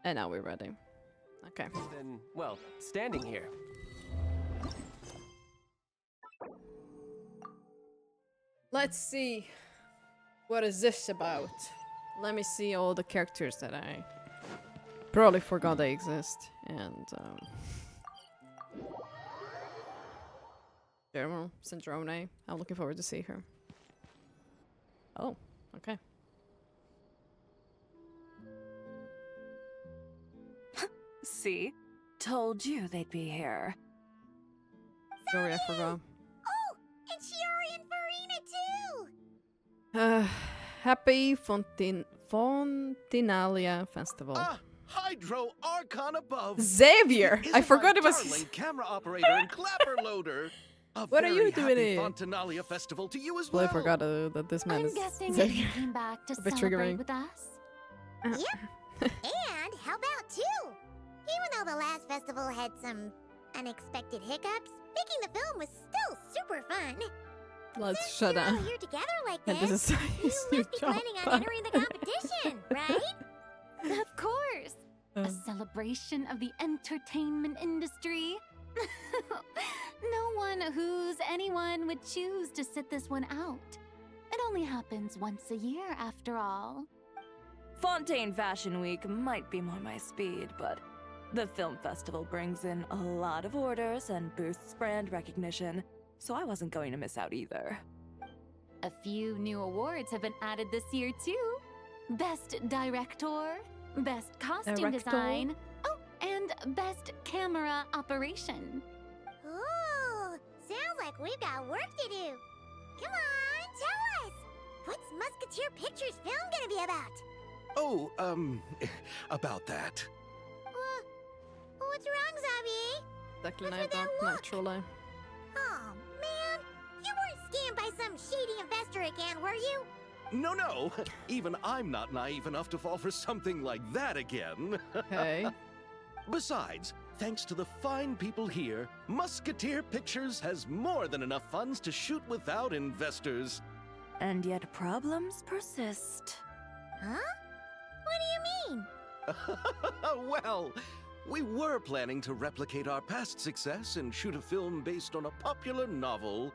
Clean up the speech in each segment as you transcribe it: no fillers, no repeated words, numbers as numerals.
And now we're ready. Okay. Then, well, standing here. Let's see. What is this about? Let me see all the characters that I probably forgot they exist. And, General Sandrone. I'm looking forward to see her. Oh, okay. See? Told you they'd be here. Sorry, I forgot. Oh, and Shiori and Farina too! Happy Fontinalia Festival. Ah, Hydro Archon above. Xavier! I forgot it was... Darling camera operator and clapper loader. A What are you very doing happy here? Fontinalia festival to you as Well, well. I forgot that this man I'm is guessing Xavier. you came back to A bit celebrate triggering. with us. Yep. And how about two? Even though the last festival had some unexpected hiccups, making the film was still super fun. Let's Since shut you're all up. here together like And this, this is you his new must be job. planning on entering the competition, right? Of course! A celebration of the entertainment industry. No one who's anyone would choose to sit this one out. It only happens once a year, after all. Fontaine Fashion Week might be more my speed, but the film festival brings in a lot of orders and boosts brand recognition, so I wasn't going to miss out either. A few new awards have been added this year, too. Best Director, Best Costume Director? Design, oh, and Best Camera Operation. Ooh, sounds like we've got work to do. Come on, tell us. What's Musketeer Pictures film gonna be about? Oh, about that. What's wrong, Xavier? Exactly, What's with that not look? naturally. Oh, man. You weren't scammed by some shady investor again, were you? No. Even I'm not naive enough to fall for something like that again. Okay. Besides, thanks to the fine people here, Musketeer Pictures has more than enough funds to shoot without investors. And yet problems persist. Huh? What do you mean? Well, we were planning to replicate our past success and shoot a film based on a popular novel.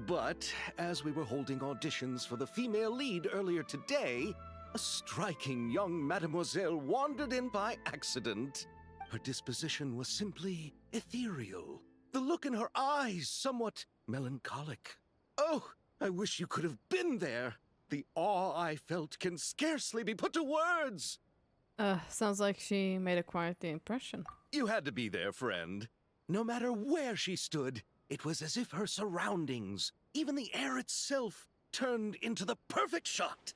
But as we were holding auditions for the female lead earlier today, a striking young mademoiselle wandered in by accident. Her disposition was simply ethereal. The look in her eyes somewhat melancholic. Oh, I wish you could have been there. The awe I felt can scarcely be put to words. Sounds like she made a quite the impression. You had to be there, friend. No matter where she stood, it was as if her surroundings, even the air itself, turned into the perfect shot.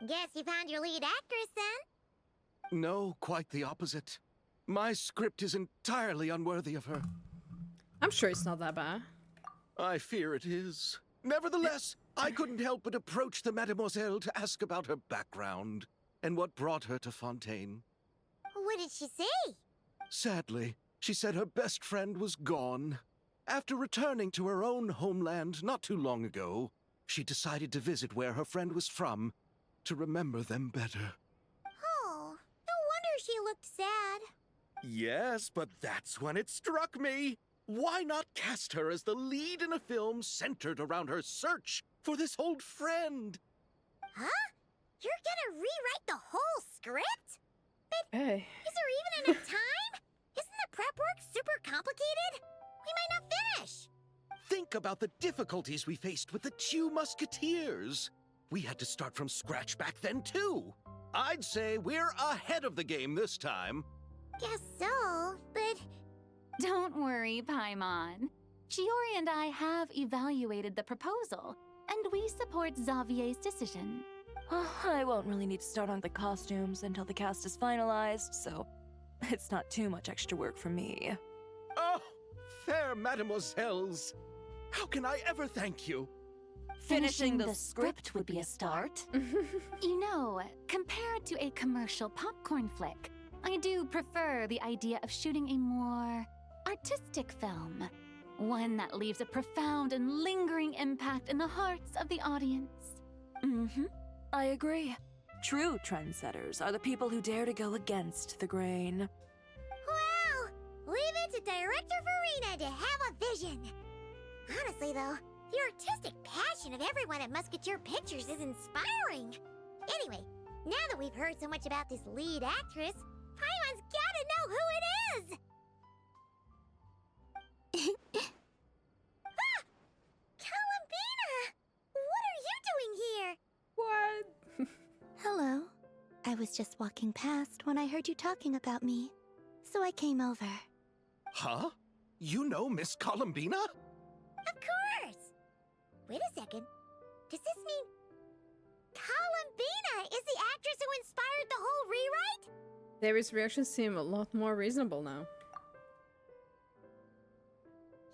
Guess you found your lead actress then? No, quite the opposite. My script is entirely unworthy of her. I'm sure it's not that bad. I fear it is. Nevertheless, I couldn't help but approach the mademoiselle to ask about her background and what brought her to Fontaine. What did she say? Sadly, she said her best friend was gone. After returning to her own homeland not too long ago, she decided to visit where her friend was from to remember them better. Oh, no wonder she looked sad. Yes, but that's when it struck me. Why not cast her as the lead in a film centered around her search for this old friend? Huh? You're gonna rewrite the whole script? Hey. Is there even enough time? Isn't the prep work super complicated? We might not finish. Think about the difficulties we faced with the two musketeers. We had to start from scratch back then, too. I'd say we're ahead of the game this time. Guess so, but... Don't worry, Paimon. Shiori and I have evaluated the proposal, and we support Xavier's decision. I won't really need to start on the costumes until the cast is finalized, so it's not too much extra work for me. Oh, fair mademoiselles. How can I ever thank you? Finishing the script would be a start. You know, compared to a commercial popcorn flick, I do prefer the idea of shooting a more artistic film. One that leaves a profound and lingering impact in the hearts of the audience. I agree. True trendsetters are the people who dare to go against the grain. Well, leave it to Director Farina to have a vision. Honestly, though, the artistic passion of everyone at Musketeer Pictures is inspiring. Anyway, now that we've heard so much about this lead actress, Paimon's gotta know who it is! Ah! Columbina! What are you doing here? What? Hello. I was just walking past when I heard you talking about me, so I came over. Huh? You know Miss Columbina? Of course! Wait a second. Does this mean Columbina is the actress who inspired the whole rewrite? David's reactions seem a lot more reasonable now.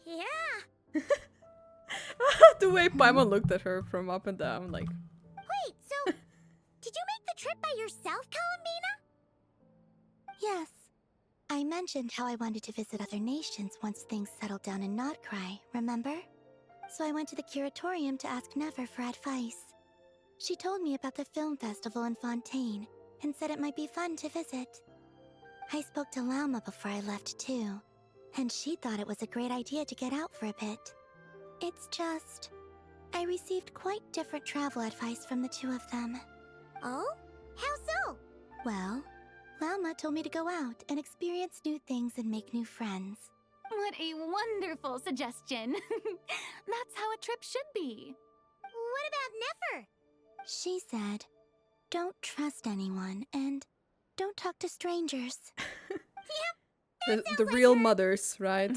Yeah. The way Paimon looked at her from up and down, like... Wait, so did you make the trip by yourself, Columbina? Yes. I mentioned how I wanted to visit other nations once things settled down in Nodcry, remember? So I went to the curatorium to ask Never for advice. She told me about the film festival in Fontaine and said it might be fun to visit. I spoke to Lauma before I left too, and she thought it was a great idea to get out for a bit. It's just, I received quite different travel advice from the two of them. Oh? How so? Well, Lauma told me to go out and experience new things and make new friends. What a wonderful suggestion. That's how a trip should be. What about Nefer? She said, don't trust anyone and don't talk to strangers. The real mothers, right?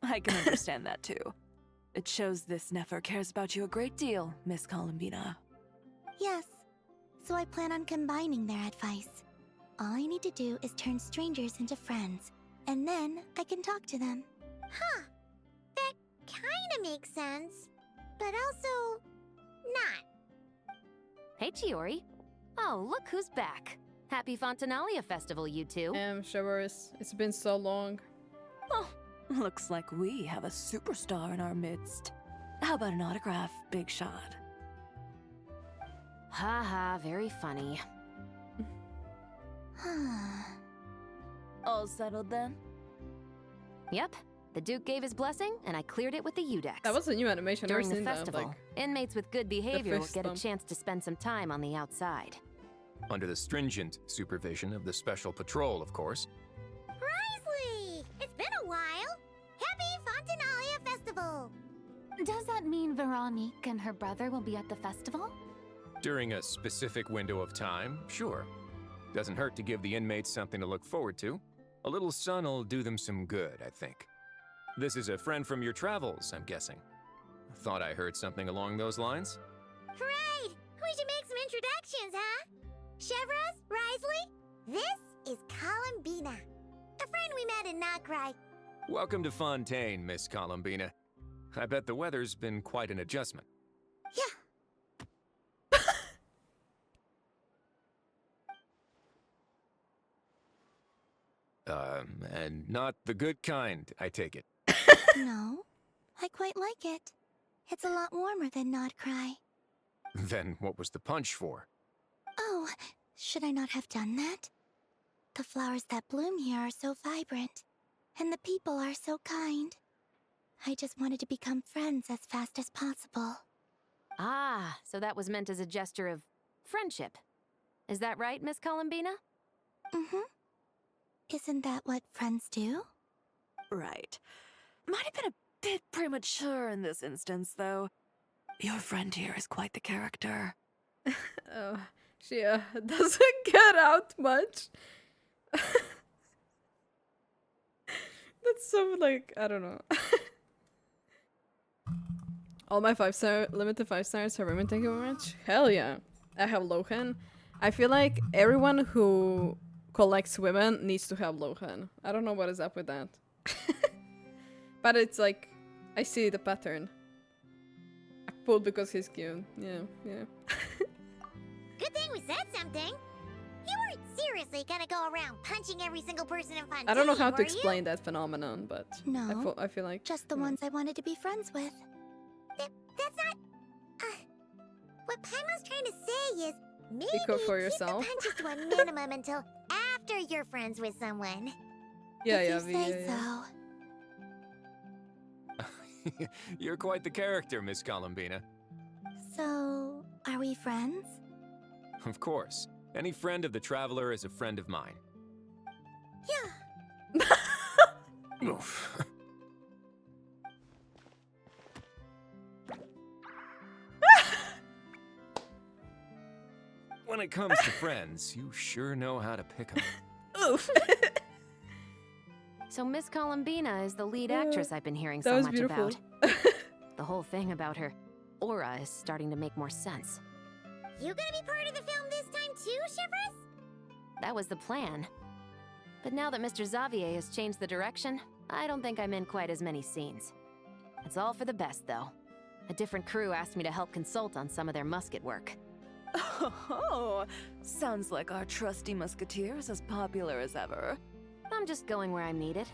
I can understand that too. It shows this Nefer cares about you a great deal, Miss Columbina. Yes, so I plan on combining their advice. All I need to do is turn strangers into friends, and then I can talk to them. Huh. That kinda makes sense. But also, not. Hey, Chiori. Oh, look who's back. Happy Fontinalia Festival, you two. Hoyoverse, it's been so long. Oh, looks like we have a superstar in our midst. How about an autograph, Big Shot? Haha, very funny. All settled then? Yep, the Duke gave his blessing, and I cleared it with the Udex. That was a new animation. During I've the seen that, festival, like, inmates with good behavior will fist get a bump. chance to spend some time on the outside. Under the stringent supervision of the Special Patrol, of course. Risley! It's been a while! Happy Fontinalia Festival! Does that mean Veronique and her brother will be at the festival? During a specific window of time, sure. Doesn't hurt to give the inmates something to look forward to. A little sun'll do them some good, I think. This is a friend from your travels, I'm guessing. Thought I heard something along those lines? Right! We should make some introductions, huh? Chevros, Risley, this is Columbina, a friend we met in Nocry. Welcome to Fontaine, Miss Columbina. I bet the weather's been quite an adjustment. Yeah. And not the good kind, I take it. No, I quite like it. It's a lot warmer than Nodcry. Then what was the punch for? Oh, should I not have done that? The flowers that bloom here are so vibrant, and the people are so kind. I just wanted to become friends as fast as possible. Ah, so that was meant as a gesture of friendship. Is that right, Miss Columbina? Mm-hmm. Isn't that what friends do? Right. Might have been a bit premature in this instance, though. Your friend here is quite the character. She doesn't get out much. That's so, like, I don't know. All my 5-star, limited 5 stars are women, thank you very much. Hell yeah. I have Lohan. I feel like everyone who collects women needs to have Lohan. I don't know what is up with that. But it's like, I see the pattern. I pulled because he's cute. Yeah, yeah. Good thing we said something. You weren't seriously gonna go around punching every single person in Fontaine, I don't know how to were explain that phenomenon, but No, I feel like just the ones I wanted to be friends with. That's not... what Paimon's trying to say is, Maybe cook for keep yourself. the punches to a minimum until after you're friends with someone. Yeah, if yeah, you say yeah. so. You're quite the character, Miss Columbina. So, are we friends? Of course. Any friend of the Traveler is a friend of mine. Yeah. Oof. When it comes to friends, you sure know how to pick 'em. Oof. So Miss Columbina is the lead actress I've been hearing That so was much beautiful. about. The whole thing about her aura is starting to make more sense. You gonna be part of the film this time too, Shivers? That was the plan. But now that Mr. Xavier has changed the direction, I don't think I'm in quite as many scenes. It's all for the best, though. A different crew asked me to help consult on some of their musket work. Oh, sounds like our trusty musketeer is as popular as ever. I'm just going where I'm needed.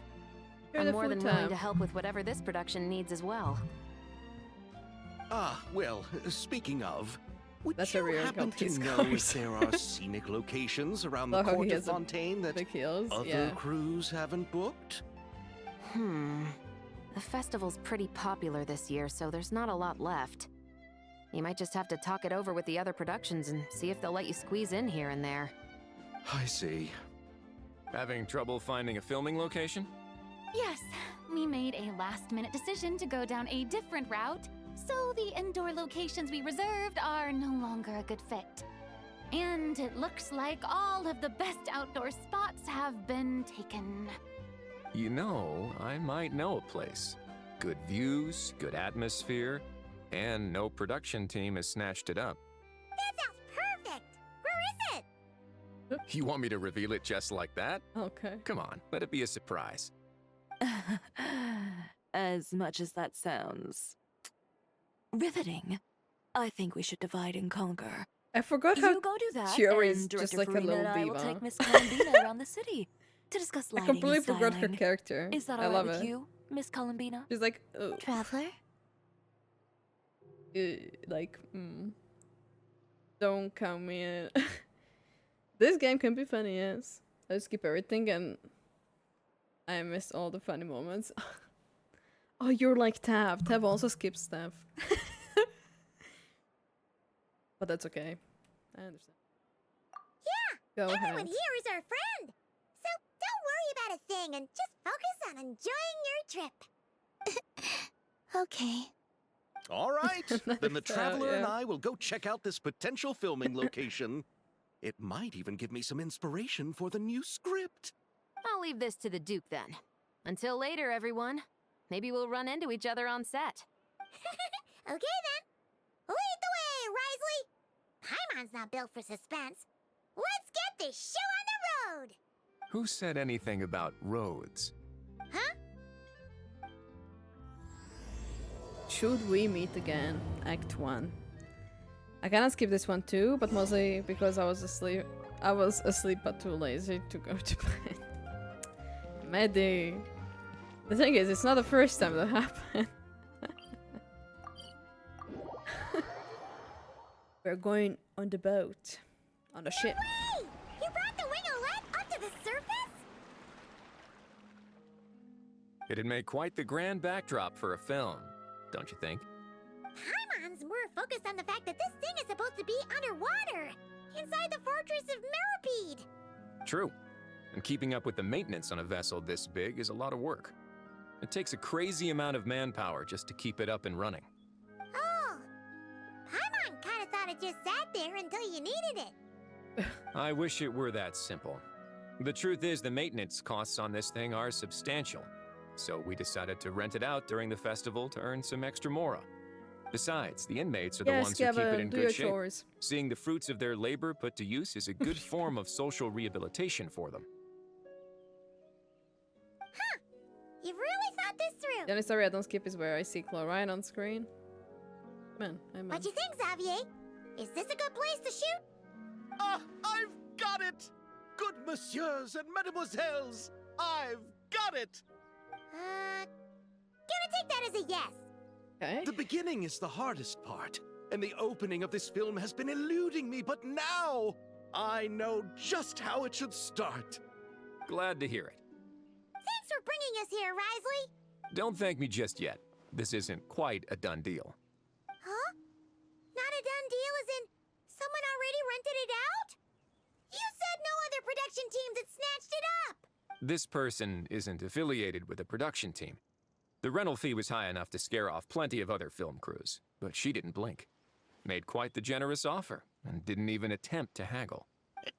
You're I'm the more than full willing time. to help with whatever this production needs as well. Ah, well, speaking of, would That's a you real happen to Celtic know if scores. there are scenic locations around the Love how court he of has a Fontaine that Big heels. other Yeah. crews haven't booked? The festival's pretty popular this year, so there's not a lot left. You might just have to talk it over with the other productions and see if they'll let you squeeze in here and there. I see. Having trouble finding a filming location? Yes, we made a last-minute decision to go down a different route, so the indoor locations we reserved are no longer a good fit. And it looks like all of the best outdoor spots have been taken. You know, I might know a place. Good views, good atmosphere, and no production team has snatched it up. That sounds perfect! Where is it? You want me to reveal it just like that? Okay. Come on, let it be a surprise. As much as that sounds riveting, I think we should divide and conquer. I forgot how You go do that, Chiori's and just Director like a Farina little and I will diva. take Miss Columbina around the city to discuss I lighting completely and forgot her styling. character. Is that I all right love with it. you, Miss Columbina? She's like, oh, Traveler? like, don't count me in. This game can be funny, yes. I skip everything and I missed all the funny moments. Oh, you're like Tav. Tav also skips stuff. But that's okay. I understand. Yeah! Go Everyone ahead. here is our friend! So don't worry about a thing and just focus on enjoying your trip. Okay. All right, then the So, Traveler and yeah. I will go check out this potential filming location. It might even give me some inspiration for the new script. I'll leave this to the Duke then. Until later, everyone. Maybe we'll run into each other on set. Okay then. Lead the way, Risley! Paimon's not built for suspense. Let's get this show on the road! Who said anything about roads? Huh? Should we meet again? Act 1. I kinda skipped this one too, but mostly because I was asleep. I was asleep but too lazy to go to bed. Medi. The thing is, it's not the first time that happened. We're going on the boat. On the ship. Hey! You brought the winglet up to the surface? It'd make quite the grand backdrop for a film, don't you think? Paimon's more focused on the fact that this thing is supposed to be underwater, inside the fortress of Meripede. True. And keeping up with the maintenance on a vessel this big is a lot of work. It takes a crazy amount of manpower just to keep it up and running. Oh. Paimon kinda thought it just sat there until you needed it. I wish it were that simple. The truth is, the maintenance costs on this thing are substantial. So we decided to rent it out during the festival to earn some extra mora. Besides, the inmates are the Yes, ones who keep it Gavin, in do your good shape. chores. Seeing the fruits of their labor put to use is a good form of social rehabilitation for them. You've really thought this through. The only story I don't skip is where I see Chlorine on screen. Man, I'm What you think, Xavier? Is this a good place to shoot? Ah, I've got it! Good messieurs and mademoiselles, I've got it! Gonna take that as a yes. okay. The beginning is the hardest part. and the opening of this film has been eluding me, but now I know just how it should start. Glad to hear it. Thanks for bringing us here, Risley. Don't thank me just yet. This isn't quite a done deal. Huh? Not a done deal as in someone already rented it out? You said no other production teams had snatched it up. This person isn't affiliated with a production team. The rental fee was high enough to scare off plenty of other film crews, but she didn't blink. Made quite the generous offer, and didn't even attempt to haggle.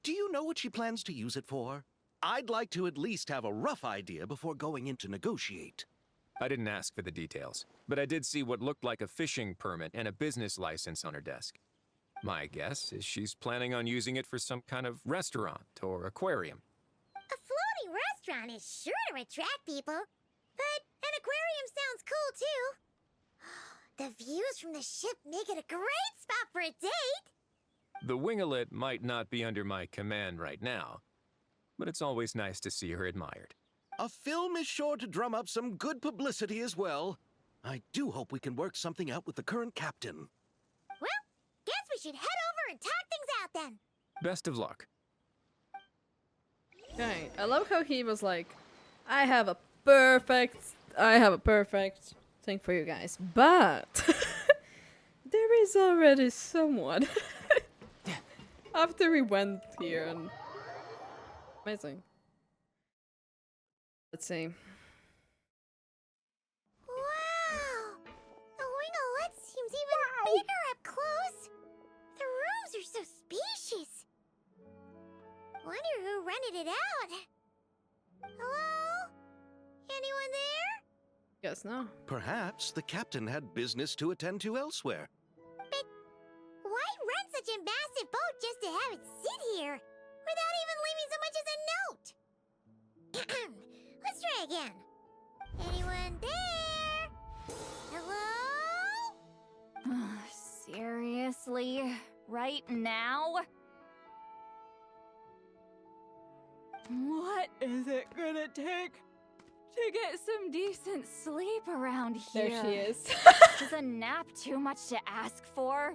Do you know what she plans to use it for? I'd like to at least have a rough idea before going in to negotiate. I didn't ask for the details, but I did see what looked like a fishing permit and a business license on her desk. My guess is she's planning on using it for some kind of restaurant or aquarium. A floating restaurant is sure to attract people, but an aquarium sounds cool too. The views from the ship make it a great spot for a date. The winglet might not be under my command right now, but it's always nice to see her admired. A film is sure to drum up some good publicity as well. I do hope we can work something out with the current captain. Well, guess we should head over and talk things out then. Best of luck. Okay, I love how he was like, I have a perfect thing for you guys, but there is already someone. After we went here and amazing. Let's see. Wow! The winglet seems even bigger up close. The rooms are so spacious. Wonder who rented it out. Hello? Anyone there? Guess no. Perhaps the captain had business to attend to elsewhere. But why rent such a massive boat just to have it sit here without even leaving so much as a note? Let's try again. Anyone there? Hello? Seriously? Right now? What is it gonna take to get some decent sleep around here? There she is. Is a nap too much to ask for?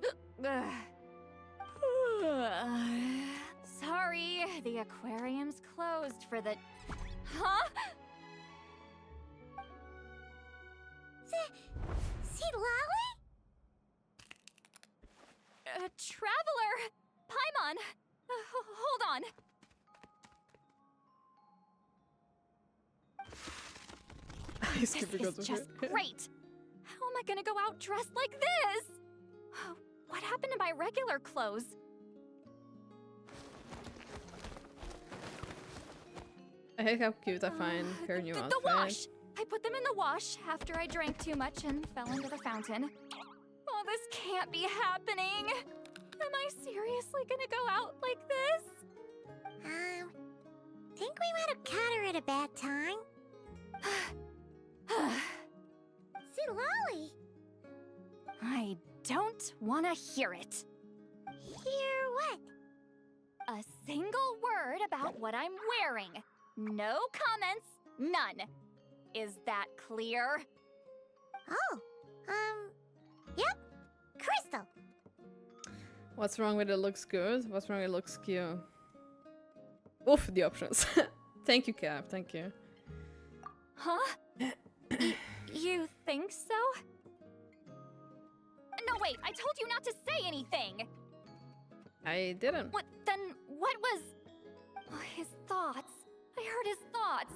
Sorry, the aquarium's closed for the... Huh? Lolly? Traveler! Paimon! Hold on. This This is just great! How am I gonna go out dressed like this? What happened to my regular clothes? I hate how cute I find her new outfit. The wash! I put them in the wash after I drank too much and fell into the fountain. Oh, this can't be happening! Am I seriously gonna go out like this? Think we might have caught her at a bad time. Lolly! I don't want to hear it. Hear what? A single word about what I'm wearing. No comments, none. Is that clear? Oh, yep. Crystal. What's wrong with it looks good? What's wrong with it looks cute? Oof, the options. Thank you, Cap. Thank you. Huh? You think so? No, wait, I told you not to say anything! I didn't. What was... Oh, his thoughts. I heard his thoughts.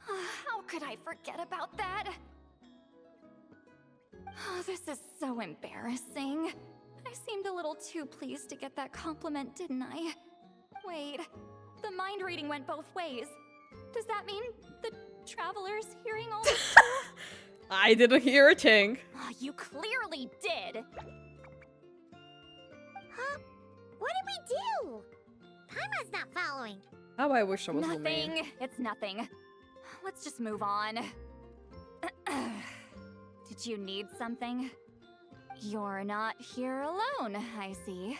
How could I forget about that? Oh, this is so embarrassing. I seemed a little too pleased to get that compliment, didn't I? Wait, the mind reading went both ways. Does that mean the traveler's hearing all this too? I didn't hear a thing. Oh, you clearly did. Huh? What did we do? Paimon's not following. How I wish I was Nothing. Lumine. It's nothing. Let's just move on. Did you need something? You're not here alone, I see.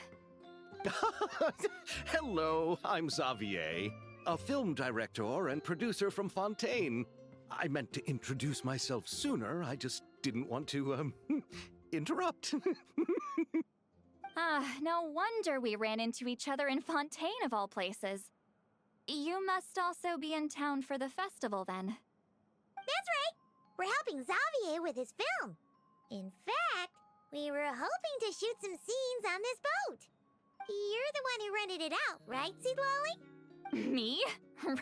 Hello, I'm Xavier, a film director and producer from Fontaine. I meant to introduce myself sooner, I just didn't want to, interrupt. No wonder we ran into each other in Fontaine of all places. You must also be in town for the festival then. That's right! We're helping Xavier with his film. In fact, we were hoping to shoot some scenes on this boat. You're the one who rented it out, right, Seed Lolly? Me?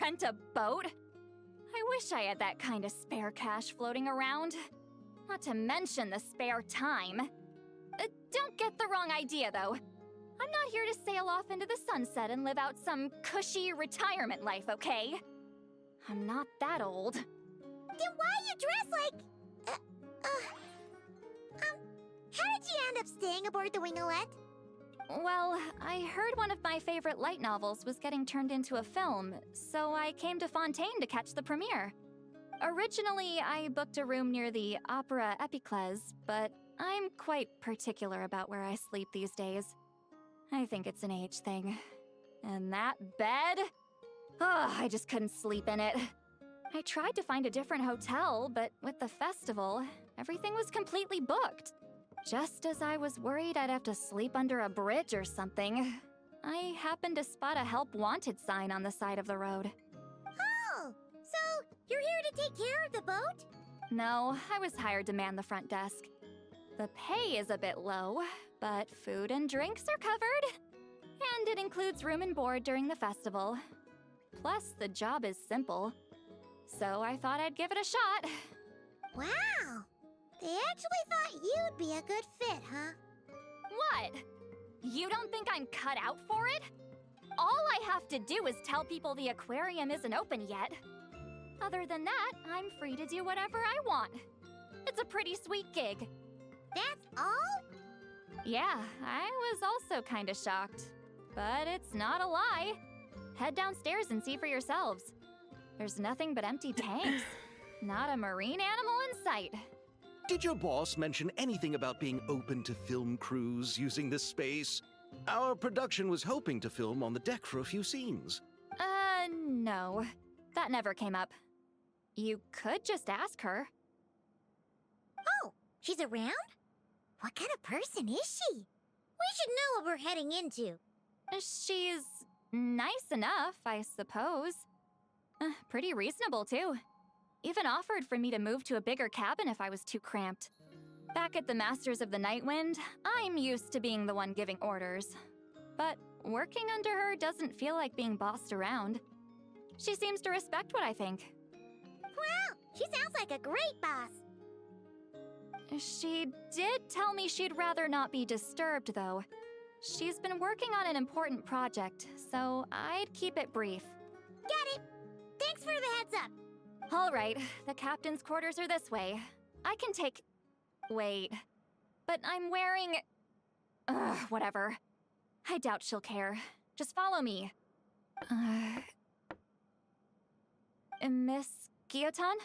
Rent a boat? I wish I had that kind of spare cash floating around. Not to mention the spare time. Don't get the wrong idea, though. I'm not here to sail off into the sunset and live out some cushy retirement life, okay? I'm not that old. Then why you dress like... how did you end up staying aboard the Wingolette? Well, I heard one of my favorite light novels was getting turned into a film, so I came to Fontaine to catch the premiere. Originally, I booked a room near the Opera Epiclese, but I'm quite particular about where I sleep these days. I think it's an age thing. And that bed? Oh, I just couldn't sleep in it. I tried to find a different hotel, but with the festival, everything was completely booked. Just as I was worried I'd have to sleep under a bridge or something, I happened to spot a help wanted sign on the side of the road. Oh, so you're here to take care of the boat? No, I was hired to man the front desk. The pay is a bit low, but food and drinks are covered. And it includes room and board during the festival. Plus, the job is simple. So I thought I'd give it a shot. Wow! They actually thought you'd be a good fit, huh? What? You don't think I'm cut out for it? All I have to do is tell people the aquarium isn't open yet. Other than that, I'm free to do whatever I want. It's a pretty sweet gig. That's all? Yeah, I was also kinda shocked. But it's not a lie. Head downstairs and see for yourselves. There's nothing but empty tanks. Not a marine animal in sight. Did your boss mention anything about being open to film crews using this space? Our production was hoping to film on the deck for a few scenes. No. That never came up. You could just ask her. Oh, she's around? What kind of person is she? We should know what we're heading into. She's nice enough, I suppose. Pretty reasonable, too. Even offered for me to move to a bigger cabin if I was too cramped. Back at the Masters of the Night Wind, I'm used to being the one giving orders. But working under her doesn't feel like being bossed around. She seems to respect what I think. Wow, she sounds like a great boss. She did tell me she'd rather not be disturbed, though. She's been working on an important project, so I'd keep it brief. Got it. Thanks for the heads up. All right, the captain's quarters are this way. I can take... Wait. But I'm wearing... whatever. I doubt she'll care. Just follow me. Miss Guillotin?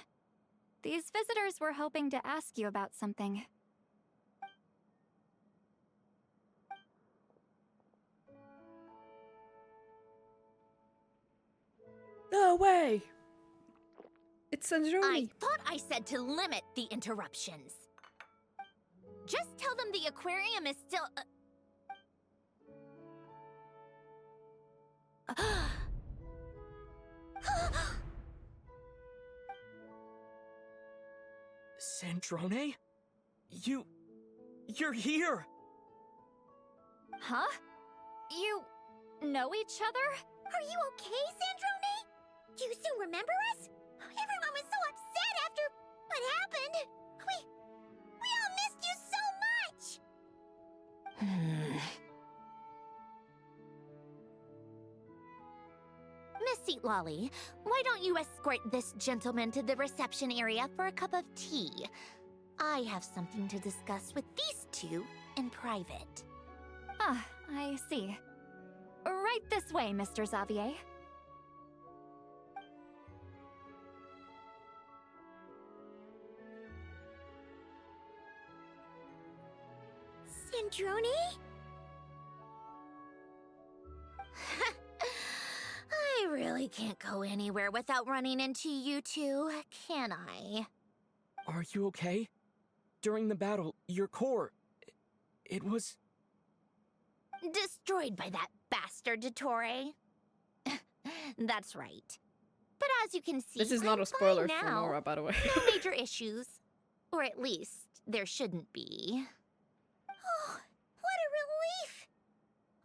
These visitors were hoping to ask you about something. No way! It's Snezhnaya. I thought I said to limit the interruptions. Just tell them the aquarium is still... Sandrone? You're here! Huh? You know each other? Are you okay, Sandrone? Do you still remember us? Everyone was so upset after what happened. We all missed you so much. Miss Seat Lolly, why don't you escort this gentleman to the reception area for a cup of tea? I have something to discuss with these two in private. Ah, I see. Right this way, Mr. Xavier. Sandrone? I really can't go anywhere without running into you two, can I? Are you okay? During the battle, your core... It was... Destroyed by that bastard Dottore. That's right. But as you can see, This is not I'm a spoiler fine for now. Nora, by the way. No major issues. Or at least, there shouldn't be. Oh, what a relief!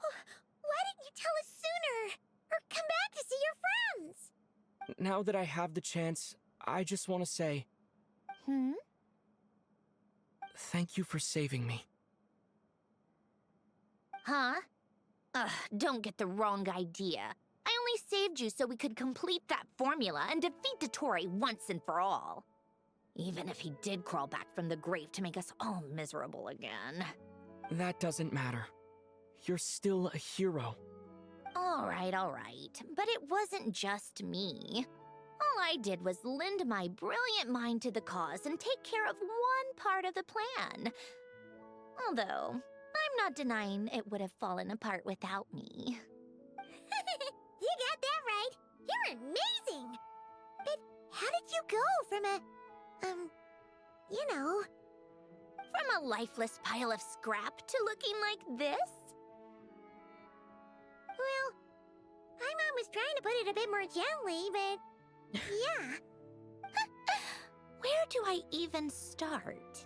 Oh, why didn't you tell us sooner? Or come back to see your friends? Now that I have the chance, I just want to say thank you for saving me. Huh? Ugh, don't get the wrong idea. I only saved you so we could complete that formula and defeat Dottore once and for all. Even if he did crawl back from the grave to make us all miserable again. That doesn't matter. You're still a hero. All right. But it wasn't just me. All I did was lend my brilliant mind to the cause and take care of one part of the plan. Although, I'm not denying it would have fallen apart without me. You got that right. You're amazing. But how did you go from a, you know... From a lifeless pile of scrap to looking like this? Well, my mom was trying to put it a bit more gently, but... yeah. Where do I even start?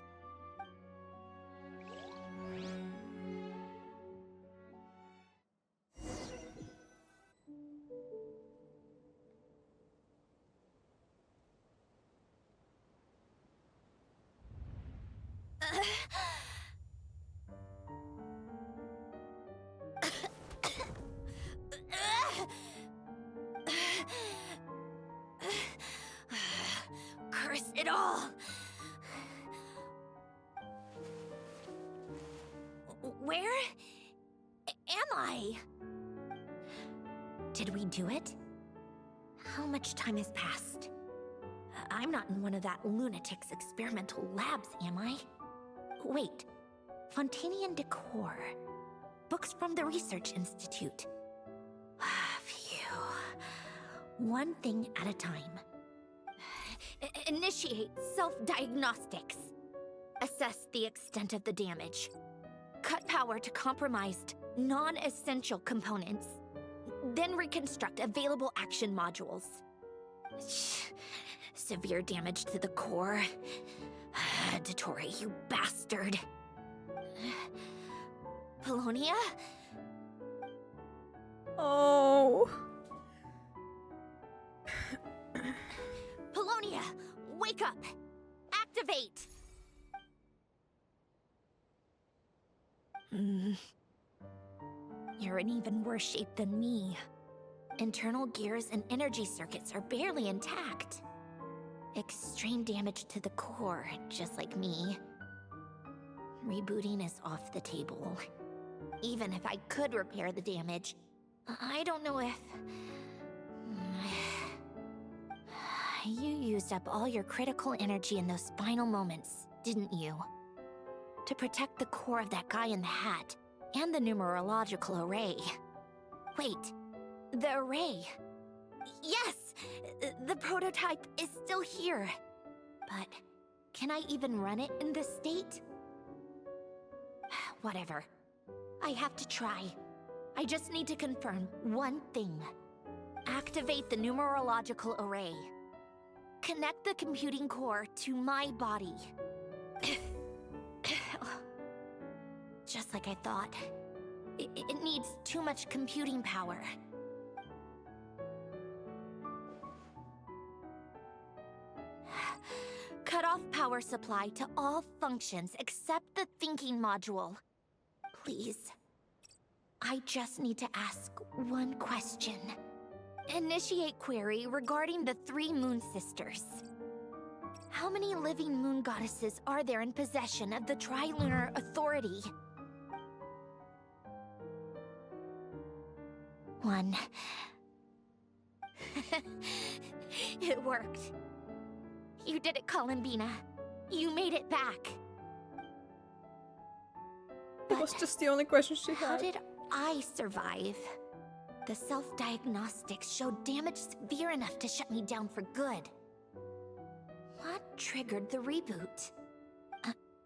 Curse it all! Where am I? Did we do it? How much time has passed? I'm not in one of that lunatic's experimental labs, am I? Wait, Fontinian decor. Books from the Research Institute. Phew. One thing at a time. Initiate self-diagnostics. Assess the extent of the damage. Cut power to compromised, non-essential components. Then reconstruct available action modules. Severe damage to the core. Dottore, you bastard. Polonia? Oh. Polonia, wake up! Activate! You're in even worse shape than me. Internal gears and energy circuits are barely intact. Extreme damage to the core, just like me. Rebooting is off the table. Even if I could repair the damage, I don't know if... You used up all your critical energy in those final moments, didn't you? To protect the core of that guy in the hat, and the numerological array. Wait, the array. Yes! The prototype is still here. But can I even run it in this state? Whatever. I have to try. I just need to confirm one thing. Activate the numerological array. Connect the computing core to my body. Just like I thought. It needs too much computing power. Cut off power supply to all functions except the thinking module. Please. I just need to ask one question. Initiate query regarding the 3 Moon Sisters. How many living moon goddesses are there in possession of the Trilunar Authority? 1. It worked. You did it, Sandbina. You made it back. It was just the only question she How had. did I survive? The self-diagnostics showed damage severe enough to shut me down for good. What triggered the reboot?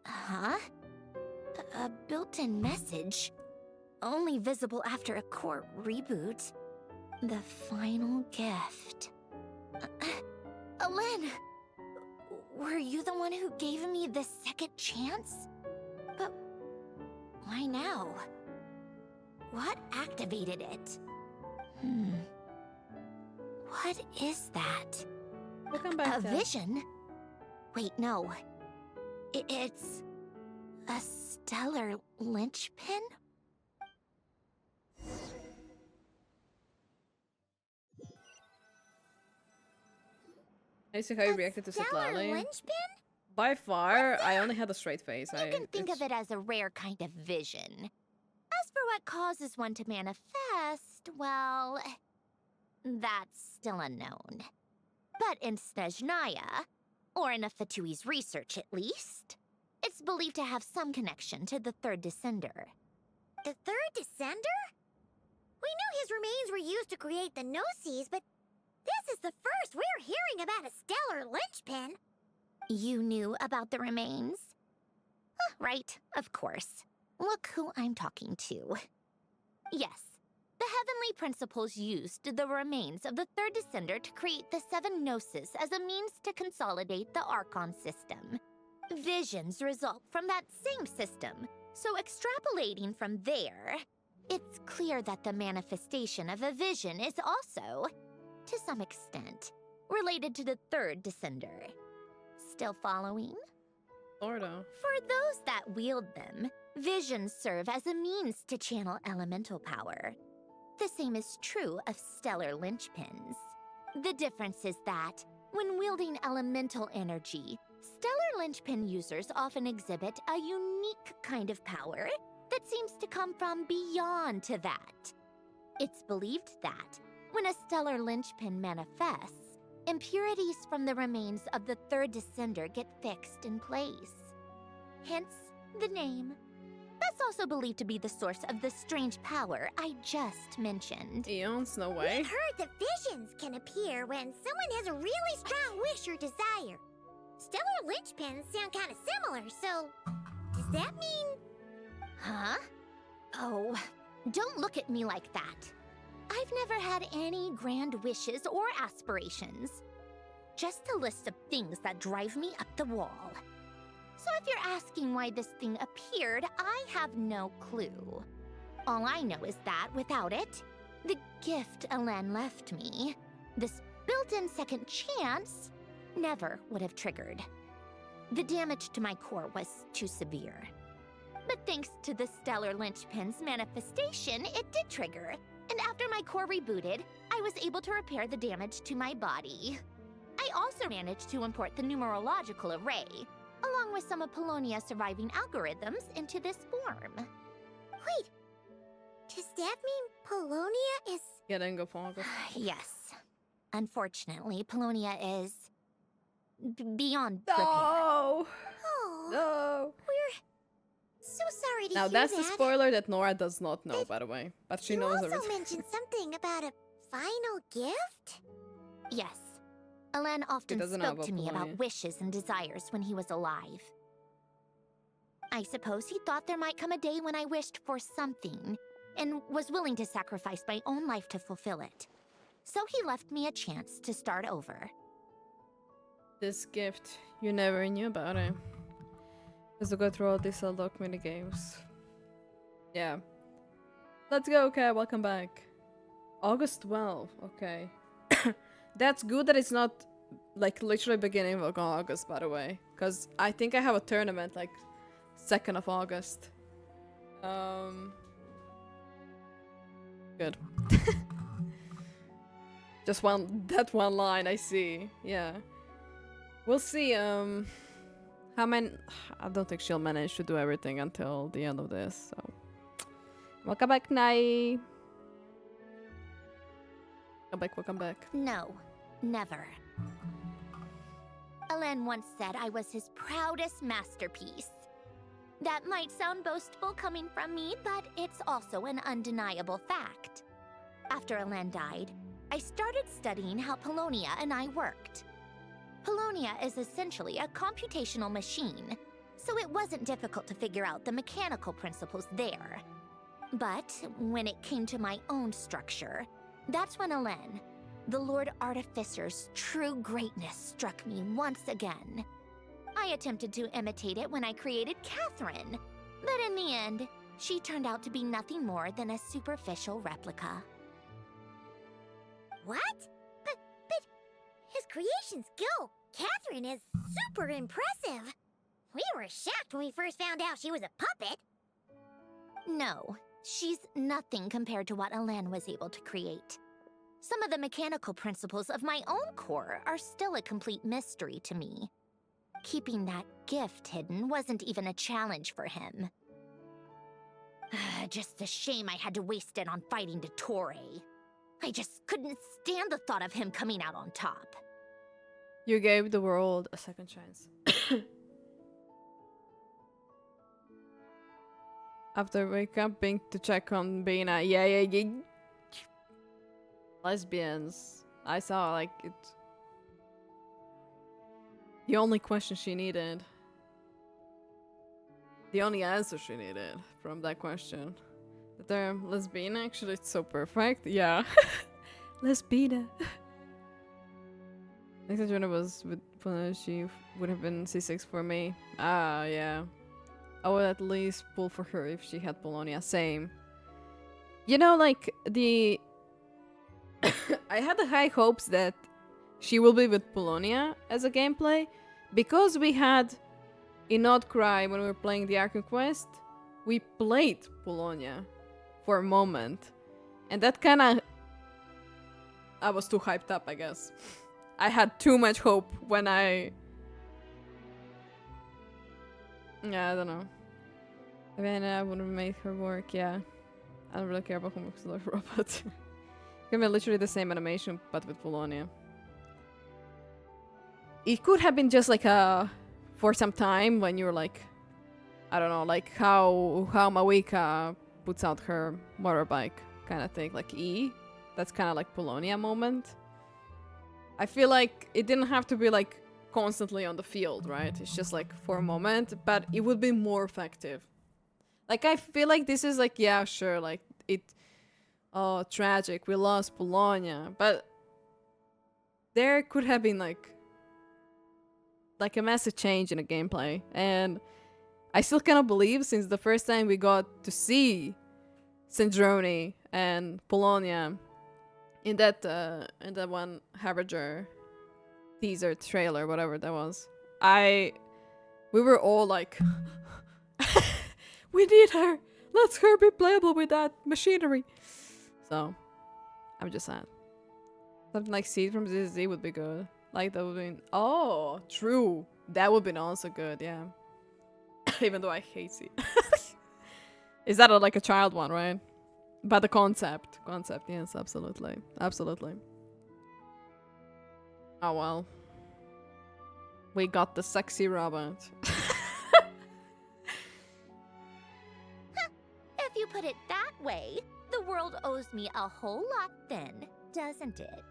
A built-in message? only visible after a core reboot. The final gift. Alen! Were you the one who gave me this second chance? But why now? What activated it? What is that? Welcome back, A Ted. vision? Wait, no. It's a stellar linchpin? I see how you reacted to Stellar Citlali. linchpin? By far, I only had a straight face. You can think of it as a rare kind of vision. As for what causes one to manifest, well, that's still unknown. But in Snezhnaya, or in Afatui's research at least, it's believed to have some connection to the third descender. The third descender? We knew his remains were used to create the Gnosis, but this is the first we're hearing about a stellar linchpin. You knew about the remains? Right, of course. Look who I'm talking to. Yes, the Heavenly Principles used the remains of the third descender to create the 7 Gnosis as a means to consolidate the Archon system. Visions result from that same system, so extrapolating from there, it's clear that the manifestation of a vision is also, to some extent, related to the third descender. Still following? Sorta. For those that wield them, visions serve as a means to channel elemental power. The same is true of stellar linchpins. The difference is that, when wielding elemental energy, stellar linchpin users often exhibit a unique kind of power that seems to come from beyond to that. It's believed that, when a stellar linchpin manifests, impurities from the remains of the third descender get fixed in place. Hence, the name. That's also believed to be the source of the strange power I just mentioned. Eons, no way. We've heard that visions can appear when someone has a really strong wish or desire. Stellar linchpins sound kind of similar, so does that mean... Huh? Oh, don't look at me like that. I've never had any grand wishes or aspirations. Just a list of things that drive me up the wall. So if you're asking why this thing appeared, I have no clue. All I know is that without it, the gift Alen left me, this built-in second chance, never would have triggered. The damage to my core was too severe. But thanks to the stellar linchpin's manifestation, it did trigger. And after my core rebooted, I was able to repair the damage to my body. I also managed to import the numerological array, along with some of Polonia's surviving algorithms, into this form. Wait, does that mean Polonia is... Getting a focus. Yes. Unfortunately, Polonia is... beyond repair. No! Oh, No! we're so sorry to Now hear that's that. the spoiler that Nora does not know, by the way. But she You knows also everything. mentioned something about a final gift? Yes. Alen often doesn't know spoke to about me Polonia. about wishes and desires when he was alive. I suppose he thought there might come a day when I wished for something, and was willing to sacrifice my own life to fulfill it. So he left me a chance to start over. This gift, you never knew about it. Just to go through all these unlock mini games. Yeah. Let's go, okay, welcome back. August 12th, okay. That's good that it's not like literally beginning of August, by the way. Because I think I have a tournament like 2nd of August. Good. Just that one line, I see. Yeah. We'll see, how many... I don't think she'll manage to do everything until the end of this, so... Welcome back, Nai! Welcome back. No, never. Alen once said I was his proudest masterpiece. That might sound boastful coming from me, but it's also an undeniable fact. After Alen died, I started studying how Polonia and I worked. Polonia is essentially a computational machine, so it wasn't difficult to figure out the mechanical principles there. But when it came to my own structure, that's when Elen, the Lord Artificer's true greatness, struck me once again. I attempted to imitate it when I created Catherine, but in the end, she turned out to be nothing more than a superficial replica. What? But his creation skill, Catherine, is super impressive. We were shocked when we first found out she was a puppet. No, she's nothing compared to what Elen was able to create. Some of the mechanical principles of my own core are still a complete mystery to me. Keeping that gift hidden wasn't even a challenge for him. Just a shame I had to waste it on fighting Dottore. I just couldn't stand the thought of him coming out on top. You gave the world a second chance. After wake up, being to check on Bina. Yeah. Lesbians. I saw like it. The only question she needed. The only answer she needed from that question. The term lesbian, actually, it's so perfect. Yeah. Lesbina. I think when it was with she would have been C6 for me. Ah, yeah. I would at least pull for her if she had Polonia. Same. You know, like, the... I had the high hopes that she will be with Polonia as a gameplay, because we had in Not Cry, when we were playing the Arkham Quest, we played Polonia for a moment, and that kind of... I was too hyped up, I guess. I had too much hope when I... Yeah, I don't know. I mean, I wouldn't make her work, yeah. I don't really care about Homoxillar Robot. Give me literally the same animation, but with Polonia. It could have been just like a... For some time, when you're like... I don't know, like how Mawika puts out her motorbike kind of thing. Like E. That's kind of like Polonia moment. I feel like it didn't have to be like constantly on the field, right? It's just like for a moment, but it would be more effective. Like I feel like this is like, yeah, sure, like it... Oh, tragic, we lost Polonia. But there could have been like a massive change in the gameplay. And I still cannot believe, since the first time we got to see Snezhnaya and Polonia in that one Harbinger teaser trailer, whatever that was. We were all like, we need her. Let's her be playable with that machinery. So, I'm just sad. Something like Seed from ZZ would be good. Like that would be... Oh, true. That would be also good, yeah. Even though I hate Seed. Is that like a child one, right? But the concept. Concept, yes, absolutely. Absolutely. Oh well. We got the sexy robot. If you put it that way, the world owes me a whole lot then, doesn't it?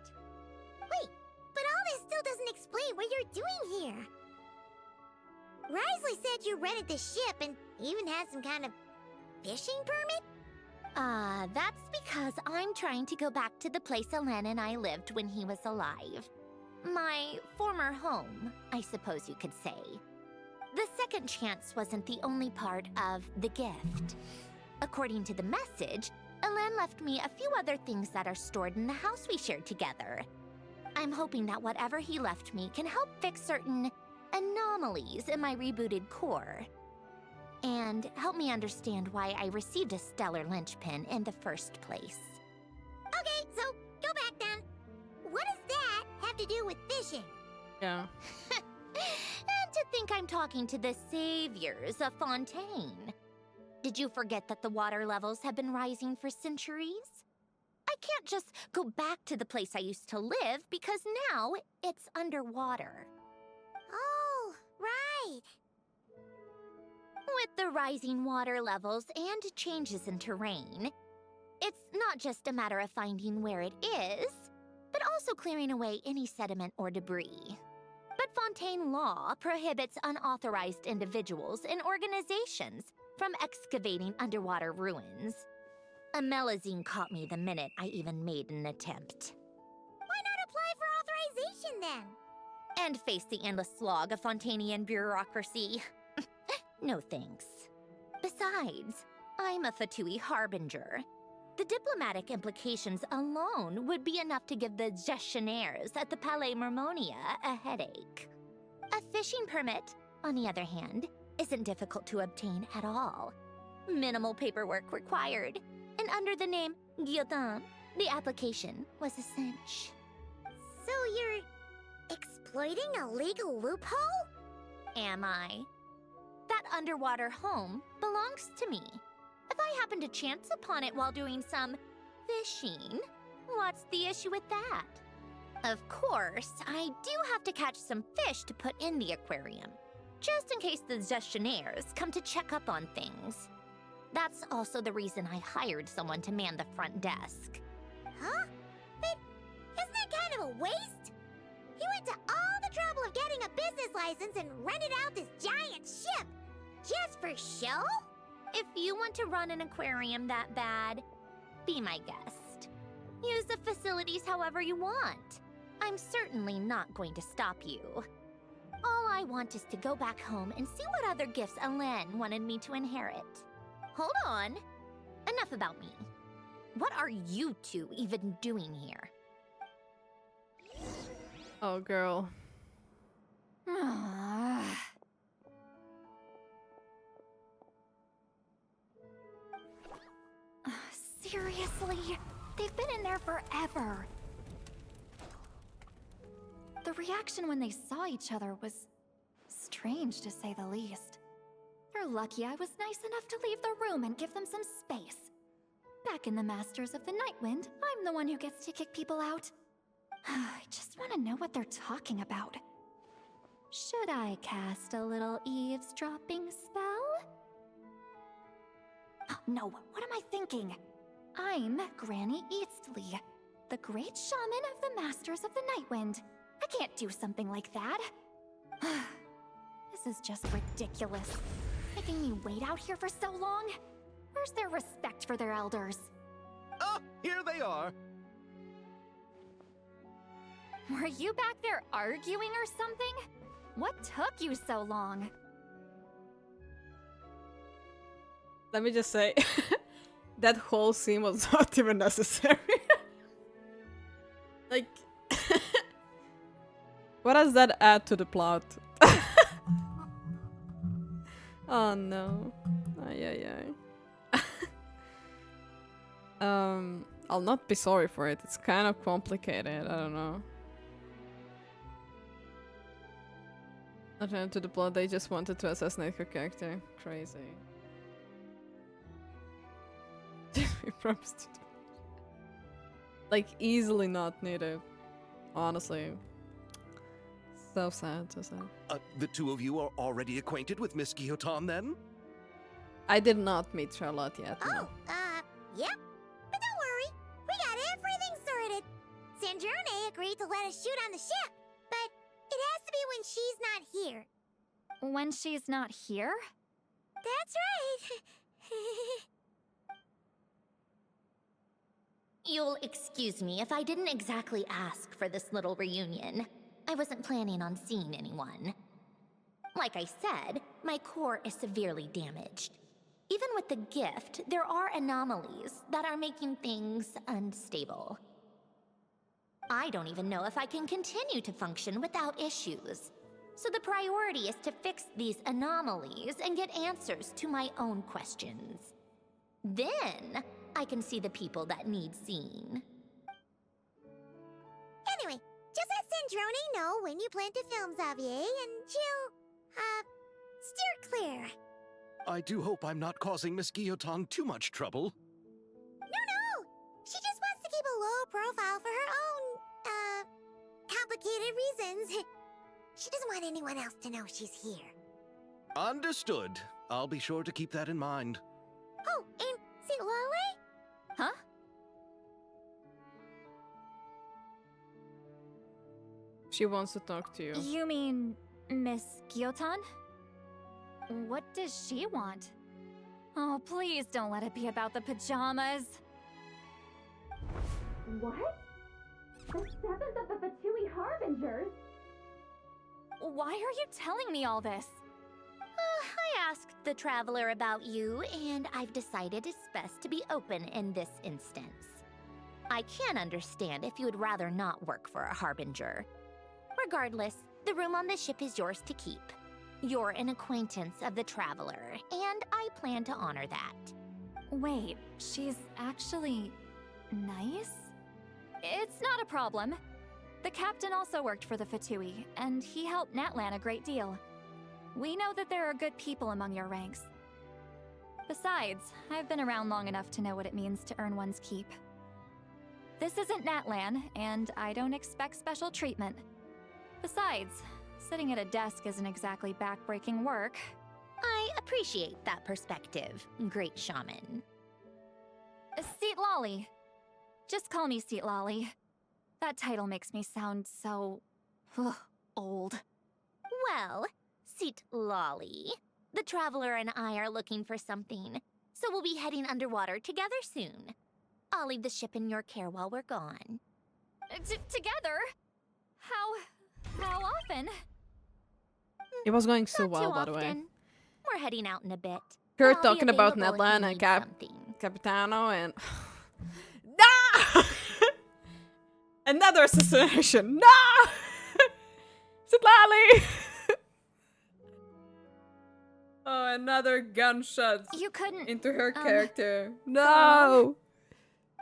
Wait, but all this still doesn't explain what you're doing here. Risley said you rented the ship and even had some kind of fishing permit? That's because I'm trying to go back to the place Elen and I lived when he was alive. My former home, I suppose you could say. The second chance wasn't the only part of the gift. According to the message, Elen left me a few other things that are stored in the house we shared together. I'm hoping that whatever he left me can help fix certain anomalies in my rebooted core. And help me understand why I received a stellar linchpin in the first place. Okay, so go back then. What does that have to do with fishing? Yeah. And to think I'm talking to the saviors of Fontaine. Did you forget that the water levels have been rising for centuries? I can't just go back to the place I used to live because now it's underwater. Oh, right. With the rising water levels and changes in terrain, it's not just a matter of finding where it is, but also clearing away any sediment or debris. But Fontaine law prohibits unauthorized individuals and organizations from excavating underwater ruins. A melazine caught me the minute I even made an attempt. Why not apply for authorization then? And face the endless slog of Fontanian bureaucracy. No thanks. Besides, I'm a Fatui harbinger. The diplomatic implications alone would be enough to give the gestionnaires at the Palais Mermonia a headache. A fishing permit, on the other hand, isn't difficult to obtain at all. Minimal paperwork required, and under the name Guillotin, the application was a cinch. So you're exploiting a legal loophole? Am I? That underwater home belongs to me. If I happen to chance upon it while doing some fishing, what's the issue with that? Of course, I do have to catch some fish to put in the aquarium, just in case the gestionnaires come to check up on things. That's also the reason I hired someone to man the front desk. Huh? But isn't that kind of a waste? You went to all the trouble of getting a business license and rented out this giant ship, just for show? If you want to run an aquarium that bad, be my guest. Use the facilities however you want. I'm certainly not going to stop you. All I want is to go back home and see what other gifts Alen wanted me to inherit. Hold on. Enough about me. What are you two even doing here? Oh, girl. Seriously? They've been in there forever. The reaction when they saw each other was strange, to say the least. They're lucky I was nice enough to leave the room and give them some space. Back in the Masters of the Nightwind, I'm the one who gets to kick people out. I just want to know what they're talking about. Should I cast a little eavesdropping spell? Oh, no, what am I thinking? I'm Granny Eastley, the great shaman of the Masters of the Nightwind. I can't do something like that. This is just ridiculous. Making me wait out here for so long? Where's their respect for their elders? Oh, here they are. Were you back there arguing or something? What took you so long? Let me just say, that whole scene was not even necessary. Like, what does that add to the plot? Oh no. Ay, ay, ay. I'll not be sorry for it. It's kind of complicated. I don't know. Not add to the plot. They just wanted to assassinate her character. Crazy. We promised to do. Like, easily not needed. Honestly. So sad, so sad. The two of you are already acquainted with Miss Guillotin, then? I did not meet Charlotte yet. No. Yep. But don't worry, we got everything sorted. Sandrone agreed to let us shoot on the ship, but it has to be when she's not here. When she's not here? That's right. You'll excuse me if I didn't exactly ask for this little reunion. I wasn't planning on seeing anyone. Like I said, my core is severely damaged. Even with the gift, there are anomalies that are making things unstable. I don't even know if I can continue to function without issues. So the priority is to fix these anomalies and get answers to my own questions. Then, I can see the people that need seeing. Anyway, just let Sandrone know when you plan to film Xavier, and she'll, steer clear. I do hope I'm not causing Miss Guillotin too much trouble. No! She just wants to keep a low profile for her own, complicated reasons. She doesn't want anyone else to know she's here. Understood. I'll be sure to keep that in mind. Oh, and see Lale? Huh? She wants to talk to you. You mean Miss Guillotin? What does she want? Oh, please don't let it be about the pajamas. What? The 7th of the VIII Harbingers? Why are you telling me all this? I asked the Traveler about you, and I've decided it's best to be open in this instance. I can understand if you would rather not work for a Harbinger. Regardless, the room on the ship is yours to keep. You're an acquaintance of the Traveler, and I plan to honor that. Wait, she's actually nice? It's not a problem. The captain also worked for the VIII, and he helped Natlan a great deal. We know that there are good people among your ranks. Besides, I've been around long enough to know what it means to earn one's keep. This isn't Natlan, and I don't expect special treatment. Besides, sitting at a desk isn't exactly backbreaking work. I appreciate that perspective, great shaman. Seat Lolly. Just call me Seat Lolly. That title makes me sound so... old. Well, Seat Lolly, the Traveler and I are looking for something, so we'll be heading underwater together soon. I'll leave the ship in your care while we're gone. Together? How often? It was going so Not well, too by the way. often. We're heading out in a bit. Her I'll be talking about available if you Natlan and need something. Capitano and... No! Another assassination! No! Sitlali! Oh, another gunshot You couldn't... into her character. No!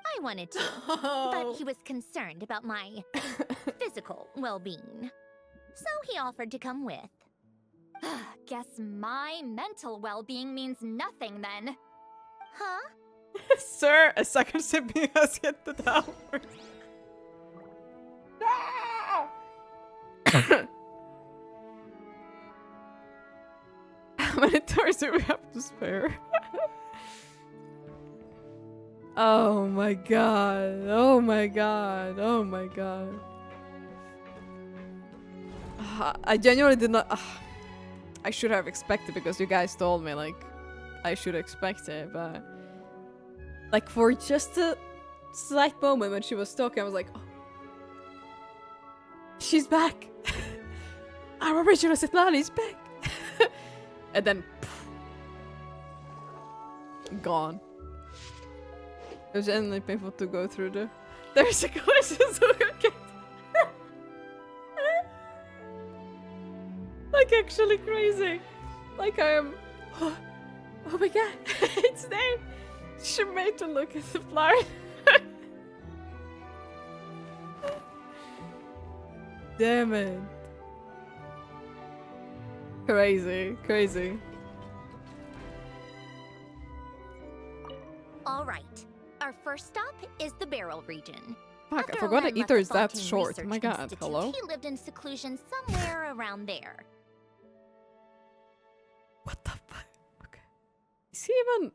I wanted to, but he was concerned about my physical well-being. So he offered to come with. Guess my mental well-being means nothing then. Huh? Sir, a second sibling has hit the tower. How many towers do we have to spare? Oh my god. Oh my god. Oh my god. I genuinely did not... I should have expected because you guys told me, like, I should expect it, but... Like, for just a slight moment when she was talking, I was like, oh. She's back! Our original Sitlali is back! And then... gone. It was genuinely painful to go through the... There's a collision, so okay. Like, actually crazy. Like, I am... Oh my god, it's there! She made to look at the flower. Damn it. Crazy, crazy. All right. Our first stop is the Barrel region. Fuck, I After forgot Len the left ether the is that Fontaine short. Oh Research my god, Institute, hello? He lived in seclusion somewhere around there. What the fuck? Okay. Is he even...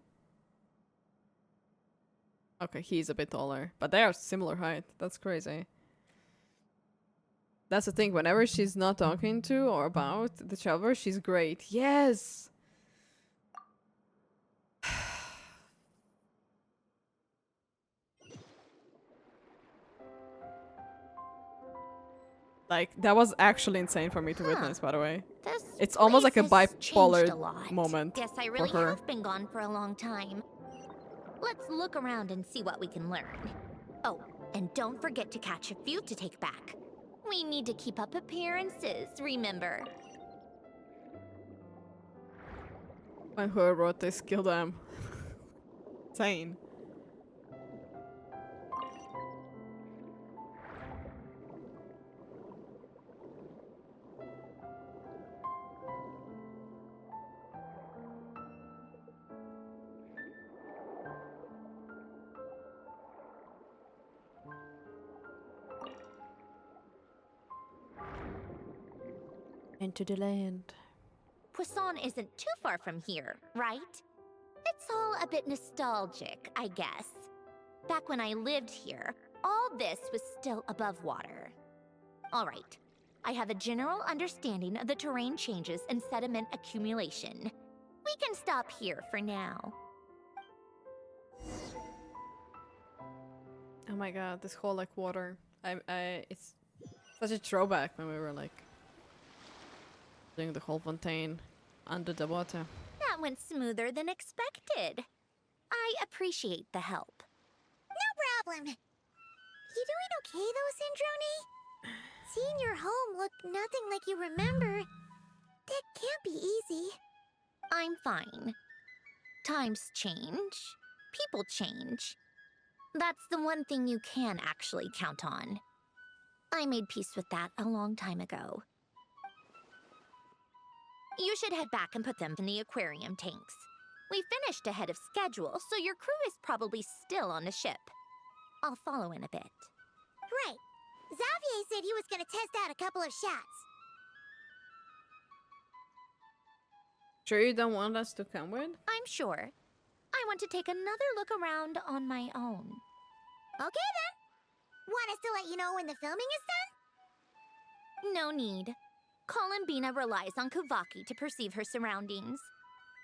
Okay, he's a bit taller. But they are similar height. That's crazy. That's the thing. Whenever she's not talking to or about the traveler, she's great. Yes! Like, that was actually insane for me to witness, by the way. This It's almost like a place has bipolar changed a lot. moment Guess I for really her. have been gone for a long time. Let's look around and see what we can learn. Oh, and don't forget to catch a few to take back. We need to keep up appearances, remember? When whoever wrote this killed them. Insane. Into the land. Poisson isn't too far from here, right? It's all a bit nostalgic, I guess. Back when I lived here, all this was still above water. All right, I have a general understanding of the terrain changes and sediment accumulation. We can stop here for now. Oh my god, this whole like water. It's such a throwback when we were like doing the whole fontaine under the water. That went smoother than expected. I appreciate the help. No problem. You doing okay though, Sandrone? Seeing your home look nothing like you remember, that can't be easy. I'm fine. Times change. People change. That's the one thing you can actually count on. I made peace with that a long time ago. You should head back and put them in the aquarium tanks. We finished ahead of schedule, so your crew is probably still on the ship. I'll follow in a bit. Right. Xavier said he was gonna test out a couple of shots. Sure you don't want us to come with? I'm sure. I want to take another look around on my own. Okay then. Want us to let you know when the filming is done? No need. Sandbina relies on Kuvaki to perceive her surroundings.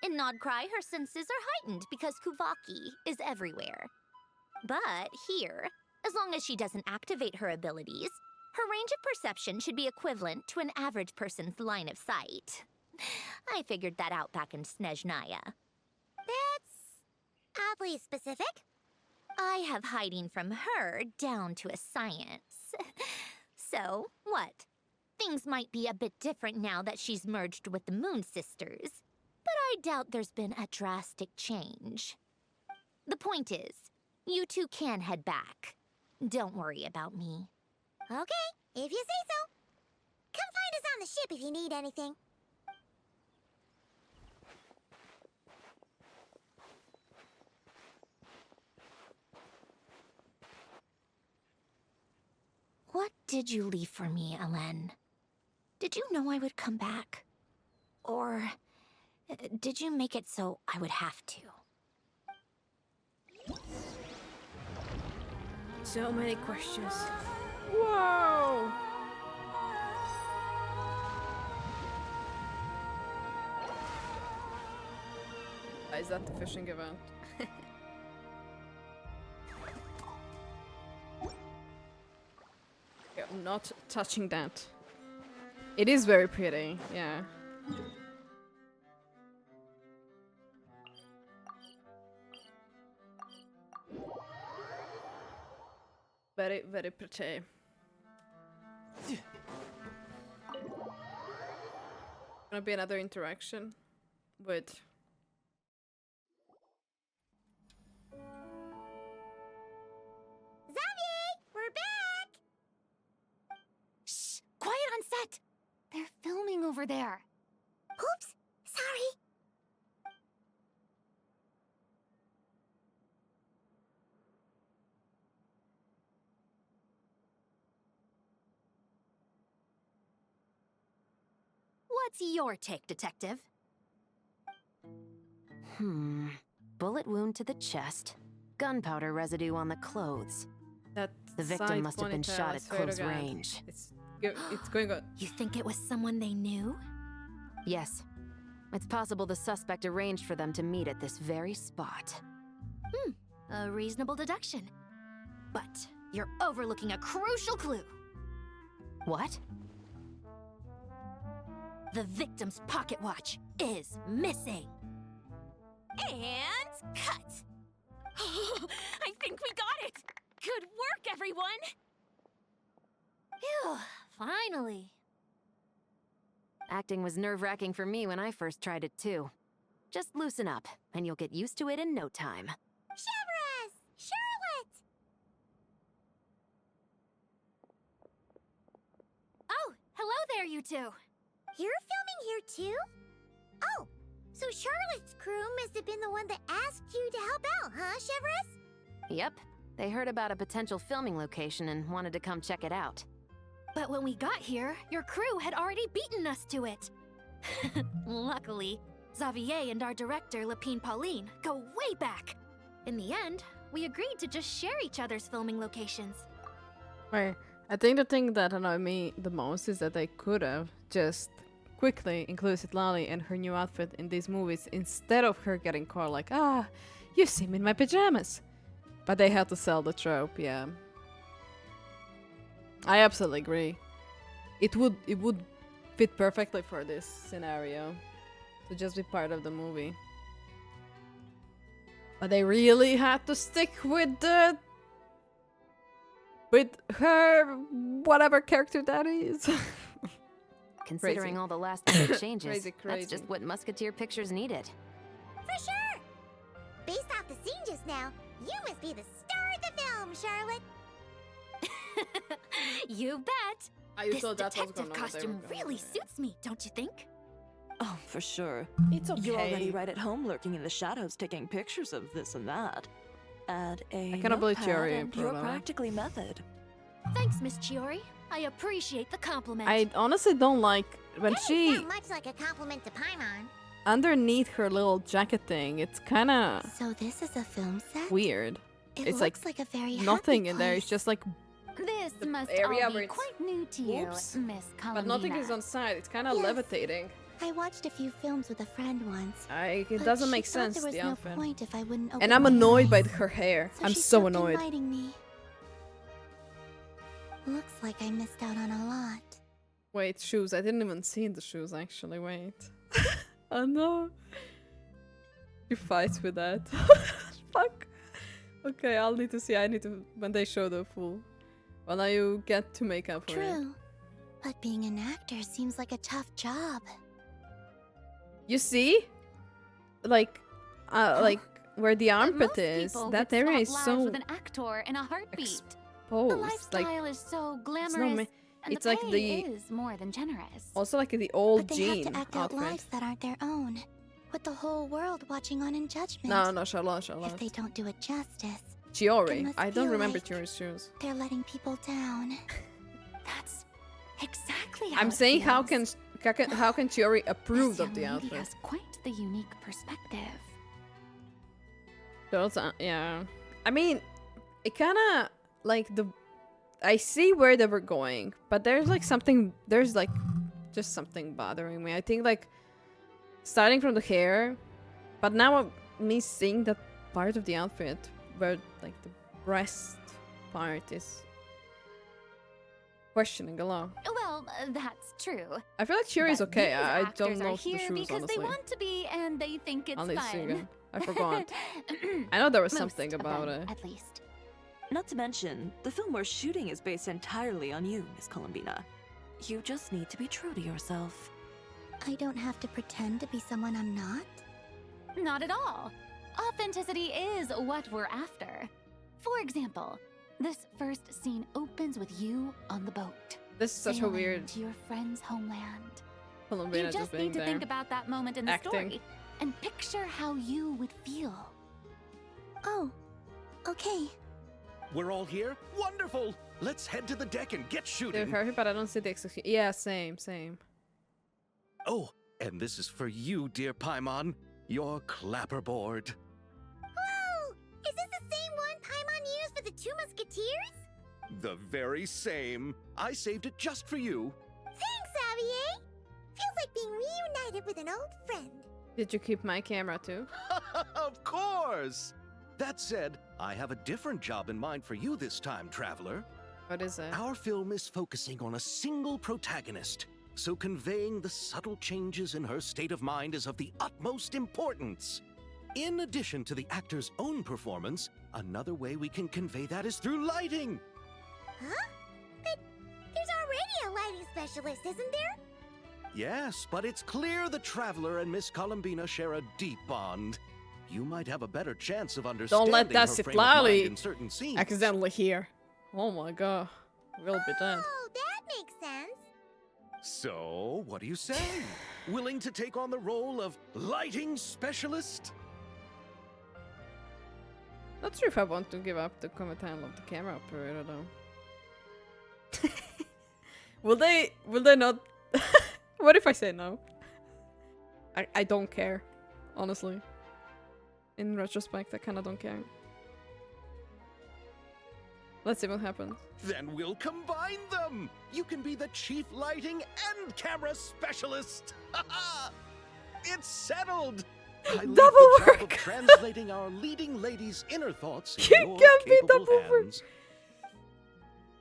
In Nodcry, her senses are heightened because Kuvaki is everywhere. But here, as long as she doesn't activate her abilities, her range of perception should be equivalent to an average person's line of sight. I figured that out back in Snezhnaya. That's oddly specific. I have hiding from her down to a science. So, what? Things might be a bit different now that she's merged with the Moon Sisters, but I doubt there's been a drastic change. The point is, you two can head back. Don't worry about me. Okay, if you say so. Come find us on the ship if you need anything. What did you leave for me, Elen? Did you know I would come back? Or did you make it so I would have to? So many questions. Whoa! Is that the fishing event? Yeah, I'm not touching that. It is very pretty, yeah. Very, very pretty. Gonna be another interaction with Xavier, we're back! Shh! Quiet on set! They're filming over there. Oops, sorry. What's your take, Detective? Bullet wound to the chest. Gunpowder residue on the clothes. that. The victim side must have been ponytail, shot I at swear to close God. range. It's going on. You think it was someone they knew? Yes. It's possible the suspect arranged for them to meet at this very spot. A reasonable deduction. But you're overlooking a crucial clue. What? The victim's pocket watch is missing. And cut! I think we got it! Good work, everyone! Phew, finally. Acting was nerve-wracking for me when I first tried it too. Just loosen up, and you'll get used to it in no time. Chevres! Charlotte! Oh, hello there, you two. You're filming here too? Oh, so Charlotte's crew must have been the one that asked you to help out, huh, Chevres? Yep. They heard about a potential filming location and wanted to come check it out. But when we got here, your crew had already beaten us to it. Luckily, Xavier and our director, Lapine Pauline, go way back. In the end, we agreed to just share each other's filming locations. Right. I think the thing that annoyed me the most is that they could have just quickly included Lali and her new outfit in these movies instead of her getting caught like, you see me in my pajamas. But they had to sell the trope, yeah. I absolutely agree. It would fit perfectly for this scenario to just be part of the movie. But they really had to stick with her whatever character that is. Considering Crazy. all the last-minute changes, Crazy. that's just what Musketeer Pictures needed. For sure! Based off the scene just now, you must be the star of the film, Charlotte! You bet! I This thought that was detective gonna what they costume were gonna really do. suits me, don't you think? Oh, for sure. It's okay. You're already right at home lurking in the shadows taking pictures of this and that. Add a I cannot believe notepad Chiori and you're brought that. practically method. Thanks, Miss Chiori. I appreciate the compliment. I honestly don't like when That she sound much like a compliment to Paimon. underneath her little jacket thing. It's kind of So this is a film set? weird. It It's looks like a very Nothing happy in there. It's place. just like, This the must area all where be it's- quite new to you, Whoops. Miss Columbina. but nothing is on side. It's kind of Yes. levitating. I watched a few films with a friend once. It but doesn't she make thought sense, there was the no outfit. point if I wouldn't open And I'm my annoyed by eyes. her hair. So I'm she so stopped annoyed. inviting me. Looks like I missed out on a lot. Wait, shoes. I didn't even see the shoes, actually. Wait. Oh no. You fight with that. Fuck. Okay, I'll need to see. I need to... When they show the full... Well, now you get to make up for it. True. But being an actor seems like a tough job. You see? Like where the But armpit most is, people that would area is swap lives so with an actor in a heartbeat. exposed. The Like, lifestyle is so it's glamorous, not ma- and it's the like pay the... is more than generous. Also like the old But they Jean have to act out outfit. lives that aren't their own. With the whole world watching on in judgment. No, Charlotte. If they don't do it justice, it Chiori. must I don't feel remember like Chiori's shoes. they're letting people down. That's exactly how I'm it saying how feels. can Chiori approve This of the young lady outfit? has quite the unique perspective. Those yeah. I mean, it kind of like the... I see where they were going, but there's like something... There's like just something bothering me. I think like starting from the hair, but now me seeing that part of the outfit where like the breast part is questioning a lot. Well, that's true. I feel like Chiori's But okay. these I don't actors know are the here shoes, because honestly. they want to be, and they think it's I'll need to see fun. again. I forgot. I know there was Most something of about them, it. at least. Not to mention, the film we're shooting is based entirely on you, Miss Columbina. You just need to be true to yourself. I don't have to pretend to be someone I'm not. Not at all. Authenticity is what we're after. For example, this first scene opens with you on the boat. This is such a sailing weird to your friend's homeland. Columbina You just being need to there. think about that moment in the Acting. story and picture how you would feel. Oh, okay. We're all here? Wonderful! Let's head to the deck and get They're shooting. perfect, but I don't see the execution. Yeah, same. Oh, and this is for you, dear Paimon. Your clapperboard. Whoa! Is this the same one Paimon used for the Two Musketeers? The very same. I saved it just for you. Thanks, Xavier! Feels like being reunited with an old friend. Did you keep my camera too? Of course! That said, I have a different job in mind for you this time, traveler. What is it? Our film is focusing on a single protagonist, so conveying the subtle changes in her state of mind is of the utmost importance. In addition to the actor's own performance, another way we can convey that is through lighting. Huh? But there's already a lighting specialist, isn't there? Yes, but it's clear the traveler and Miss Columbina share a deep bond. You might have a better chance of understanding let that her sit frame of mind loudly. in certain scenes. Accidentally here. Oh my god. We'll be dead. Oh, that makes sense. So, what do you say? Willing to take on the role of lighting specialist? Not sure if I want to give up the common time of the camera operator though. Will they not? What if I say no? I don't care, honestly. In retrospect, I kinda don't care. Let's see what happens. Then we'll combine them! You can be the chief lighting and camera specialist! It's settled! I leave Double the job of work. translating our leading lady's inner thoughts in You your can't be capable double work. hands.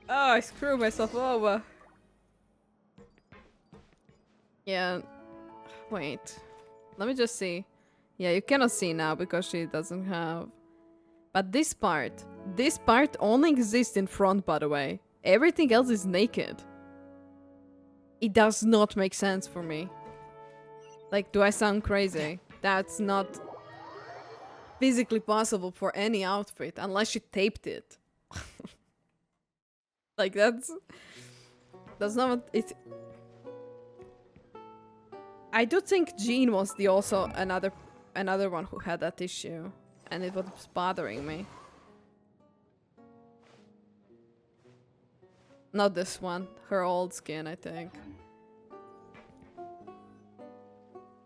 Oh, I screwed myself over. Yeah. Wait. Let me just see. Yeah, you cannot see now because she doesn't have... But this part only exists in front, by the way. Everything else is naked. It does not make sense for me. Like, do I sound crazy? That's not physically possible for any outfit unless she taped it. Like, that's not what it... I do think Jean was the also another one who had that issue, and it was bothering me. Not this one, her old skin, I think.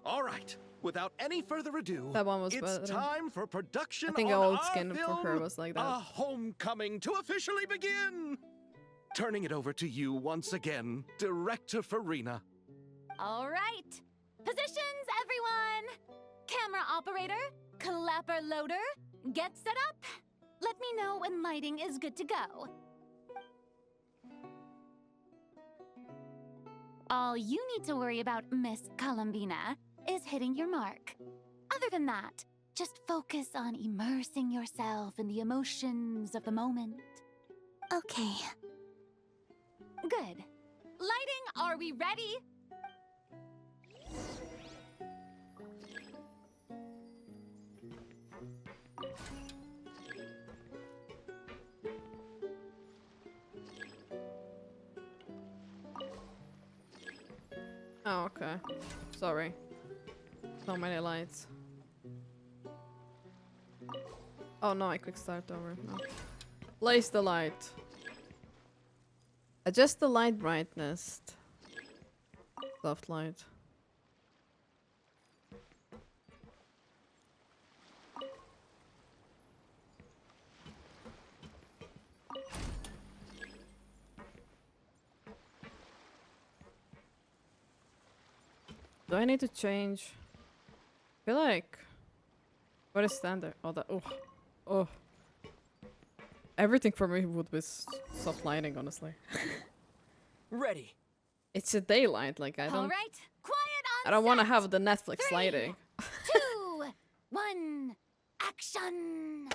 All right, without any further ado, That one was it's better. time for production I think on old our skin for her film, was like that. A Homecoming to officially begin. Turning it over to you once again, Director Farina. All right. Positions, everyone. Camera operator, clapper loader, get set up. Let me know when lighting is good to go. All you need to worry about, Miss Columbina, is hitting your mark. Other than that, just focus on immersing yourself in the emotions of the moment. Okay. Good. Lighting, are we ready? Oh, okay. Sorry. So many lights. Oh no, I quick start over. No. Place the light. Adjust the light brightness. Soft light. Do I need to change? I feel like... What is standard? Oh, that... Oh. Oh. Everything for me would be soft lighting, honestly. Ready. It's a daylight, like I All don't... right, quiet on I don't want to set. have the Netflix 3, lighting. 2, 1, action!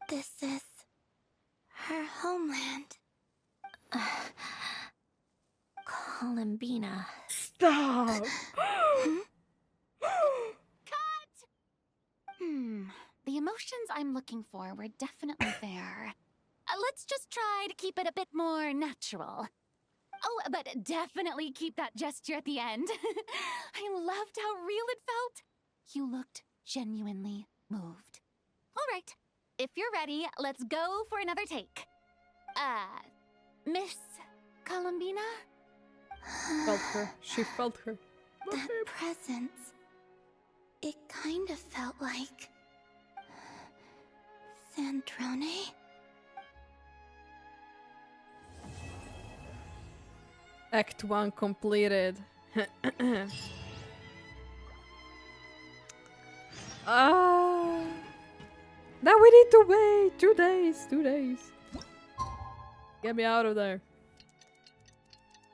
This is her homeland. Columbina. Stop! The emotions I'm looking for were definitely there. Let's just try to keep it a bit more natural. Oh, but definitely keep that gesture at the end. I loved how real it felt. You looked genuinely moved. All right, if you're ready, let's go for another take. Miss Columbina? Felt her. She felt her. That presence. It kind of felt like... Sandrone? Act 1 completed. Now we need to wait 2 days. 2 days. Get me out of there.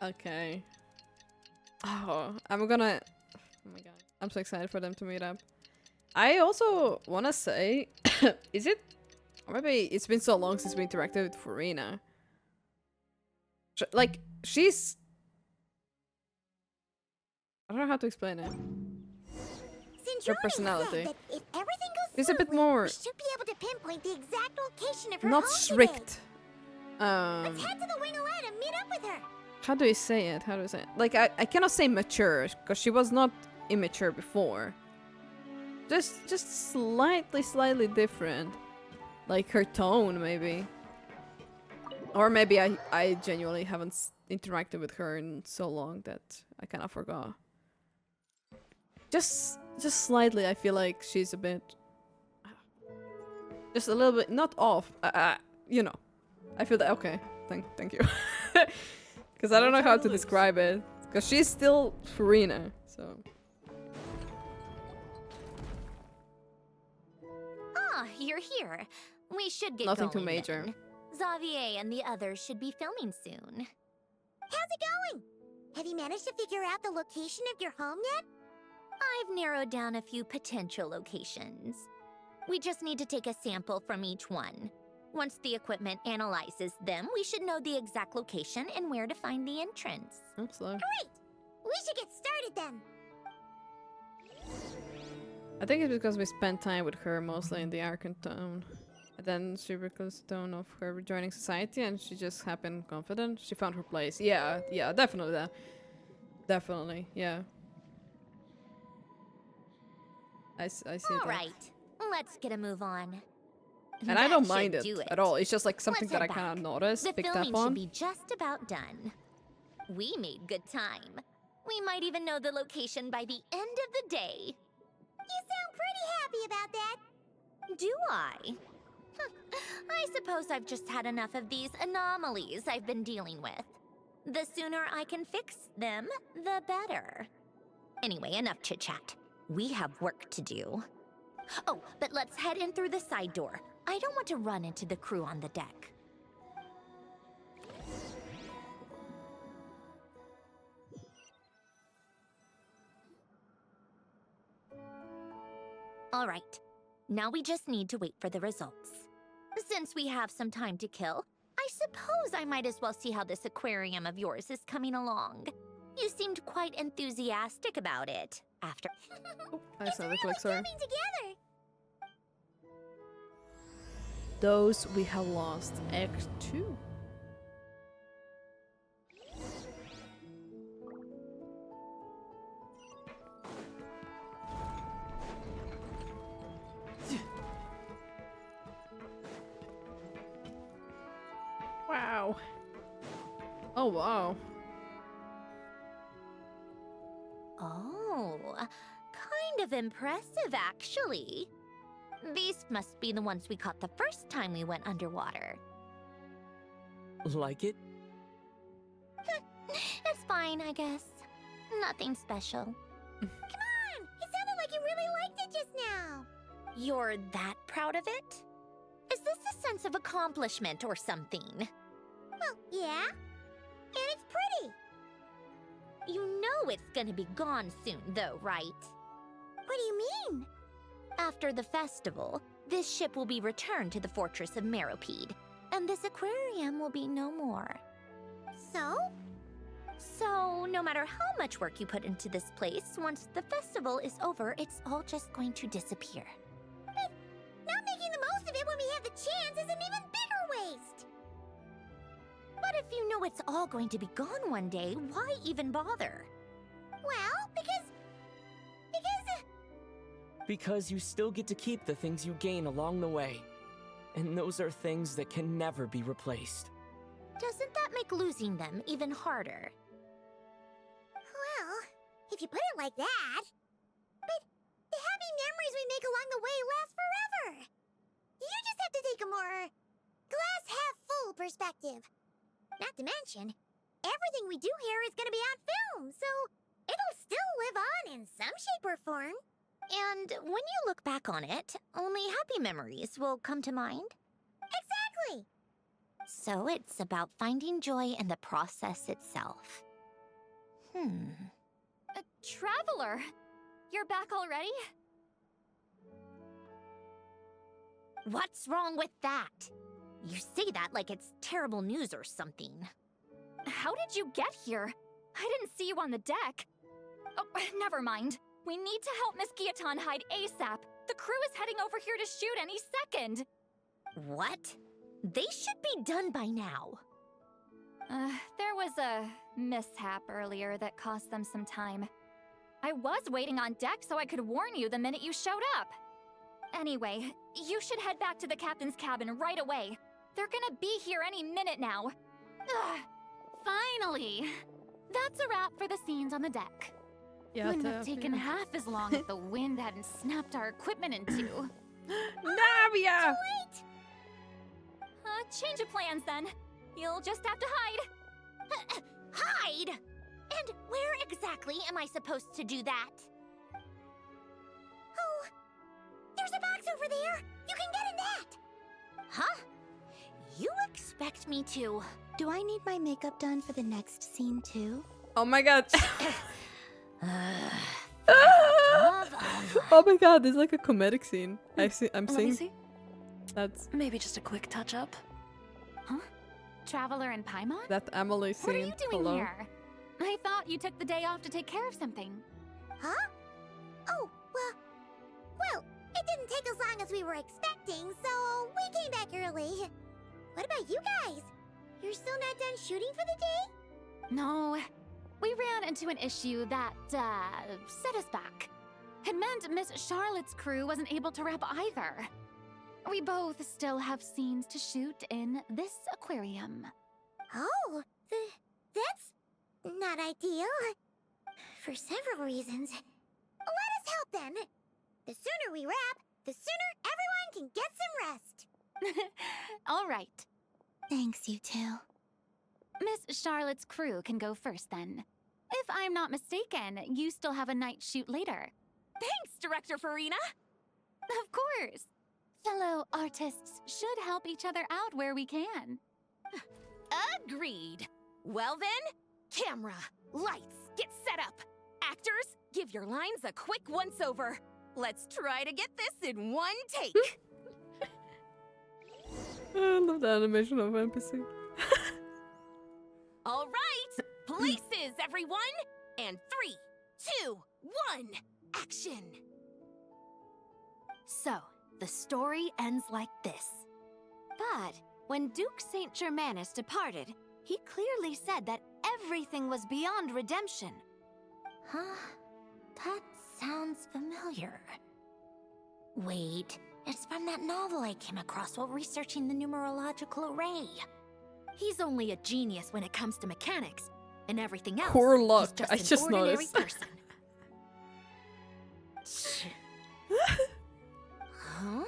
Okay. Oh, I'm gonna... Oh my god. I'm so excited for them to meet up. I also wanna say... Is it... Or maybe it's been so long since we interacted with Farina. Like, she's... I don't know how to explain it. Her personality. Said that if everything goes It's a bit smoothly, more... we should be able to pinpoint the exact location of her Not home strict. Let's head to the Wing of Land and meet up with her. How do you say it? How do you say it? Like, I cannot say mature, because she was not immature before. Just slightly different. Like, her tone, maybe. Or maybe I genuinely haven't interacted with her in so long that I kind of forgot. Just slightly, I feel like she's a bit... Just a little bit, not off. You know. I feel that, okay. Thank you. Because I don't know how to describe it. Because she's still Farina, so... you're here, we should get Nothing going too major. then. Xavier and the others should be filming soon. How's it going? Have you managed to figure out the location of your home yet? I've narrowed down a few potential locations. We just need to take a sample from each one. Once the equipment analyzes them, we should know the exact location and where to find the entrance. Oops, slow. Great! We should get started then. I think it's because we spent time with her mostly in the Archon Town. And then she recalls the tone of her rejoining society and she just happened confident. She found her place. Yeah, definitely that. Definitely, yeah. I see that. All right, let's get a move on. And I don't That mind should it do at all. It's just like something Let's that I head kind of back. noticed, The picked filming up on. should be just about done. We made good time. We might even know the location by the end of the day. You sound pretty happy about that. Do I? I suppose I've just had enough of these anomalies I've been dealing with. The sooner I can fix them, the better. Anyway, enough chit-chat. We have work to do. Oh, but let's head in through the side door. I don't want to run into the crew on the deck. All right, now we just need to wait for the results. Since we have some time to kill, I suppose I might as well see how this aquarium of yours is coming along. You seemed quite enthusiastic about it after. I saw the click, sorry. Coming together. Those we have lost. Act 2. Wow. Oh, wow. Oh, kind of impressive, actually. These must be the ones we caught the first time we went underwater. Like it? It's fine, I guess. Nothing special. Come on! It sounded like you really liked it just now. You're that proud of it? Is this a sense of accomplishment or something? Well, yeah. And it's pretty. You know it's gonna be gone soon, though, right? What do you mean? After the festival, this ship will be returned to the fortress of Meropede, and this aquarium will be no more. So? So, no matter how much work you put into this place, once the festival is over, it's all just going to disappear. But not making the most of it when we have the chance is an even bigger waste. But if you know it's all going to be gone one day, why even bother? Well, because Because you still get to keep the things you gain along the way. And those are things that can never be replaced. Doesn't that make losing them even harder? well, if you put it like that. But the happy memories we make along the way last forever. You just have to take a more glass half full perspective. Not to mention, everything we do here is going to be on film, so it'll still live on in some shape or form. And when you look back on it, only happy memories will come to mind. Exactly. So it's about finding joy in the process itself. Traveler, you're back already? What's wrong with that? You say that like it's terrible news or something. How did you get here? I didn't see you on the deck. Oh, never mind. We need to help Miss Guillotin hide ASAP. The crew is heading over here to shoot any second. What? They should be done by now. There was a mishap earlier that cost them some time. I was waiting on deck so I could warn you the minute you showed up. Anyway, you should head back to the captain's cabin right away. They're gonna be here any minute now. Ugh, finally! That's a wrap for the scenes on the deck. Yeah, Wouldn't have taken half as long if the wind hadn't snapped our equipment in two. Navia! Wait! Change of plans then. You'll just have to hide. Hide? And where exactly am I supposed to do that? Oh, there's a box over there. You can get in expect me to. Do I need my makeup done for the next scene too? Oh my god. Love of... Oh my god, this is like a comedic scene. I'm Let me seeing. see. That's Maybe just a quick touch up. Huh? Traveler and Paimon? that Emily scene. What are you doing Hello. here? I thought you took the day off to take care of something. Huh? Oh, well, it didn't take as long as we were expecting, so we came back early. What about you guys? You're still not done shooting for the day? No, we ran into an issue that, set us back. It meant Miss Charlotte's crew wasn't able to wrap either. We both still have scenes to shoot in this aquarium. Oh, that's not ideal. For several reasons. Let us help then. The sooner we wrap, the sooner everyone can get some rest. All right. Thanks, you two. Miss Charlotte's crew can go first then. If I'm not mistaken, you still have a night shoot later. Thanks, Director Farina! Of course. Fellow artists should help each other out where we can. Agreed. Well then, camera, lights, get set up. Actors, give your lines a quick once-over. Let's try to get this in one take. I love the animation of NPC. All right, places, everyone. And 3, 2, 1, action. So, the story ends like this. But when Duke Saint Germanus departed, he clearly said that everything was beyond redemption. Huh? That sounds familiar. Wait, it's from that novel I came across while researching the numerological array. He's only a genius when it comes to mechanics, and everything else. Poor he's luck, just I an just ordinary noticed. person. Huh?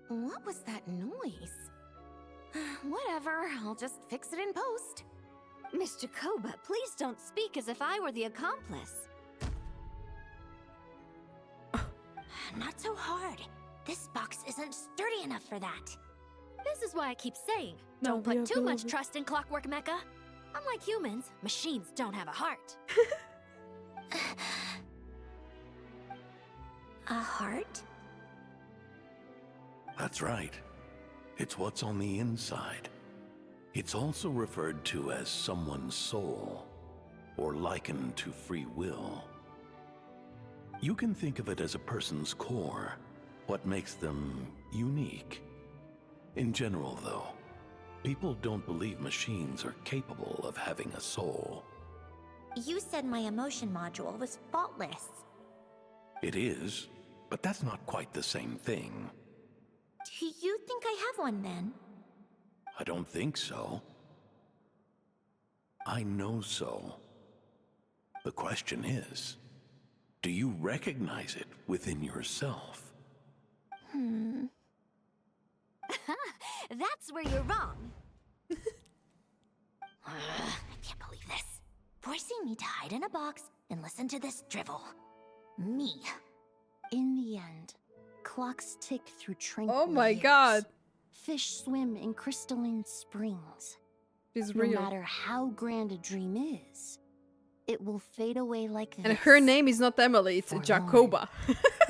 What was that noise? Whatever, I'll just fix it in post. Mr. Koba, please don't speak as if I were the accomplice. Not so hard. This box isn't sturdy enough for that. This is why I keep saying, No, don't we put have too to much love it. trust in Clockwork Mecha. Unlike humans, machines don't have a heart. A heart? That's right. It's what's on the inside. It's also referred to as someone's soul, or likened to free will. You can think of it as a person's core, what makes them unique. In general, though, people don't believe machines are capable of having a soul. You said my emotion module was faultless. It is, but that's not quite the same thing. Do you think I have one then? I don't think so. I know so. The question is, do you recognize it within yourself? That's where you're wrong. I can't believe this. Forcing me to hide in a box and listen to this drivel. Me. In the end, clocks tick through tranquil Oh my years. god. Fish swim in crystalline springs. She's No real. matter how grand a dream is, it will fade away like And this. her name is not Emily, it's Forlorn. Jacoba.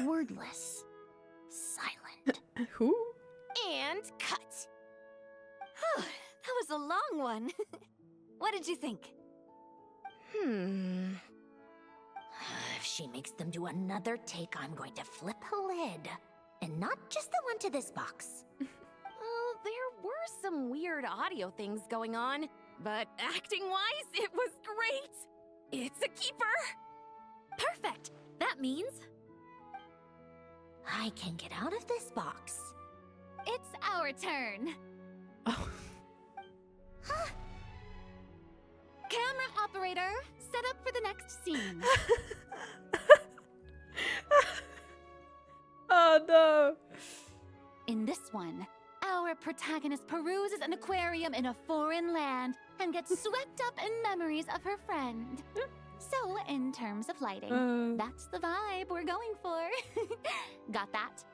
Wordless. Silent. Who? And cut. That was a long one. What did you think? If she makes them do another take, I'm going to flip a lid. And not just the one to this box. Well, there were some weird audio things going on, but acting-wise, it was great. It's a keeper. Perfect. That means I can get out of this box. It's our turn. Camera operator, set up for the next scene. Oh no. In this one, our protagonist peruses an aquarium in a foreign land and gets swept up in memories of her friend. So, in terms of lighting, that's the vibe we're going for. Got that?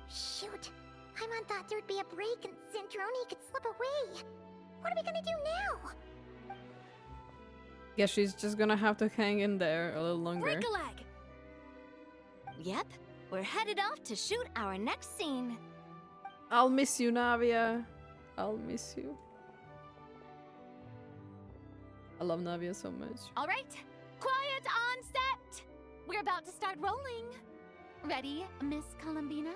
Shoot. Paimon thought there'd be a break and Centroni could slip away. What are we gonna do now? Guess she's just gonna have to hang in there a little longer. Break a leg! Yep, we're headed off to shoot our next scene. I'll miss you, Navia. I'll miss you. I love Navia so much. All right, quiet on set. We're about to start rolling. Ready, Miss Columbina?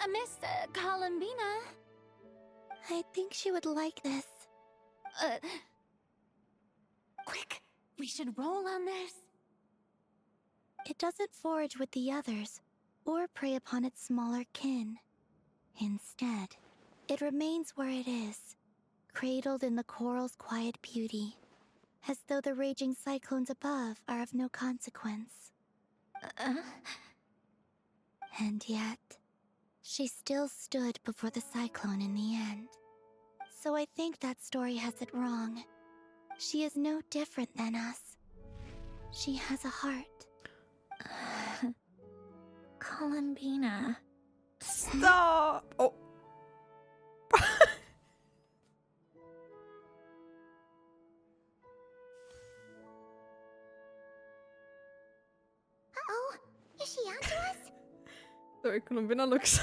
Miss Columbina? I think she would like this. Quick, we should roll on this. It doesn't forage with the others, or prey upon its smaller kin. Instead, it remains where it is, cradled in the coral's quiet beauty, as though the raging cyclones above are of no consequence. And yet, she still stood before the cyclone in the end. So I think that story has it wrong. She is no different than us. She has a heart. Columbina. Stop! Oh. Uh-oh, is she onto us? Sorry, Columbina looks...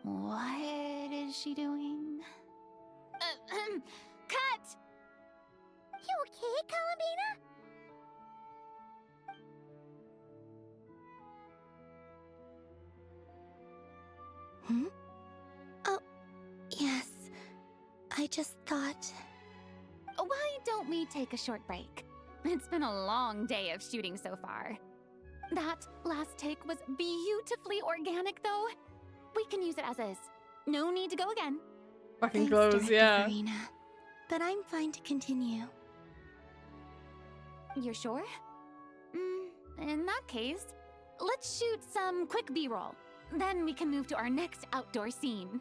What is she doing? Cut! You okay, Columbina? Hmm? Oh, yes. I just thought... Why don't we take a short break? It's been a long day of shooting so far. That last take was beautifully organic, though. We can use it as is. No need to go again. Fucking Thanks, close, Director yeah. Farina. But I'm fine to continue. You're sure? In that case, let's shoot some quick B-roll. Then we can move to our next outdoor scene.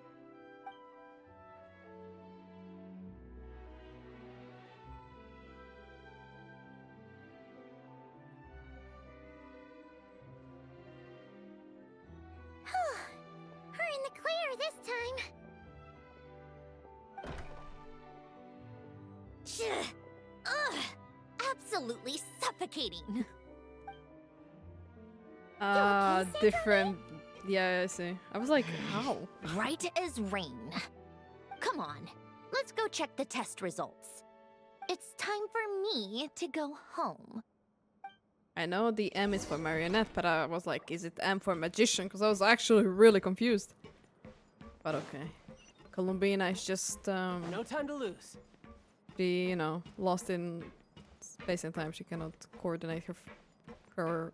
We're in the clear this time. Ugh! Absolutely suffocating. Different. Yeah, I see. I was like, how? Right as rain. Come on, let's go check the test results. It's time for me to go home. I know the M is for marionette, but I was like, is it M for magician? Because I was actually really confused. But okay. Columbina is just, No time to lose. she, you know, lost in space and time. She cannot coordinate her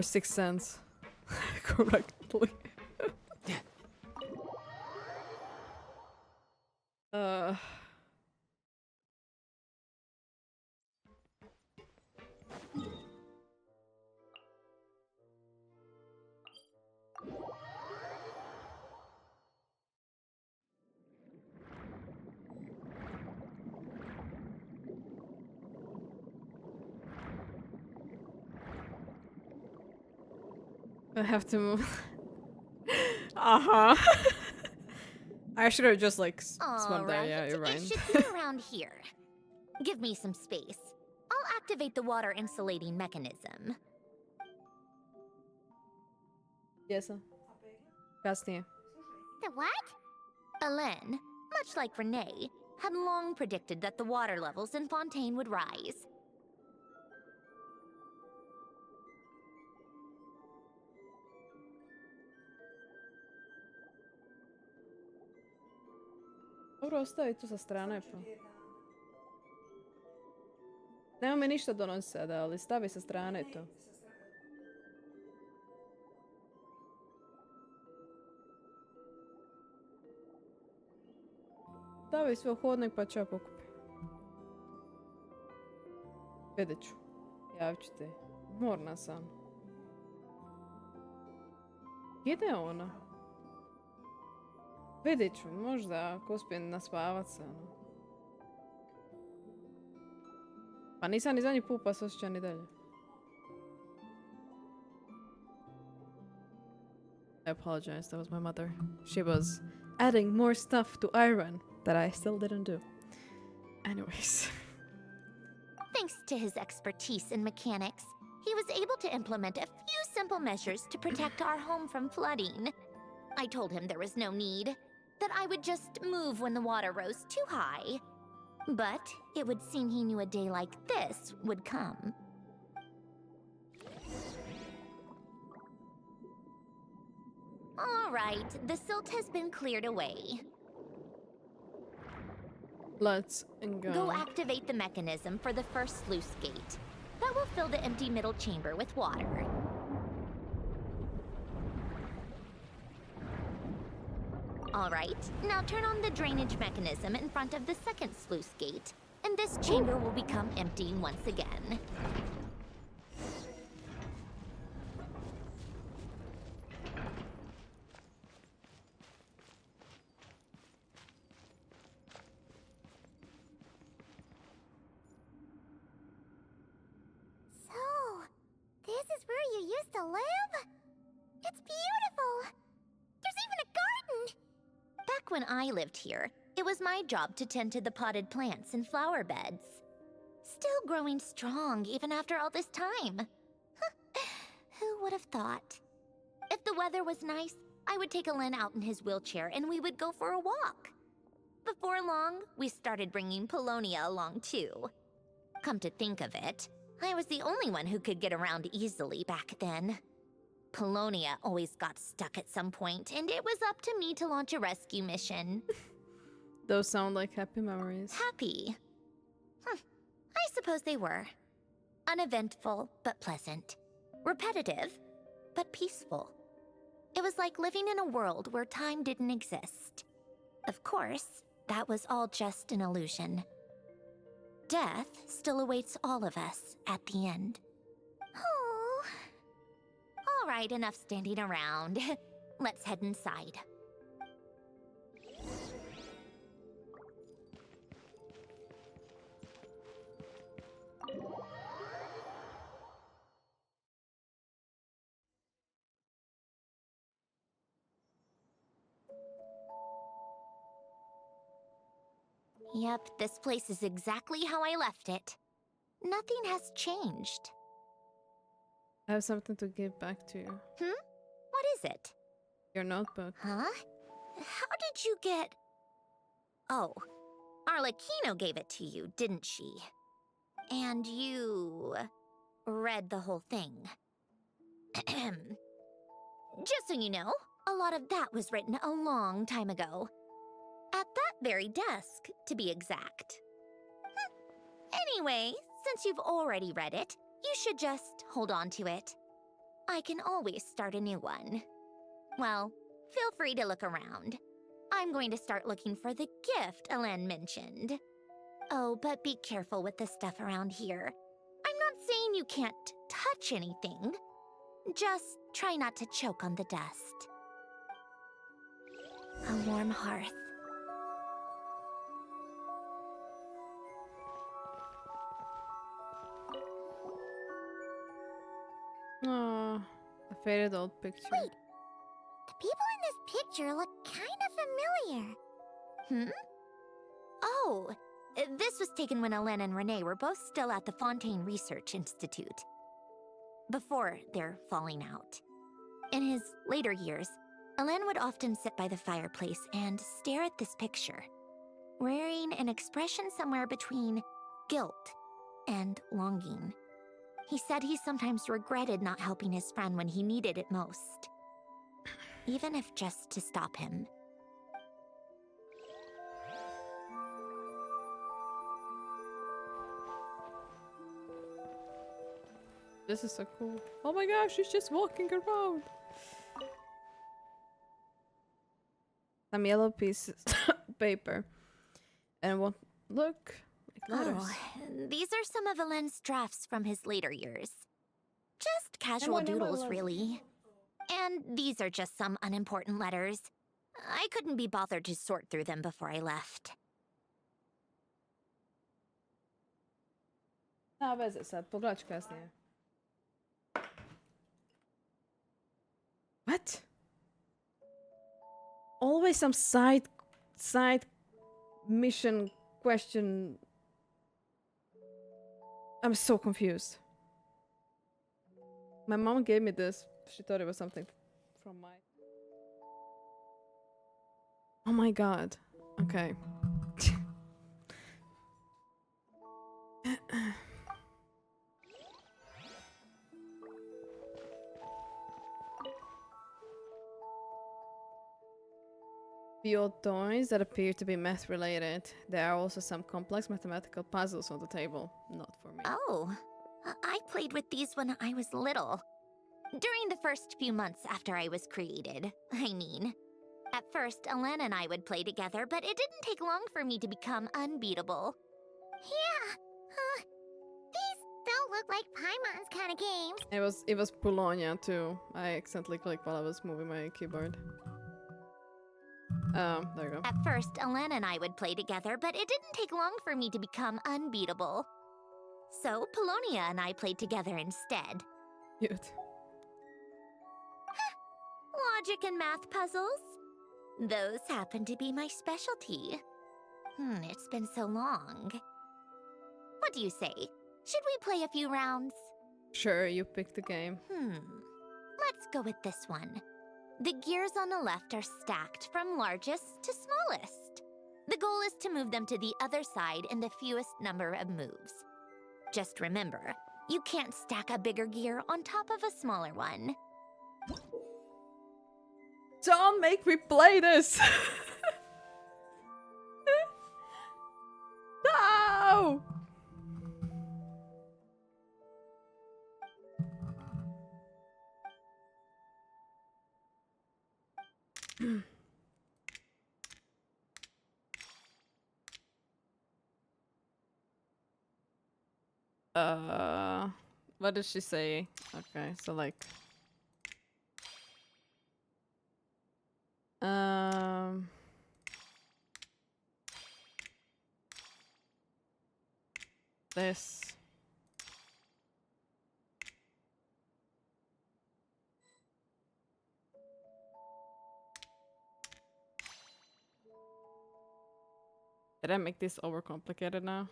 sixth sense correctly. I have to move. I should have just like swum there. Yeah, you're right. It should be around here. Give me some space. I'll activate the water insulating mechanism. Yes, sir. Kasnije. The what? Belen, much like Renee, had long predicted that the water levels in Fontaine would rise. Dobro, ostavi tu sa strane pa. Nema mi ništa donosi sada, ali stavi sa strane to. Stavi sve u hodnik pa ću ja pokupiti. Vidjet ću. Javit ću ti. Morna sam. Gdje ona? Vidjet ću, možda ako uspijem naspavat se. Pa nisam ni zadnji put, pa se osjećam i dalje. I apologize, that was my mother. She was adding more stuff to iron that I still didn't do. Anyways. Thanks to his expertise in mechanics, he was able to implement a few simple measures to protect our home from flooding. I told him there was no need, that I would just move when the water rose too high. But it would seem he knew a day like this would come. All right, the silt has been cleared away. Let's go. Go activate the mechanism for the first sluice gate. That will fill the empty middle chamber with water. All right, now turn on the drainage mechanism in front of the second sluice gate, and this chamber will become empty once again. So, this is where you used to live? It's beautiful! There's even a garden! Back when I lived here, it was my job to tend to the potted plants and flower beds. Still growing strong even after all this time. Who would have thought? If the weather was nice, I would take Alen out in his wheelchair and we would go for a walk. Before long, we started bringing Polonia along too. Come to think of it, I was the only one who could get around easily back then. Polonia always got stuck at some point, and it was up to me to launch a rescue mission. Those sound like happy memories. Happy? I suppose they were. Uneventful, but pleasant. Repetitive, but peaceful. It was like living in a world where time didn't exist. Of course, that was all just an illusion. Death still awaits all of us at the end. Oh. All right, enough standing around. Let's head inside. Yep, this place is exactly how I left it. Nothing has changed. I have something to give back to you. What is it? Your notebook. Huh? How did you get... Oh, Arlecchino gave it to you, didn't she? And you... read the whole thing. Just so you know, a lot of that was written a long time ago. At that very desk, to be exact. Anyway, since you've already read it, you should just hold on to it. I can always start a new one. Well, feel free to look around. I'm going to start looking for the gift Alen mentioned. Oh, but be careful with the stuff around here. I'm not saying you can't touch anything. Just try not to choke on the dust. A warm hearth. Oh, a faded old picture. Wait, the people in this picture look kind of familiar. Oh, this was taken when Alen and Renee were both still at the Fontaine Research Institute. Before their falling out. In his later years, Alen would often sit by the fireplace and stare at this picture, wearing an expression somewhere between guilt and longing. He said he sometimes regretted not helping his friend when he needed it most, even if just to stop him. This is so cool. Oh my gosh, she's just walking around. Some yellow pieces paper. And what look like letters. Oh, these are some of Alen's drafts from his later years. Just casual doodles, really. And these are just some unimportant letters. I couldn't be bothered to sort through them before I left. Na, vezet, poglačkásnél. What? Always some side mission question. I'm so confused. My mom gave me this. She thought it was something from my... Oh my god. Okay. VOD toys that appear to be math related. There are also some complex mathematical puzzles on the table. Not for me. Oh, I played with these when I was little. During the first few months after I was created, I mean. At first, Alana and I would play together, but it didn't take long for me to become unbeatable. Yeah, these don't look like Paimon's kind of games. It was Polonia too. I accidentally clicked while I was moving my keyboard. There you go. At first, Alana and I would play together, but it didn't take long for me to become unbeatable. So, Polonia and I played together instead. Cute. Logic and math puzzles? Those happen to be my specialty. It's been so long. What do you say? Should we play a few rounds? Sure, you picked the game. Let's go with this one. The gears on the left are stacked from largest to smallest. The goal is to move them to the other side in the fewest number of moves. Just remember, you can't stack a bigger gear on top of a smaller one. Don't make me play this! No! What did she say? Okay, so like... This. Did I make this overcomplicated now?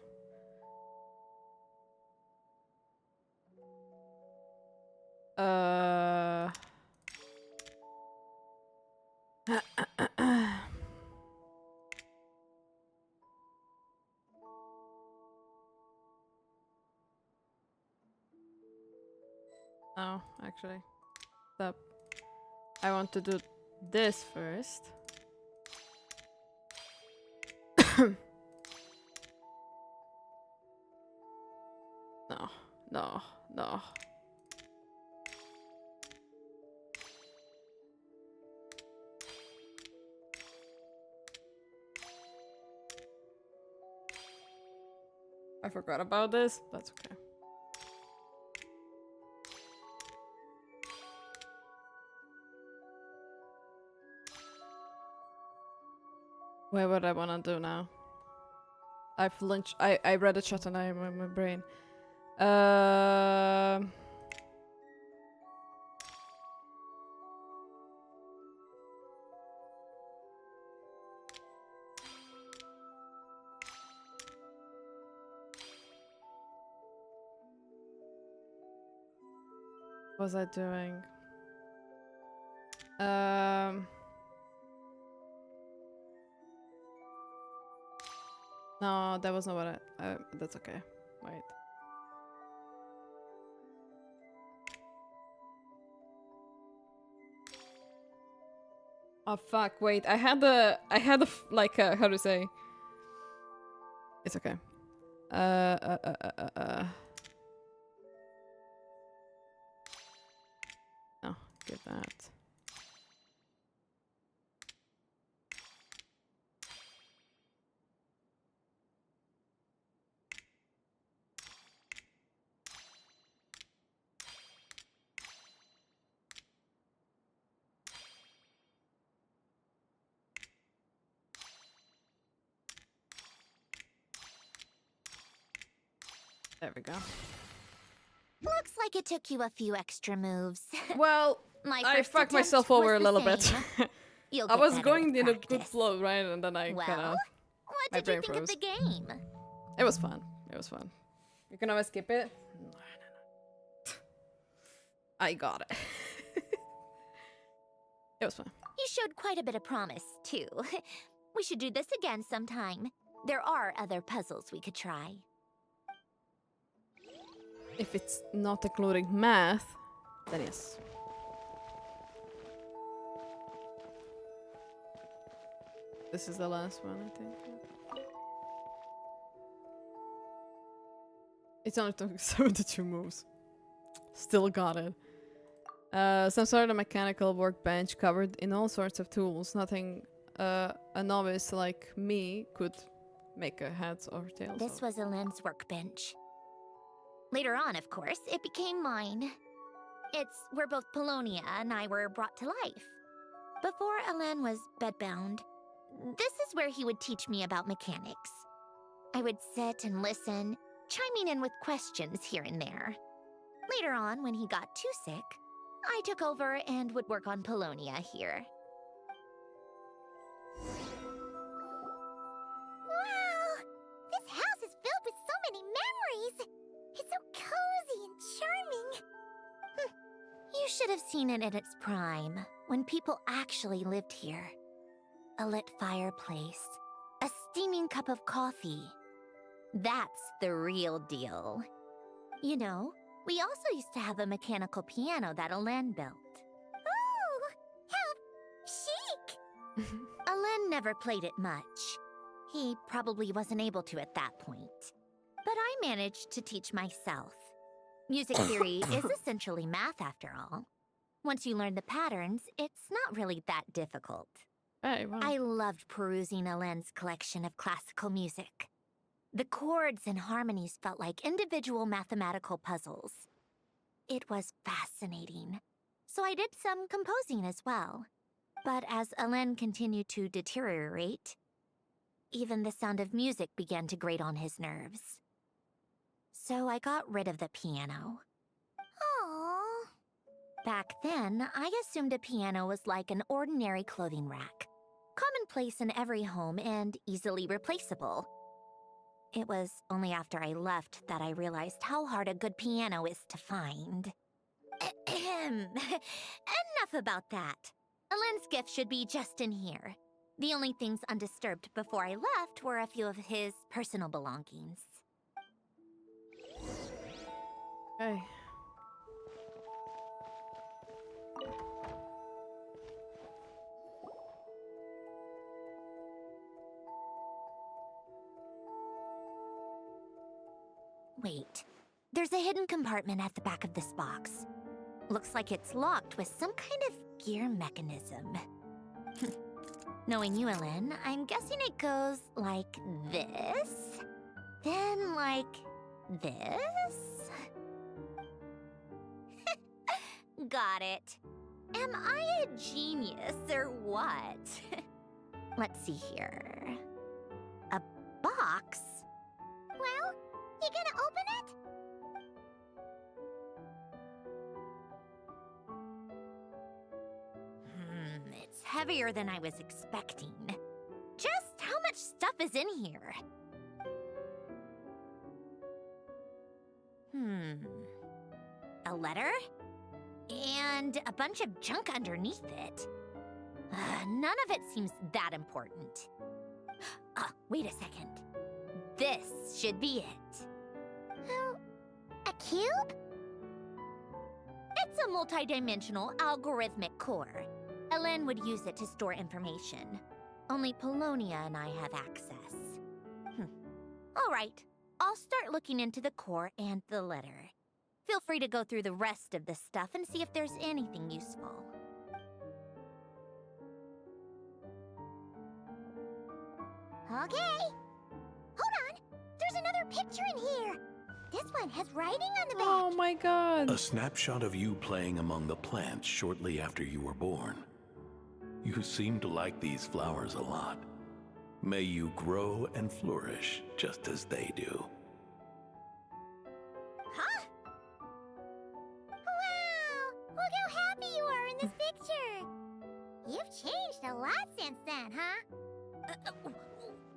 No, actually. Stop. I want to do this first. No, no, no. I forgot about this. That's okay. Wait, what I wanna do now? I've lunch. I read a chat and I am in my brain. What was I doing? No, that was not what I that's okay. Wait. Oh fuck, wait. I had a like how to say? It's okay. No, get that. There we go. Looks like it took you a few extra moves. Well, My I first fucked attempt myself was over a the little bit. same. You'll I get was better going with in a good practice. flow, right? And then I Well, kind of... what my did you brain think of the game? It was fun. It was fun. You can always skip it. No. I got it. It was fun. You showed quite a bit of promise, too. We should do this again sometime. There are other puzzles we could try. If it's not including math, then yes. This is the last one, I think. It's only took 72 moves. Still got it. Some sort of mechanical workbench covered in all sorts of tools. Nothing a novice like me could make a heads or tails This of. was Elaine's workbench. Later on, of course, it became mine. It's where both Polonia and I were brought to life. Before Elaine was bedbound, this is where he would teach me about mechanics. I would sit and listen, chiming in with questions here and there. Later on, when he got too sick, I took over and would work on Polonia here. Wow! This house is filled with so many memories! It's so cozy and charming! You should have seen it in its prime, when people actually lived here. A lit fireplace, a steaming cup of coffee. That's the real deal. You know, we also used to have a mechanical piano that Elaine built. Oh! How chic! Elaine never played it much. He probably wasn't able to at that point. But I managed to teach myself. Music theory is essentially math after all. Once you learn the patterns, it's not really that difficult. Hey, wow. I loved perusing Elaine's collection of classical music. The chords and harmonies felt like individual mathematical puzzles. It was fascinating. So I did some composing as well. But as Elaine continued to deteriorate, even the sound of music began to grate on his nerves. So I got rid of the piano. Aww. Back then, I assumed a piano was like an ordinary clothing rack. Commonplace in every home and easily replaceable. It was only after I left that I realized how hard a good piano is to find. Enough about that. Elaine's gift should be just in here. The only things undisturbed before I left were a few of his personal belongings. Okay. Wait, there's a hidden compartment at the back of this box. Looks like it's locked with some kind of gear mechanism. Knowing you, Elaine, I'm guessing it goes like this, then like this. Got it. Am I a genius or what? Let's see here. A box? Well, you gonna open it? It's heavier than I was expecting. Just how much stuff is in here? A letter? And a bunch of junk underneath it. None of it seems that important. Wait a second. This should be it. A cube? It's a multi-dimensional algorithmic core. Elaine would use it to store information. Only Polonia and I have access. All right, I'll start looking into the core and the letter. Feel free to go through the rest of the stuff and see if there's anything useful. Okay. Hold on. There's another picture in here. This one has writing on the back. Oh my god. A snapshot of you playing among the plants shortly after you were born. You seem to like these flowers a lot. May you grow and flourish just as they do. a lot since then, huh?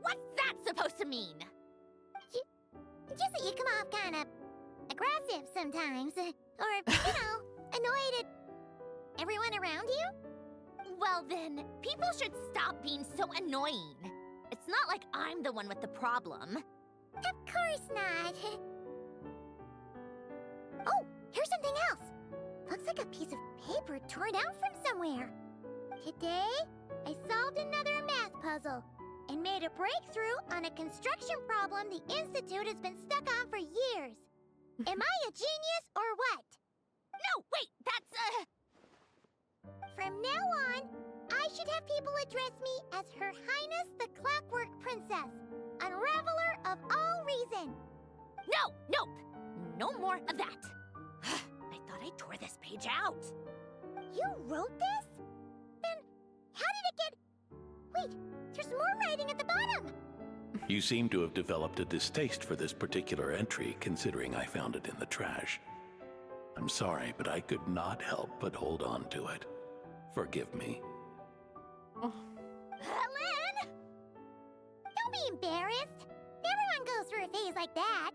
What's that supposed to mean? Just that you come off kind of aggressive sometimes. Or, annoyed at everyone around you? Well then, people should stop being so annoying. It's not like I'm the one with the problem. Of course not. Oh, here's something else. Looks like a piece of paper torn out from somewhere. Today, I solved another math puzzle and made a breakthrough on a construction problem the Institute has been stuck on for years. Am I a genius or what? No, wait, that's From now on, I should have people address me as Her Highness the Clockwork Princess, Unraveler of all reason. No, nope. No more of that. I thought I tore this page out. You wrote this? Then how did it get... Wait, there's more writing at the bottom. You seem to have developed a distaste for this particular entry, considering I found it in the trash. I'm sorry, but I could not help but hold on to it. Forgive me. Helen! Don't be embarrassed. Everyone goes through a phase like that.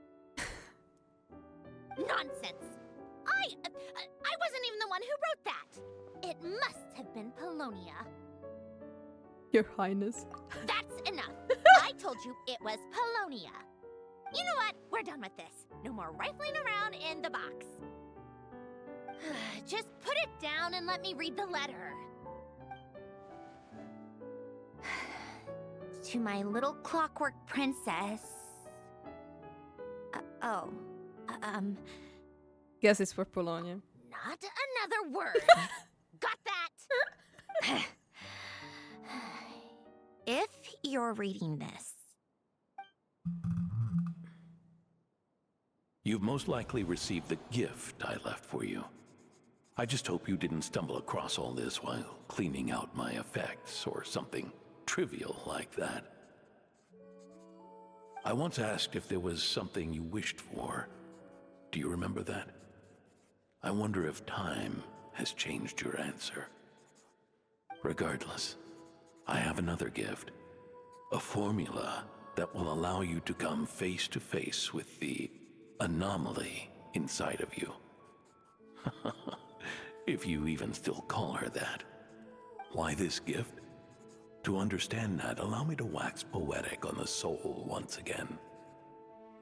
Nonsense. I wasn't even the one who wrote that. It must have been Polonia. Your Highness. That's enough. I told you it was Polonia. You know what? We're done with this. No more rifling around in the box. Just put it down and let me read the letter. To my little clockwork princess. Guess it's for Polonia. Not another word. Got that? If you're reading this. You've most likely received the gift I left for you. I just hope you didn't stumble across all this while cleaning out my effects or something trivial like that. I once asked if there was something you wished for. Do you remember that? I wonder if time has changed your answer. Regardless, I have another gift. A formula that will allow you to come face to face with the anomaly inside of you. If you even still call her that. Why this gift? To understand that, allow me to wax poetic on the soul once again.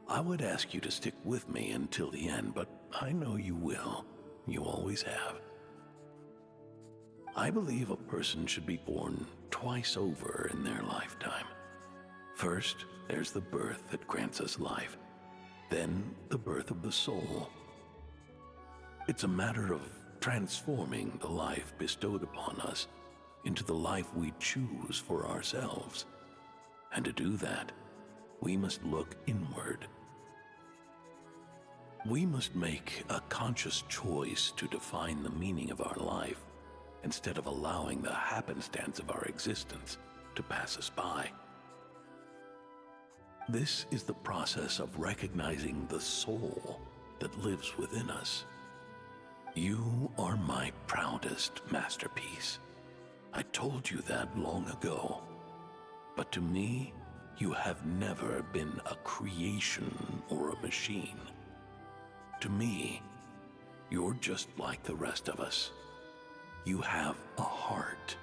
I would ask you to stick with me until the end, but I know you will. You always have. I believe a person should be born twice over in their lifetime. First, there's the birth that grants us life. Then, the birth of the soul. It's a matter of transforming the life bestowed upon us into the life we choose for ourselves. And to do that, we must look inward. We must make a conscious choice to define the meaning of our life instead of allowing the happenstance of our existence to pass us by. This is the process of recognizing the soul that lives within us. You are my proudest masterpiece. I told you that long ago. But to me, you have never been a creation or a machine. To me, you're just like the rest of us. You have a heart.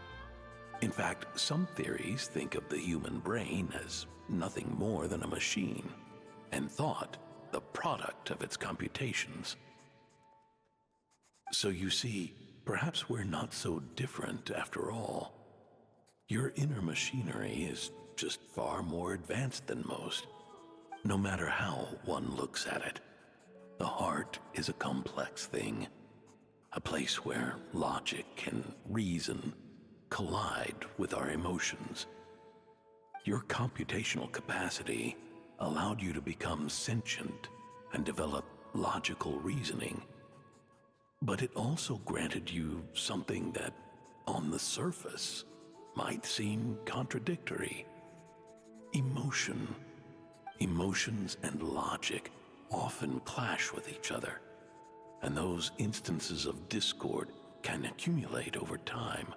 In fact, some theories think of the human brain as nothing more than a machine, and thought the product of its computations. So you see, perhaps we're not so different after all. Your inner machinery is just far more advanced than most, no matter how one looks at it. The heart is a complex thing, a place where logic and reason collide with our emotions. Your computational capacity allowed you to become sentient and develop logical reasoning. But it also granted you something that, on the surface, might seem contradictory. Emotion. Emotions and logic often clash with each other, and those instances of discord can accumulate over time.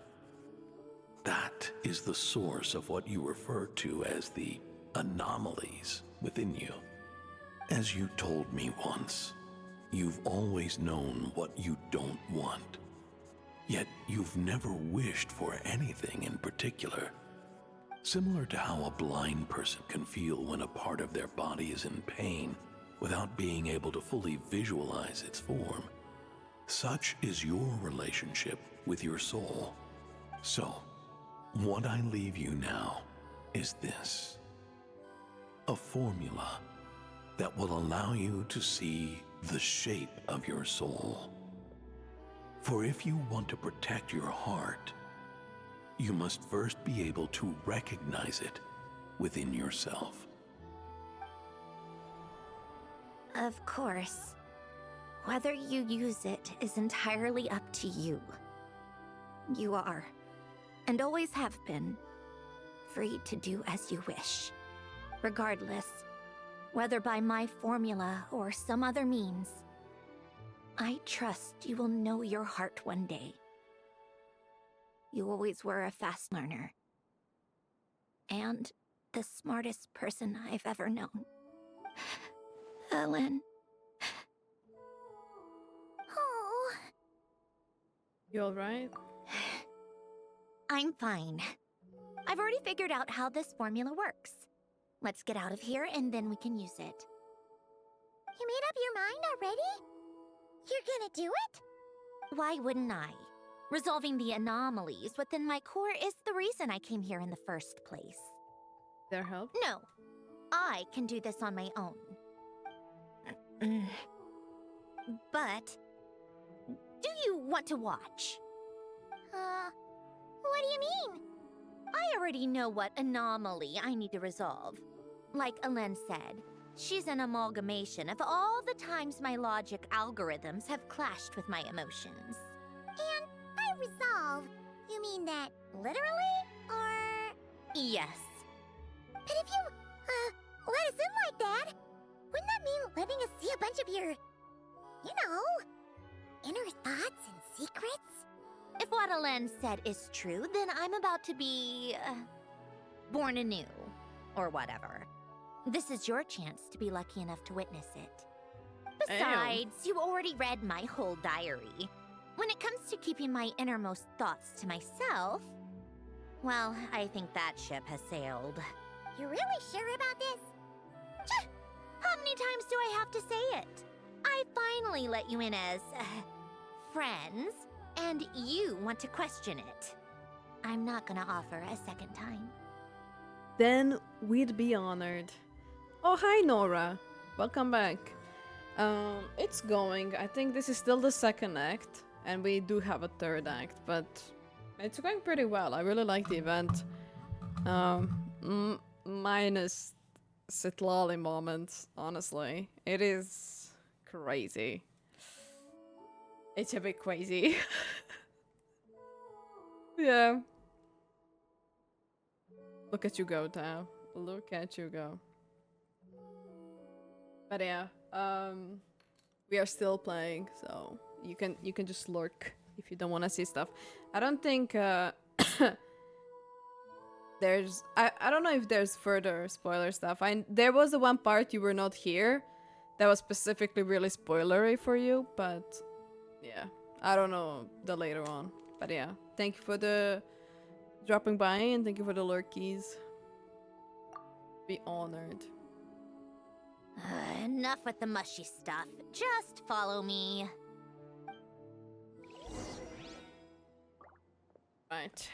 That That is the source of what you refer to as the anomalies within you. As you told me once, you've always known what you don't want. Yet you've never wished for anything in particular. Similar to how a blind person can feel when a part of their body is in pain without being able to fully visualize its form. Such is your relationship with your soul. So, what I leave you now is this: a formula that will allow you to see the shape of your soul. For if you want to protect your heart, you must first be able to recognize it within yourself. Of course. Whether you use it is entirely up to you. You are, and always have been, free to do as you wish. Regardless, whether by my formula or some other means, I trust you will know your heart one day. You always were a fast learner. And the smartest person I've ever known. Ellen. Oh. You alright? I'm fine. I've already figured out how this formula works. Let's get out of here and then we can use it. You made up your mind already? You're gonna do it? Why wouldn't I? Resolving the anomalies within my core is the reason I came here in the first place. Their help? No. I can do this on my own. But do you want to watch? What do you mean? I already know what anomaly I need to resolve. Like Alen said, she's an amalgamation of all the times my logic algorithms have clashed with my emotions. And by resolve, you mean that literally, or...? Yes. But if you, let us in like that, wouldn't that mean letting us see a bunch of your, you know, inner thoughts and secrets? If what Alen said is true, then I'm about to be... born anew. Or whatever. This is your chance to be lucky enough to witness it. Besides, you already read my whole diary. When it comes to keeping my innermost thoughts to myself, well, I think that ship has sailed. You're really sure about this? How many times do I have to say it? I finally let you in as... friends, and you want to question it. I'm not gonna offer a second time. Then we'd be honored. Oh, hi Nora. Welcome back. It's going. I think this is still the second act, and we do have a third act, but it's going pretty well. I really like the event. Minus Sitlali moments, honestly. It is crazy. It's a bit crazy. Yeah. Look at you go, Tao. Look at you go. But yeah, we are still playing, so you can just lurk if you don't want to see stuff. I don't think there's I don't know if there's further spoiler stuff. There was the one part you were not here that was specifically really spoilery for you, but yeah, I don't know the later on. But yeah, thank you for the dropping by and thank you for the lurkies. Be honored. Enough with the mushy stuff. Just follow me. Right.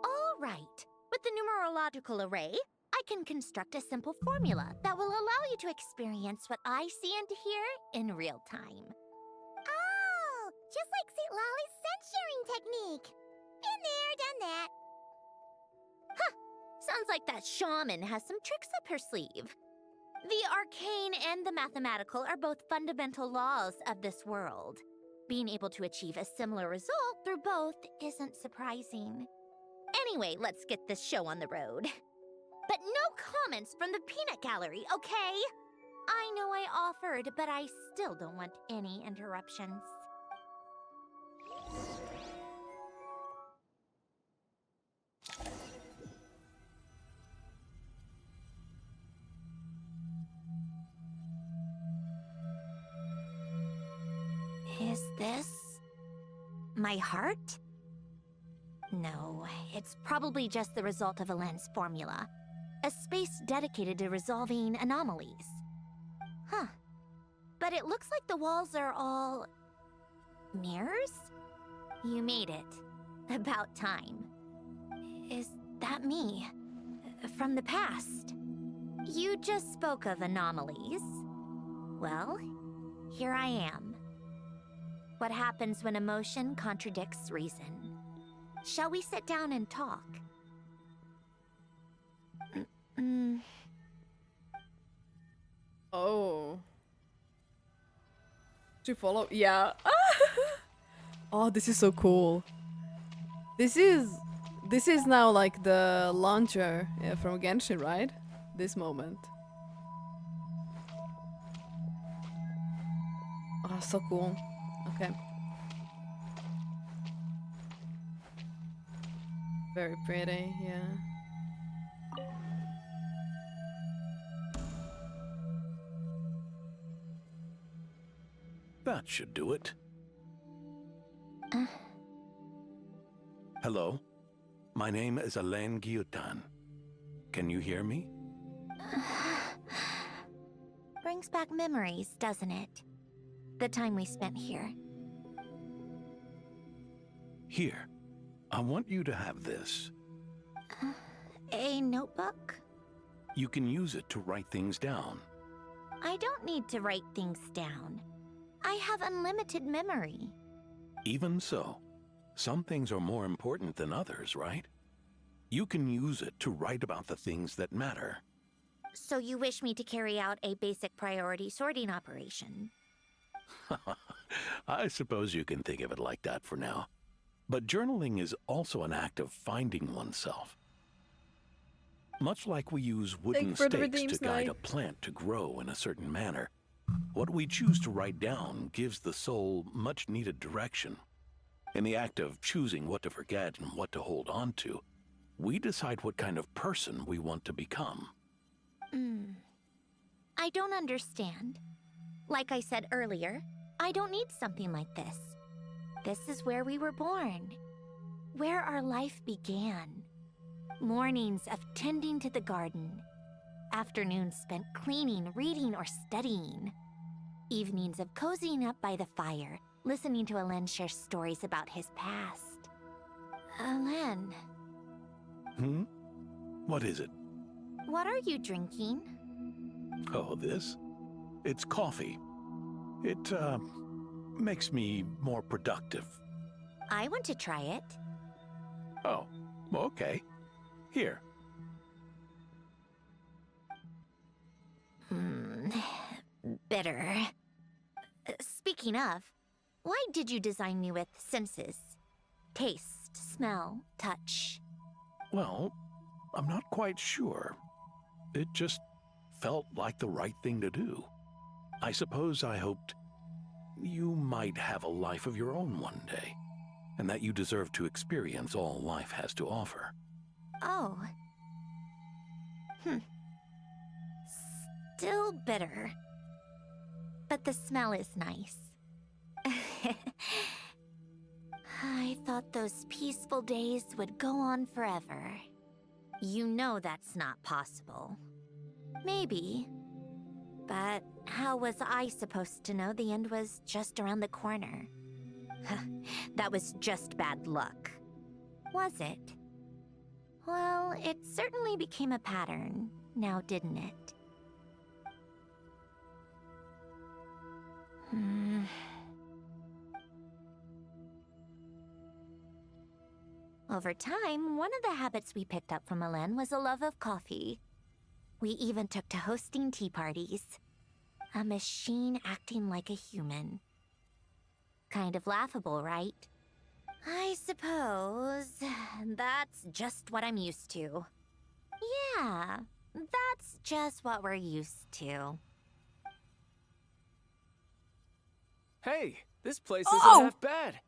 All right. With the numerological array, I can construct a simple formula that will allow you to experience what I see and hear in real time. Oh, just like St. Lolly's sense-sharing technique. Been there, done that. Huh. Sounds like that shaman has some tricks up her sleeve. The arcane and the mathematical are both fundamental laws of this world. Being able to achieve a similar result through both isn't surprising. Anyway, let's get this show on the road. But no comments from the peanut gallery, okay? I know I offered, but I still don't want any interruptions. Is this my heart? No, it's probably just the result of a lens formula. A space dedicated to resolving anomalies. Huh. But it looks like the walls are all... mirrors? You made it. About time. Is that me? From the past? You just spoke of anomalies. Well, here I am. What happens when emotion contradicts reason? Shall we sit down and talk? Oh. To follow? Yeah. Oh, this is so cool. This is now like the launcher from Genshin, right? This moment. Oh, so cool. Okay. Very pretty, yeah. That should do it. Hello? My name is Alain Guillotin. Can you hear me? Brings back memories, doesn't it? The time we spent here. Here. I want you to have this. A notebook? You can use it to write things down. I don't need to write things down. I have unlimited memory. Even so, some things are more important than others, right? You can use it to write about the things that matter. So you wish me to carry out a basic priority sorting operation? I suppose you can think of it like that for now. But journaling is also an act of finding oneself. Much like we use wooden stakes to guide a plant to grow in a certain manner, what we choose to write down gives the soul much-needed direction. In the act of choosing what to forget and what to hold on to, we decide what kind of person we want to become. I don't understand. Like I said earlier, I don't need something like this. This is where we were born. Where our life began. Mornings of tending to the garden. Afternoons spent cleaning, reading, or studying. Evenings of cozying up by the fire, listening to Alain share stories about his past. Alain. What is it? What are you drinking? Oh, this? It's coffee. It, makes me more productive. I want to try it. Oh, okay. Here. Bitter. Speaking of, why did you design me with senses? Taste, smell, touch. Well, I'm not quite sure. It just felt like the right thing to do. I suppose I hoped you might have a life of your own one day, and that you deserve to experience all life has to offer. Oh. Still bitter. But the smell is nice. I thought those peaceful days would go on forever. You know that's not possible. Maybe. But how was I supposed to know the end was just around the corner? That was just bad luck. Was it? Well, it certainly became a pattern, now didn't it? Over time, one of the habits we picked up from Alain was a love of coffee. We even took to hosting tea parties. A machine acting like a human. Kind of laughable, right? I suppose that's just what I'm used to. Yeah, that's just what we're used to. Hey, this place isn't half bad.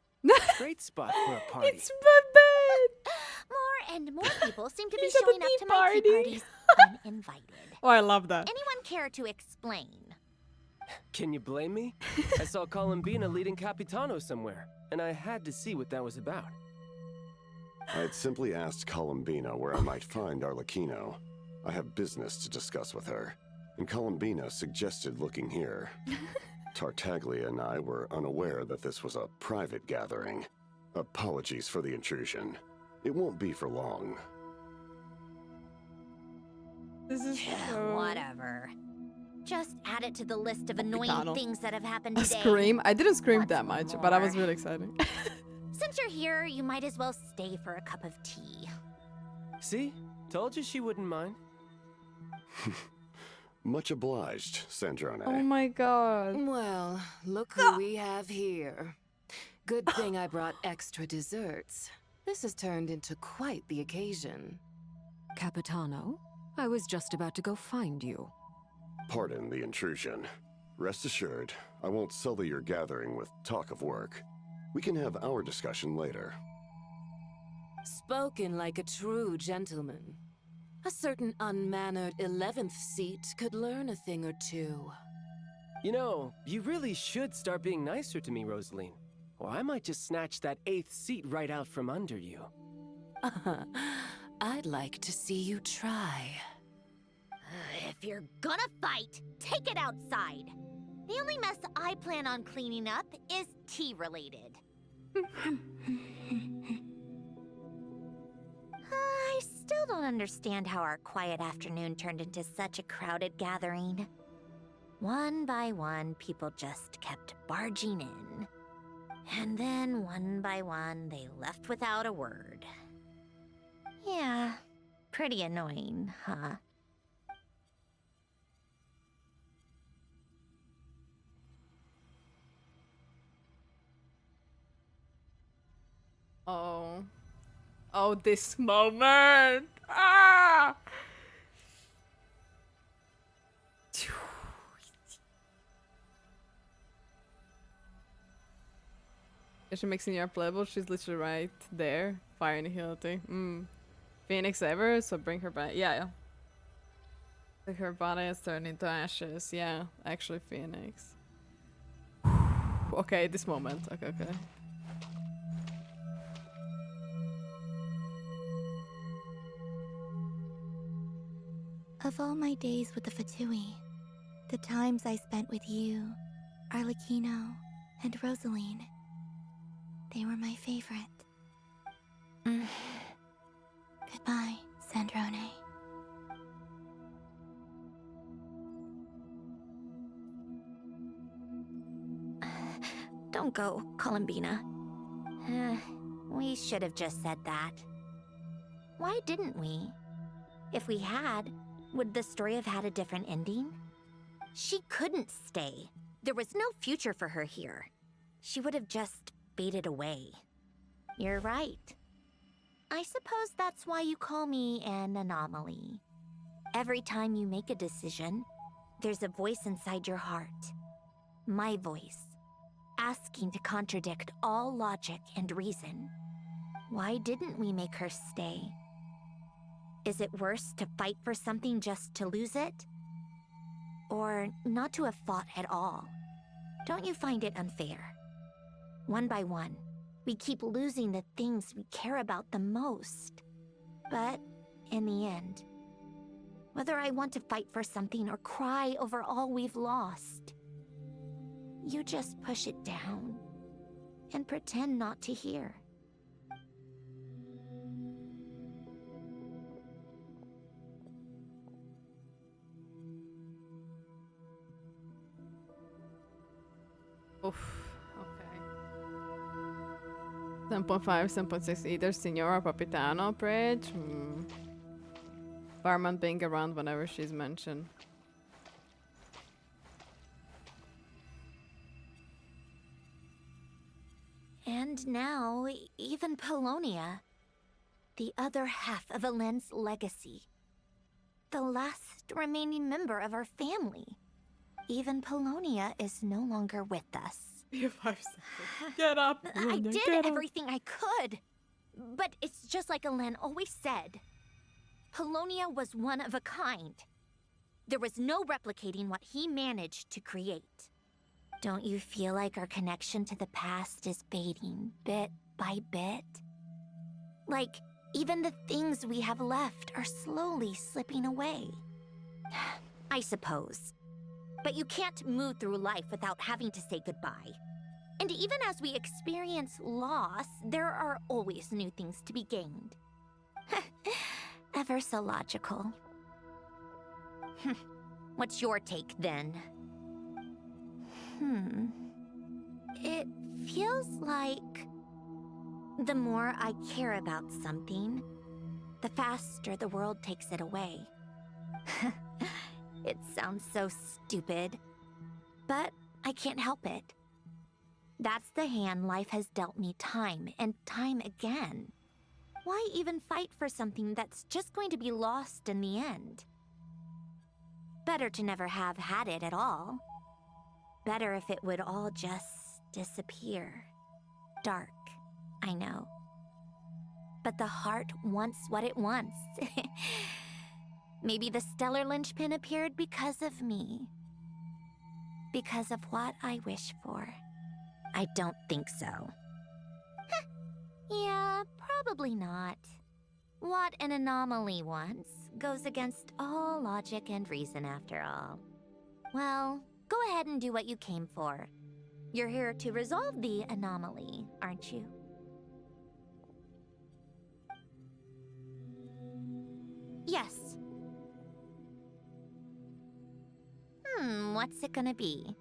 Great spot for a party. It's my bed! More and more people seem to be He's at the showing up tea to my tea party. parties uninvited. Oh, I love that. Anyone care to explain? Can you blame me? I saw Sandbina leading Capitano somewhere, and I had to see what that was about. I had simply asked Sandbina where I might find Arlecchino. I have business to discuss with her, and Sandbina suggested looking here. Tartaglia and I were unaware that this was a private gathering. Apologies for the intrusion. It won't be for long. This is so... Whatever. Just add it to the list of annoying things that have happened A today. scream? I didn't scream What's that much, one but I was more? really excited. Since you're here, you might as well stay for a cup of tea. See? Told you she wouldn't mind. Much obliged, Snezhnaya. Oh my god. Well, look who we have here. Good thing I brought extra desserts. This has turned into quite the occasion. Capitano, I was just about to go find you. Pardon the intrusion. Rest assured, I won't sully your gathering with talk of work. We can have our discussion later. Spoken like a true gentleman. A certain unmannered 11th seat could learn a thing or two. You know, you really should start being nicer to me, Rosaline. Or I might just snatch that 8th seat right out from under you. I'd like to see you try. If you're gonna fight, take it outside. The only mess I plan on cleaning up is tea-related. I still don't understand how our quiet afternoon turned into such a crowded gathering. One by one, people just kept barging in. And then, one by one, they left without a word. Yeah, pretty annoying, huh? Oh. Oh, this moment! Ah! Is she mixing your playable? She's literally right there. Fire and Hilti. Phoenix ever, so bring her back. Yeah. Like her body is turned into ashes. Yeah, actually Phoenix. Okay, this moment. Okay. Of all my days with the Fatui, the times I spent with you, Arlecchino, and Rosaline, they were my favorite. Goodbye, Snezhnaya. Don't go, Sandbina. We should have just said that. Why didn't we? If we had, would the story have had a different ending? She couldn't stay. There was no future for her here. She would have just faded away. You're right. I suppose that's why you call me an anomaly. Every time you make a decision, there's a voice inside your heart. My voice. Asking to contradict all logic and reason. Why didn't we make her stay? Is it worse to fight for something just to lose it? Or not to have fought at all? Don't you find it unfair? One by one, we keep losing the things we care about the most. But in the end, whether I want to fight for something or cry over all we've lost, you just push it down and pretend not to hear. Oof. Okay. 7.5, 7.6 either Signor or Capitano bridge. Barman being around whenever she's mentioned. And now, even Polonia, the other half of Alen's legacy, the last remaining member of our family. Even Polonia is no longer with us. Be 5 seconds. Get up! I Luna, did get up. everything I could. But it's just like Alen always said. Polonia was one of a kind. There was no replicating what he managed to create. Don't you feel like our connection to the past is fading bit by bit? Like, even the things we have left are slowly slipping away. I suppose. But you can't move through life without having to say goodbye. And even as we experience loss, there are always new things to be gained. Ever so logical. What's your take, then? It feels like the more I care about something, the faster the world takes it away. It sounds so stupid, but I can't help it. That's the hand life has dealt me time and time again. Why even fight for something that's just going to be lost in the end? Better to never have had it at all. Better if it would all just disappear. Dark, I know. But the heart wants what it wants. Maybe the stellar linchpin appeared because of me. Because of what I wish for. I don't think so. Yeah, probably not. What an anomaly wants goes against all logic and reason after all. Well, go ahead and do what you came for. You're here to resolve the anomaly, aren't you? Yes. What's it gonna be?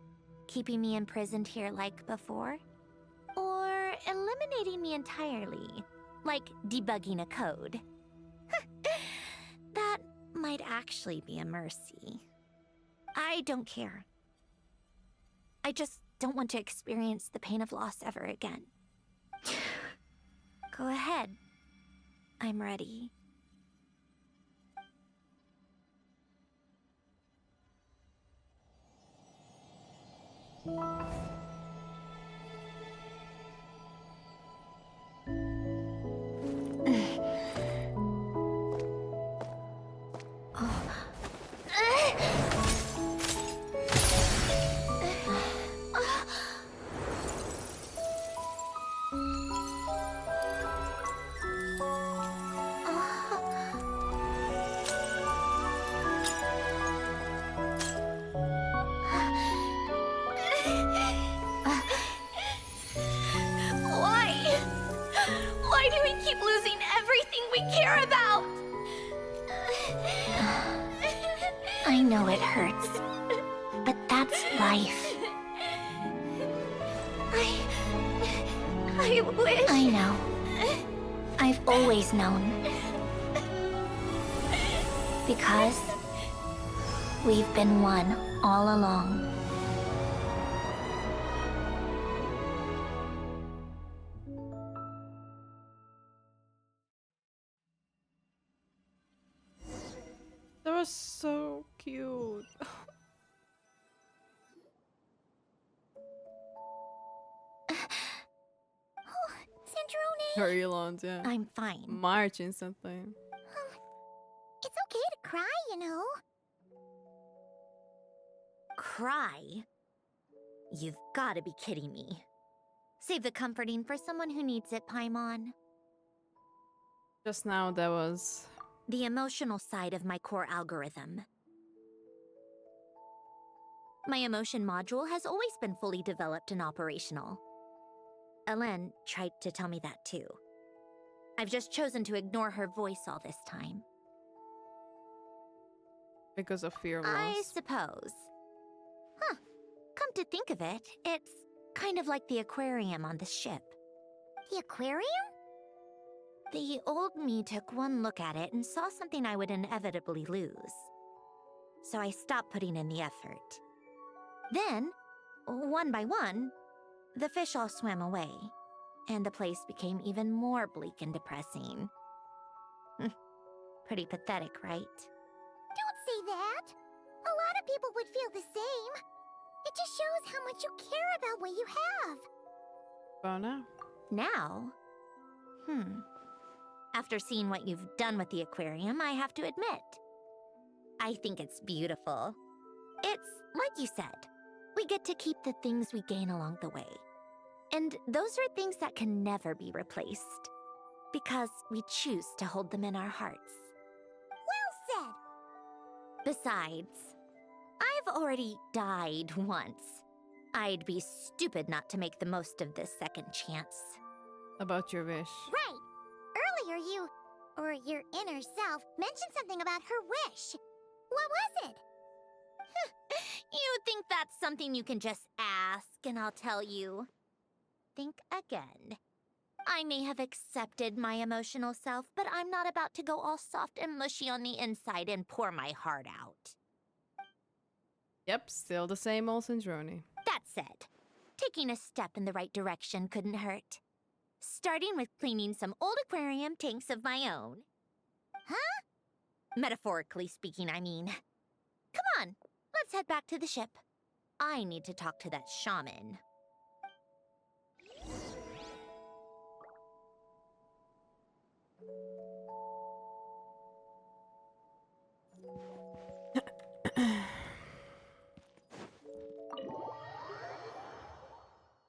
Keeping me imprisoned here like before? Or eliminating me entirely, like debugging a code? That might actually be a mercy. I don't care. I just don't want to experience the pain of loss ever again. Go ahead. I'm ready. Why do we keep losing everything we care about? I know it hurts, but that's life. I wish... I know. I've always known. Because we've been one all along. That was so cute. Her Elons, yeah. I'm fine. March instantly. It's okay to cry, you know. Cry? You've gotta be kidding me. Save the comforting for someone who needs it, Paimon. Just now there was... The emotional side of my core algorithm. My emotion module has always been fully developed and operational. Alen tried to tell me that too. I've just chosen to ignore her voice all this time. Because of fear loss. I suppose. Huh. Come to think of it, it's kind of like the aquarium on the ship. The aquarium? The old me took one look at it and saw something I would inevitably lose. So I stopped putting in the effort. Then, one by one, the fish all swam away, and the place became even more bleak and depressing. Pretty pathetic, right? Don't say that. A lot of people would feel the same. It just shows how much you care about what you have. Oh no. Now? After seeing what you've done with the aquarium, I have to admit, I think it's beautiful. It's like you said, we get to keep the things we gain along the way. And those are things that can never be replaced, because we choose to hold them in our hearts. Well said! Besides, I've already died once. I'd be stupid not to make the most of this second chance. About your wish. Right! Earlier you, or your inner self, mentioned something about her wish. What was it? You think that's something you can just ask and I'll tell you? Think again. I may have accepted my emotional self, but I'm not about to go all soft and mushy on the inside and pour my heart out. Yep, still the same old Snezhnaya. That said, taking a step in the right direction couldn't hurt. Starting with cleaning some old aquarium tanks of my own. Huh? Metaphorically speaking, I mean. Come on, let's head back to the ship. I need to talk to that shaman.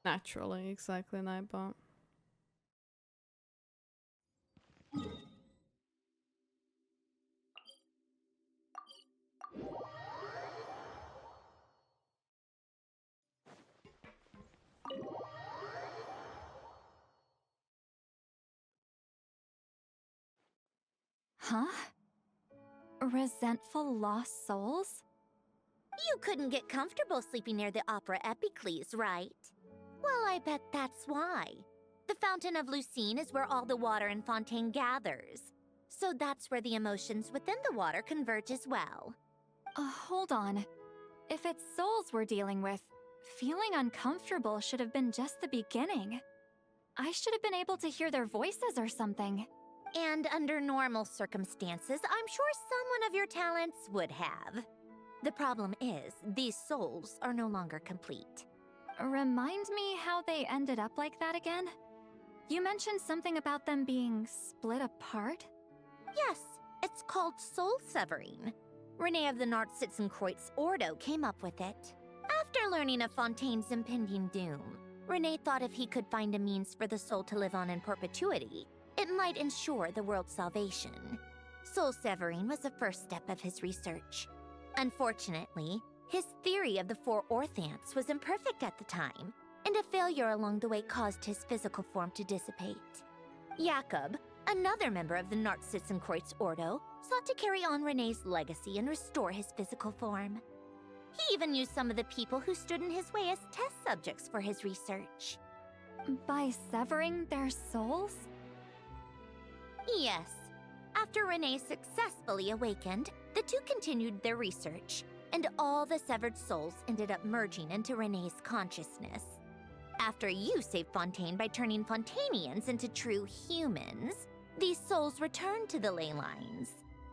Naturally, exactly, Nightbot. Huh? Resentful lost souls? You couldn't get comfortable sleeping near the Opera Epicles, right? Well, I bet that's why. The Fountain of Lucine is where all the water in Fontaine gathers. So that's where the emotions within the water converge as well. Hold on. If it's souls we're dealing with, feeling uncomfortable should have been just the beginning. I should have been able to hear their voices or something. And under normal circumstances, I'm sure someone of your talents would have. The problem is, these souls are no longer complete. Remind me how they ended up like that again? You mentioned something about them being split apart? Yes, it's called soul severing. Renee of the Nartsitzenkreuz Ordo came up with it. After learning of Fontaine's impending doom, Renee thought if he could find a means for the soul to live on in perpetuity, it might ensure the world's salvation. Soul severing was the first step of his research. Unfortunately, his theory of the four orthants was imperfect at the time, and a failure along the way caused his physical form to dissipate. Jakob, another member of the Nartsitzenkreuz Ordo, sought to carry on Renee's legacy and restore his physical form. He even used some of the people who stood in his way as test subjects for his research. By severing their souls? Yes. After Renee successfully awakened, the two continued their research, and all the severed souls ended up merging into Renee's consciousness. After you saved Fontaine by turning Fontainians into true humans, these souls returned to the ley lines.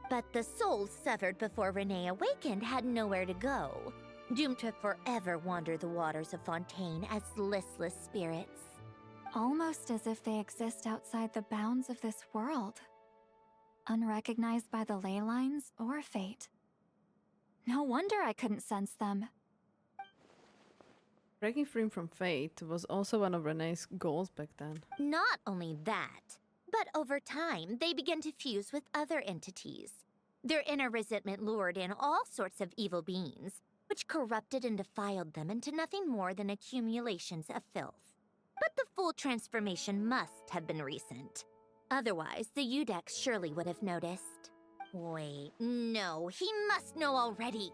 But the souls severed before Renee awakened had nowhere to go, doomed to forever wander the waters of Fontaine as listless spirits. Almost as if they exist outside the bounds of this world. Unrecognized by the ley lines or fate. No wonder I couldn't sense them. Breaking free from fate was also one of Renee's goals back then. Not only that, but over time, they began to fuse with other entities. Their inner resentment lured in all sorts of evil beings, which corrupted and defiled them into nothing more than accumulations of filth. But the full transformation must have been recent. Otherwise, the Udex surely would have noticed. Wait, no, he must know already.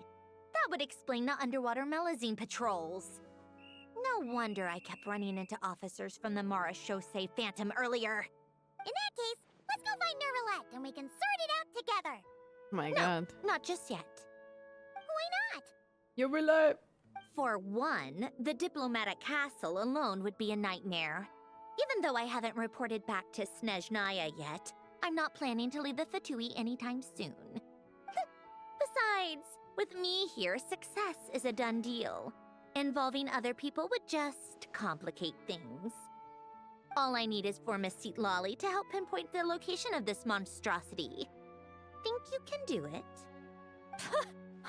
That would explain the underwater Melazine patrols. No wonder I kept running into officers from the Mara Chaussee Phantom earlier. In that case, find Nervalette and we can sort it out together. Oh my No, god. not just yet. Why not? You will live. For one, the diplomatic castle alone would be a nightmare. Even though I haven't reported back to Snezhnaya yet, I'm not planning to leave the Fatui anytime soon. Besides, with me here, success is a done deal. Involving other people would just complicate things. All I need is for Miss Lolly to help pinpoint the location of this monstrosity. Think you can do it?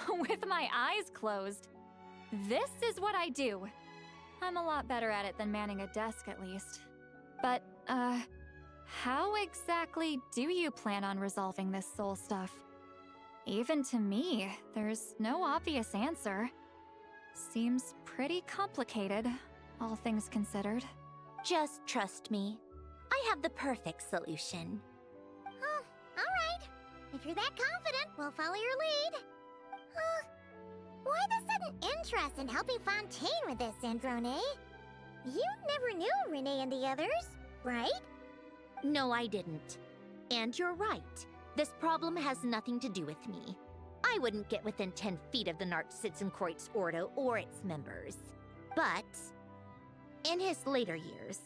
With my eyes closed. This is what I do. I'm a lot better at it than manning a desk, at least. But, how exactly do you plan on resolving this soul stuff? Even to me, there's no obvious answer. Seems pretty complicated, all things considered. Just trust me. I have the perfect solution. Oh, alright. If you're that confident, we'll follow your lead. Why the sudden interest in helping Fontaine with this, Androne? You never knew Renee and the others, right? No, I didn't. And you're right. This problem has nothing to do with me. I wouldn't get within 10 feet of the Nartsitzenkreuz Ordo or its members. But in his later years,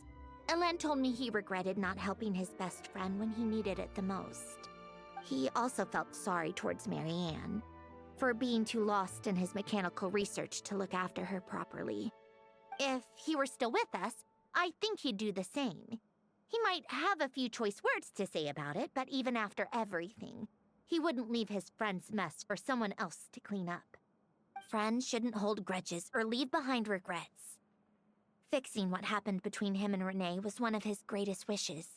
Elen told me he regretted not helping his best friend when he needed it the most. He also felt sorry towards Marianne for being too lost in his mechanical research to look after her properly. If he were still with us, I think he'd do the same. He might have a few choice words to say about it, but even after everything, he wouldn't leave his friend's mess for someone else to clean up. Friends shouldn't hold grudges or leave behind regrets. Fixing what happened between him and Renee was one of his greatest wishes.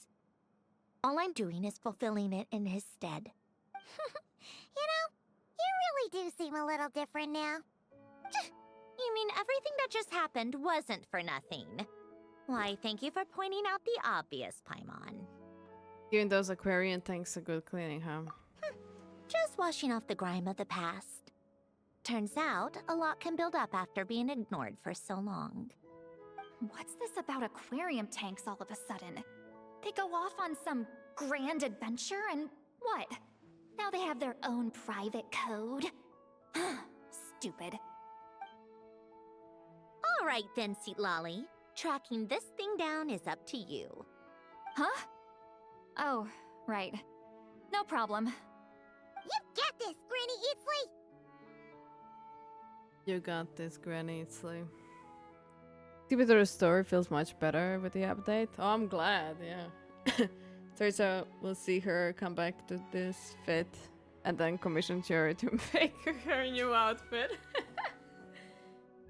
All I'm doing is fulfilling it in his stead. You know, you really do seem a little different now. You mean everything that just happened wasn't for nothing? Why, thank you for pointing out the obvious, Paimon. Giving those aquarium things a good cleaning, huh? Just washing off the grime of the past. Turns out, a lot can build up after being ignored for so long. What's this about aquarium tanks all of a sudden? They go off on some grand adventure and what? Now they have their own private code? Stupid. All right then, Lolly. Tracking this thing down is up to you. Huh? Oh, right. No problem. You got this, Granny Eatsley! You got this, Granny Eatsley. The story feels much better with the update. Oh, I'm glad, yeah. Turns out we'll see her come back to this fit and then commission Cherry to make her new outfit.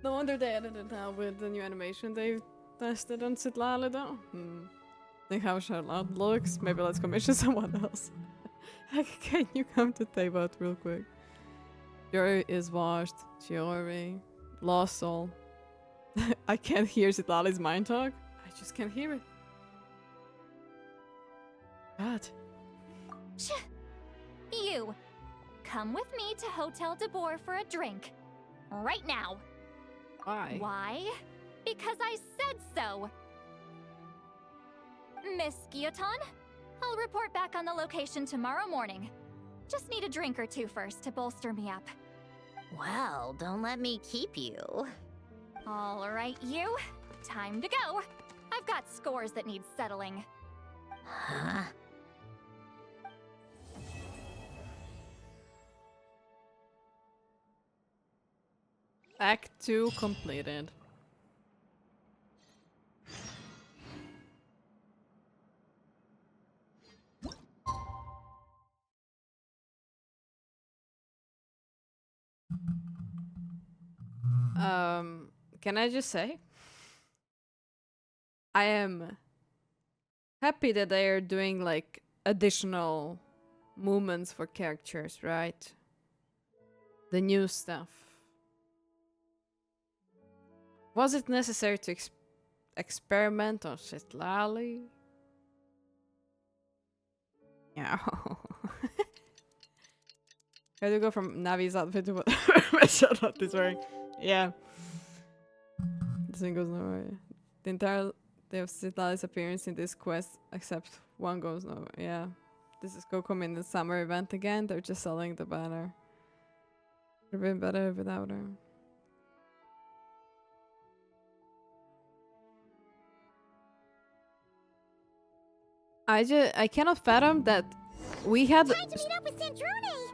No wonder they edited it out with the new animation they tested on Citlali though. Think how Charlotte looks. Maybe let's commission someone else. Can you come to Teyvat real quick? Jory is washed. Chiori. Lost soul. I can't hear Citlali's mind talk. I just can't hear it. God. You! Come with me to Hotel de Boer for a drink. Right now. Why? Why? Because I said so! Miss Guillotin, I'll report back on the location tomorrow morning. Just need a drink or two first to bolster me up. Well, don't let me keep you. All right, you. Time to go. I've got scores that need settling. Huh? Act 2 completed. Can I just say? I am happy that they are doing like additional movements for characters, right? The new stuff. Was it necessary to experiment on Citlali? Yeah. How do you go from Navi's outfit to what Charlotte is wearing? Yeah. This thing goes nowhere. The entire day of Citlali's appearance in this quest, except one goes nowhere. Yeah. This is Kokomi in the summer event again. They're just selling the banner. Would have been better without her. I cannot fathom that we had. Time to meet up with Sandrone.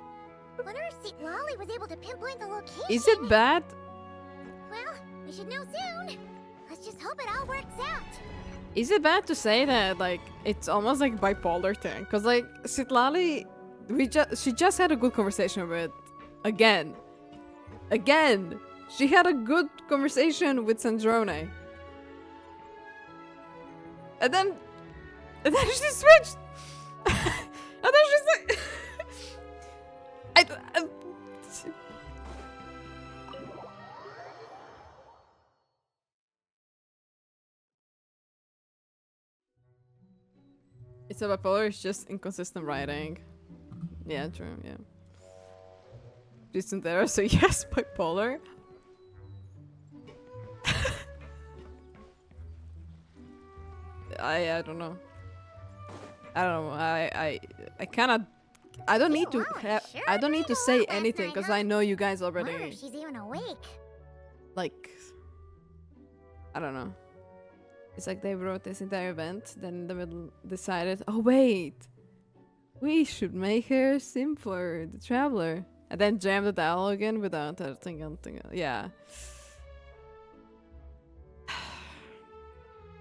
Wonder if St. Lolly was able to pinpoint the location. Is it bad? Well, we should know soon. Let's just hope it all works out. Is it bad to say that like it's almost like bipolar thing? Cause like Sitlali, she just had a good conversation with, again, she had a good conversation with Sandrone, and then she switched, and then she's like, It's a bipolar, it's just inconsistent writing. Yeah, true, yeah. Isn't there, so yes, bipolar. I don't know. I cannot. I don't need to. I don't need to say anything because I know you guys Wonder already. if she's even awake. Like, I don't know. It's like they wrote this entire event, then in the middle decided, oh wait, we should make her simpler, the traveler, and then jam the dialogue in without anything. Yeah.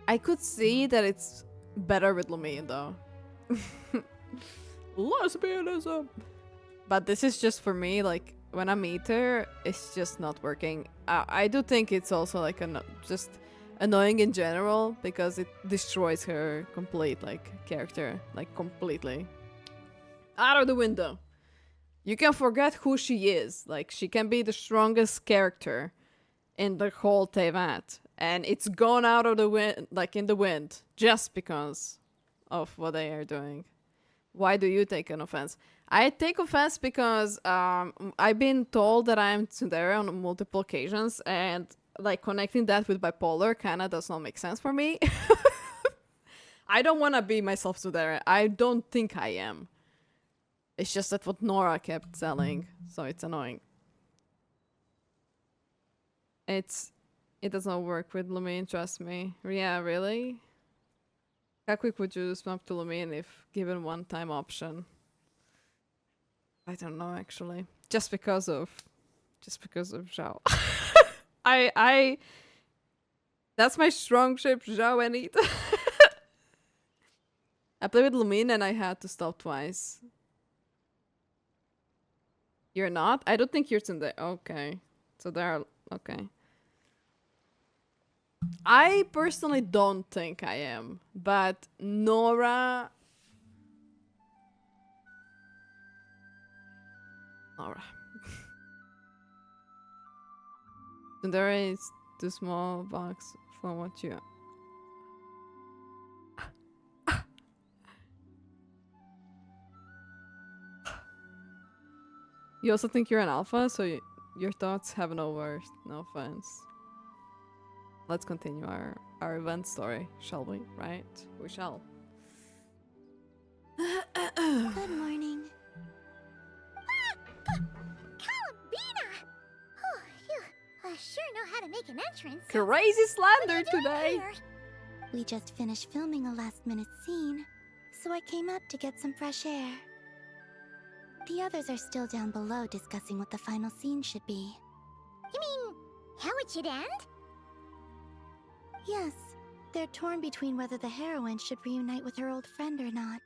I could see that it's better with Lumine though. Lesbianism. But this is just for me, like when I meet her, it's just not working. I do think it's also like just annoying in general because it destroys her complete like character, like completely out of the window. You can forget who she is. Like she can be the strongest character in the whole Tevat, and it's gone out of the wind, like in the wind, just because of what they are doing. Why do you take an offense? I take offense because I've been told that I'm tsundere on multiple occasions, and like connecting that with bipolar kind of does not make sense for me. I don't want to be myself tsundere. I don't think I am. It's just that what Nora kept selling, so it's annoying. It does not work with Lumine, trust me. Yeah, really? How quick would you swap to Lumine if given one-time option? I don't know actually. Just because of Zhao. I that's my strong ship, Zhao and It. I played with Lumine and I had to stop twice. You're not? I don't think you're in there. Okay. So there are okay. I personally don't think I am, but Nora. There is too small box for what you. You also think you're an alpha, so your thoughts have no worth. No offense. Let's continue our event story, shall we? Right? We shall. Good morning. Sandbina! Oh, you sure know how to make an entrance. Crazy slander today! We just finished filming a last-minute scene, so I came up to get some fresh air. The others are still down below discussing what the final scene should be. You mean, how it should end? Yes, they're torn between whether the heroine should reunite with her old friend or not.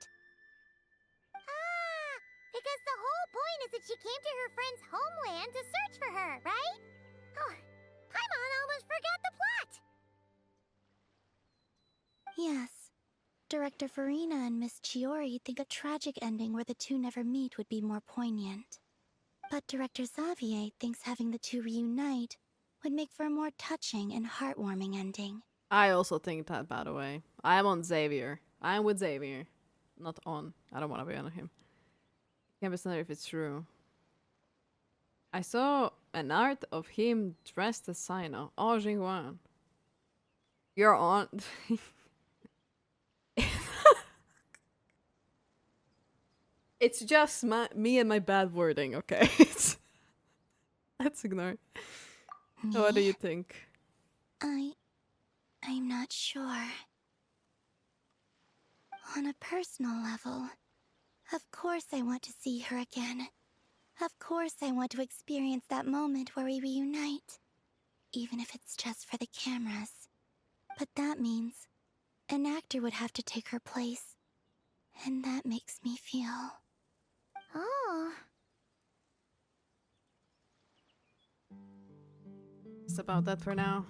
Ah, because the whole point is that she came to her friend's homeland to search for her, right? Oh, Paimon almost forgot the plot! Yes. Director Farina and Miss Chiori think a tragic ending where the two never meet would be more poignant. But Director Xavier thinks having the two reunite would make for a more touching and heartwarming ending. I also think that, by the way. I am on Xavier. I am with Xavier. Not on. I don't want to be on him. Can't be sure if it's true. I saw an art of him dressed as Sino. Oh, Jingwan. You're on. It's just me and my bad wording, okay? Let's ignore. Me? What do you think? I'm not sure. On a personal level, of course I want to see her again. Of course I want to experience that moment where we reunite. Even if it's just for the cameras. But that means an actor would have to take her place. And that makes me feel... Oh. It's about that for now.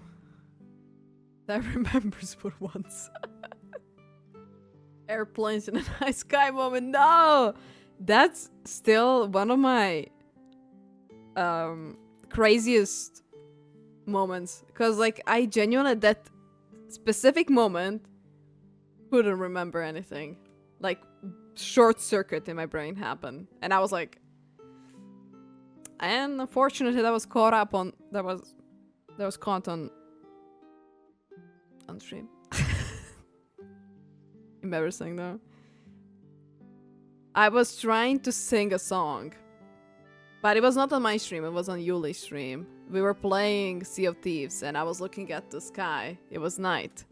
That remembers what once. Airplanes in a night sky moment. No! That's still one of my craziest moments. Because, like, I genuinely, at that specific moment, couldn't remember anything. Like, short circuit in my brain happened. And I was like... And unfortunately, that was caught up on... That was caught on stream. Embarrassing though. I was trying to sing a song, but it was not on my stream, it was on Yuli's stream. We were playing Sea of Thieves and I was looking at the sky. It was night.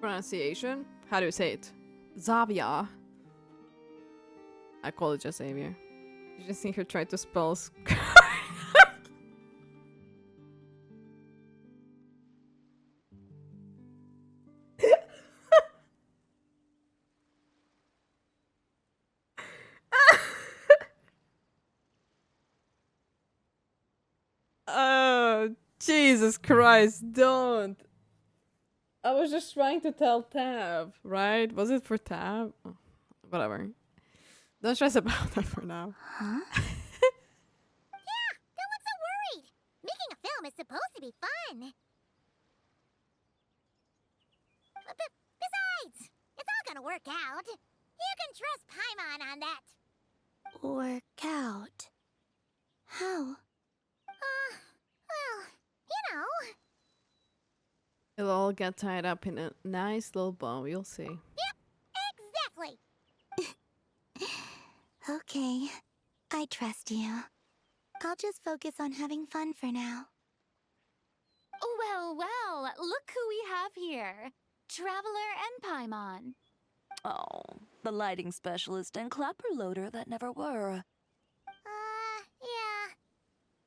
Pronunciation? How do you say it? Zavia. I call it just Xavier. You just think her try to spell Oh, Jesus Christ, don't. I was just trying to tell Tab, right? Was it for Tab? Oh, whatever. Don't stress about that for now. Huh? Yeah, don't look so worried. Making a film is supposed to be fun. Besides, it's all gonna work out. You can trust Paimon on that. Work out? How? Well, you know. It'll all get tied up in a nice little bow, you'll see. Yep, exactly. Okay, I trust you. I'll just focus on having fun for now. Well, well, look who we have here. Traveler and Paimon. Oh, the lighting specialist and clapper loader that never were. Yeah.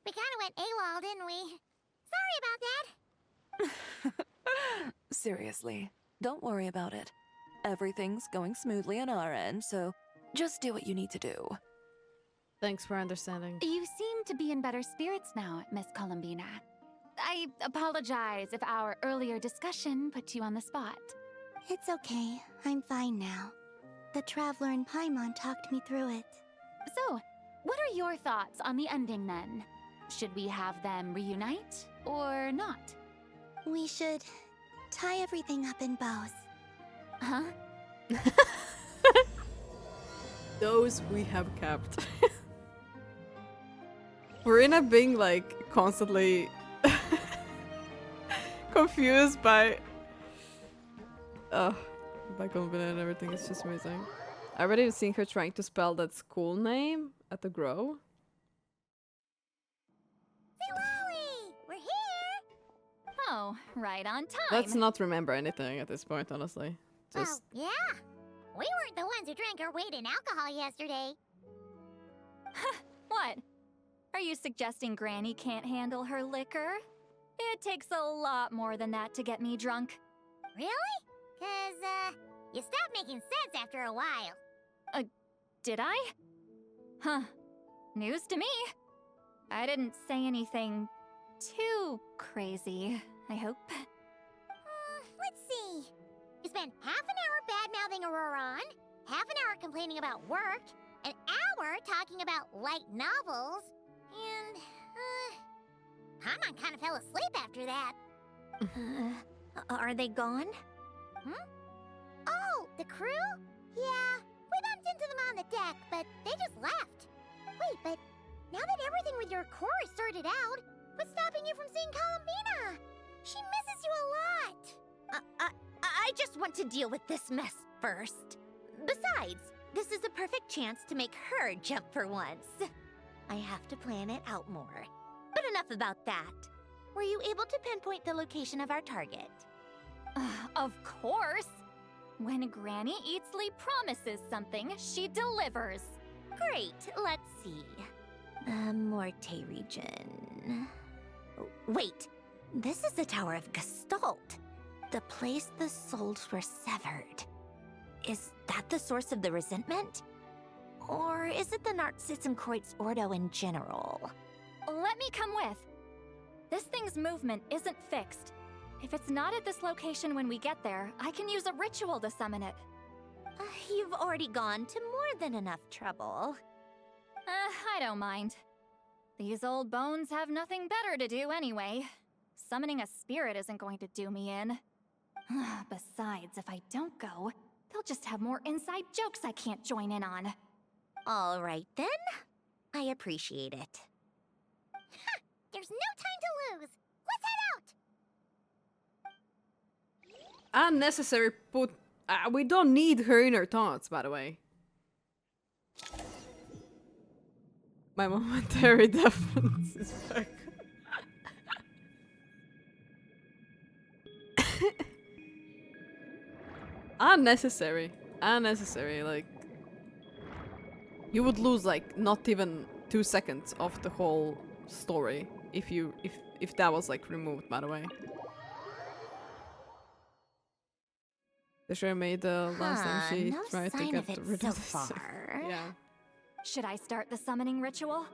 We kinda went AWOL, didn't we? Sorry about that. Seriously, don't worry about it. Everything's going smoothly on our end, so just do what you need to do. Thanks for understanding. You seem to be in better spirits now, Miss Columbina. I apologize if our earlier discussion put you on the spot. It's okay. I'm fine now. The Traveler and Paimon talked me through it. So, what are your thoughts on the ending then? Should we have them reunite or not? We should tie everything up in bows. Huh? Those we have kept. Marina being like constantly confused by confident and everything is just amazing. I already seen her trying to spell that school name at the Grow. We're here! Oh, right on time. Let's not remember anything at this point, honestly. Just Oh, yeah. We weren't the ones who drank our weight in alcohol yesterday. What? Are you suggesting Granny can't handle her liquor? It takes a lot more than that to get me drunk. Really? 'Cause, you stopped making sense after a while. Did I? Huh. News to me. I didn't say anything too crazy, I hope. Let's see. You spent half an hour bad-mouthing Auroron, half an hour complaining about work, an hour talking about light novels, and, Paimon kind of fell asleep after that. Are they gone? Oh, the crew? Yeah, we bumped into them on the deck, but they just left. Wait, but now that everything with your core is sorted out, what's stopping you from seeing Columbina? She misses you a lot. I just want to deal with this mess first. Besides, this is a perfect chance to make her jump for once. I have to plan it out more. But enough about that. Were you able to pinpoint the location of our target? Of course! When Granny Eatsley promises something, she delivers. Great, let's see. The Morte region. Wait, this is the Tower of Gestalt. The place the souls were severed. Is that the source of the resentment? Or is it the Narcissenkreuz Ordo in general? Let me come with. This thing's movement isn't fixed. If it's not at this location when we get there, I can use a ritual to summon it. You've already gone to more than enough trouble. I don't mind. These old bones have nothing better to do anyway. Summoning a spirit isn't going to do me in. Besides, if I don't go, they'll just have more inside jokes I can't join in on. All right then. I appreciate it. Ha! There's no time to lose. Let's head out. Unnecessary put. We don't need her inner thoughts, by the way. My momentary deference is back. Unnecessary. Unnecessary, like... You would lose, like, not even 2 seconds of the whole story if that was, like, removed, by the way. They should have made the last time she no tried to sign get of it rid so of this. far. Yeah. Should I start the summoning ritual?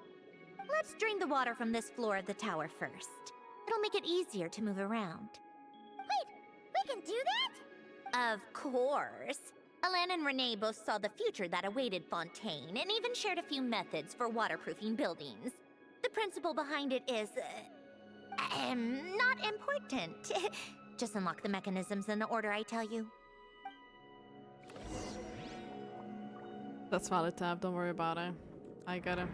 Let's drain the water from this floor of the tower first. It'll make it easier to move around. Wait, we can do that? Of course. Alan and Renee both saw the future that awaited Fontaine and even shared a few methods for waterproofing buildings. The principle behind it is... not important. Just unlock the mechanisms in the order I tell you. That's valid, Tab. Don't worry about it. I got it.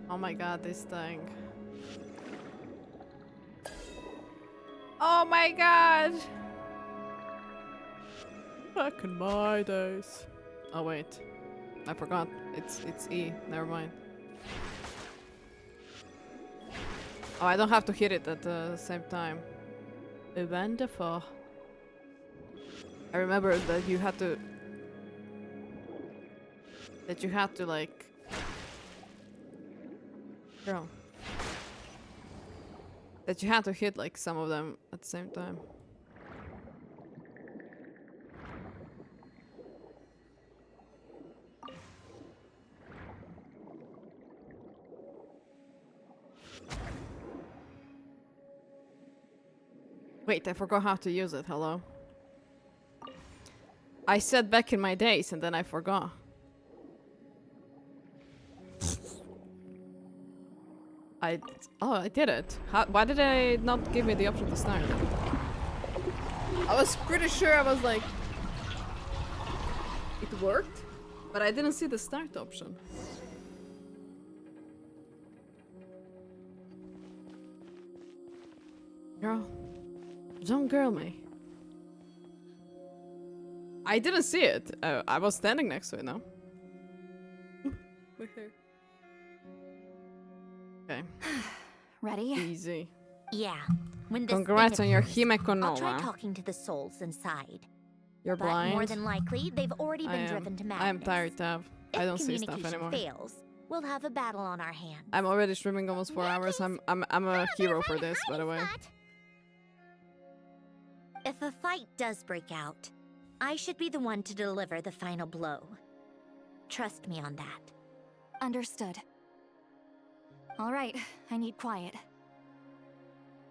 Oh my god, this thing. Oh my god! Back in my days. Oh wait. I forgot. It's E. Never mind. Oh, I don't have to hit it at the same time. Wonderful. I remember that you had to... like... Girl. That you had to hit like some of them at the same time. Wait, I forgot how to use it. Hello? I said back in my days and then I forgot. I did it. Why did I not give me the option to start? I was pretty sure I was like... It worked, but I didn't see the start option. Girl. Don't girl me. I didn't see it. I was standing next to it now. Okay. Ready? Easy. Yeah. When this Congrats on your Himeko Nova. I'll try talking to the souls inside. You're But blind. more than likely, they've already been driven to madness. I am tired, Tab. I don't see stuff Communication anymore. fails, we'll have a battle on our hands. I'm already streaming almost 4 hours. I'm a hero for this, by the way. If a fight does break out, I should be the one to deliver the final blow. Trust me on that. Understood. All right, I need quiet.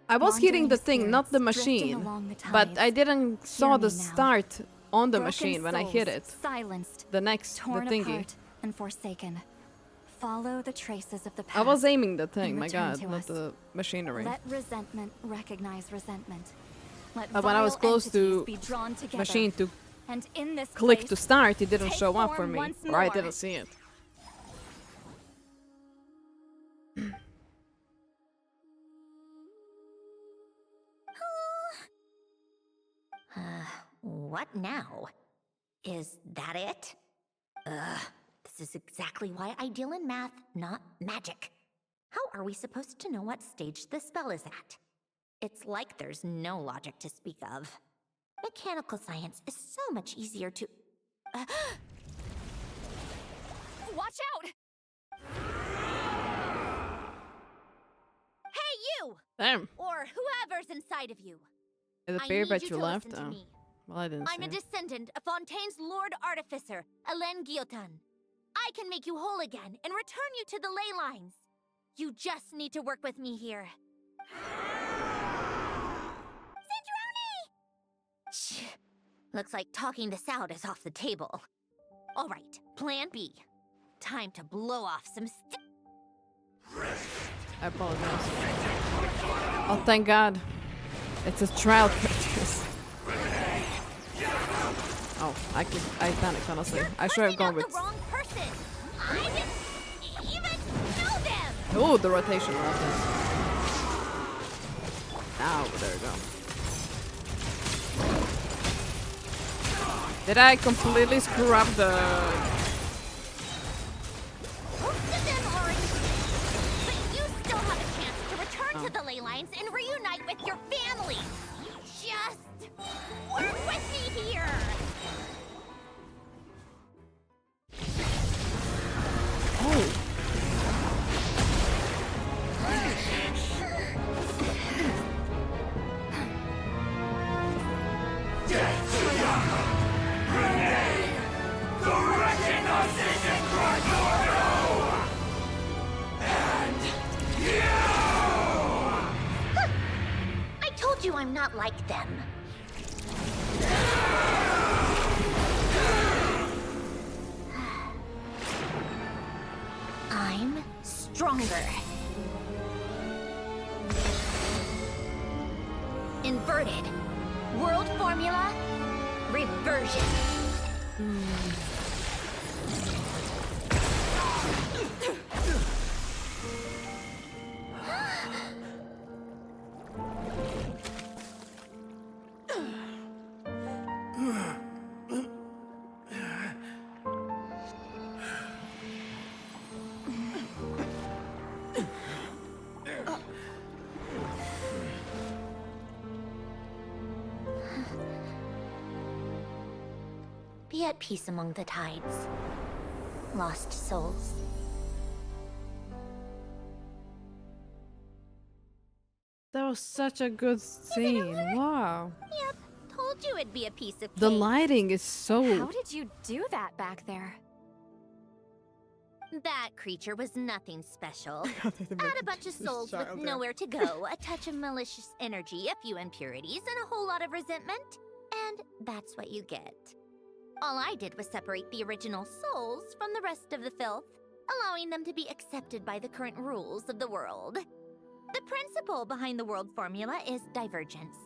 I was hitting the Wandering thing, not the spirits drifting machine. along the But tides. I didn't saw Hear the me now. start on the Broken machine when I hit souls, it. Silenced, The next, torn the thingy. apart and forsaken. Follow the traces of the past. I was aiming the and thing, my return god, to not us. the machinery. Let resentment recognize resentment. Let When I was vile close entities to be drawn together. machine to And in this click place, to start, it didn't take show up for form me, once or I more. didn't see it. What now? Is that it? Ugh, this is exactly why I deal in math, not magic. How are we supposed to know what stage the spell is at? It's like there's no logic to speak of. Mechanical science is so much easier to... Watch out! Hey, you! Damn. Or whoever's inside of you. It I appeared need that you you to left, listen to though. me. Well, I didn't I'm see a it. descendant of Fontaine's Lord Artificer, Alain Guillotin. I can make you whole again and return you to the ley lines. You just need to work with me here. Shh. Looks like talking this out is off the table. All right, plan B. Time to blow off some I apologize. Oh, thank God. It's a trial purchase. Oh, I panicked, honestly. I should have gone with... the wrong person. I didn't even know them. Oh, the rotation weapon. Now, there we go. Did I completely screw up the... Most of them are in but you still have a chance to return to the ley lines and reunite with your family. Just work with me here. Oh. I told you I'm not like them. I'm stronger. Inverted. World formula. Reversion. Be at peace among the tides. Lost souls. That was such a good scene. Wow. Yep, told you it'd be a piece of The cake. lighting is so... How did you do that back there? That creature was nothing special. Had a bunch of souls with nowhere to go, a touch of malicious energy, a few impurities, and a whole lot of resentment. And that's what you get. All I did was separate the original souls from the rest of the filth, allowing them to be accepted by the current rules of the world. The principle behind the world formula is divergence.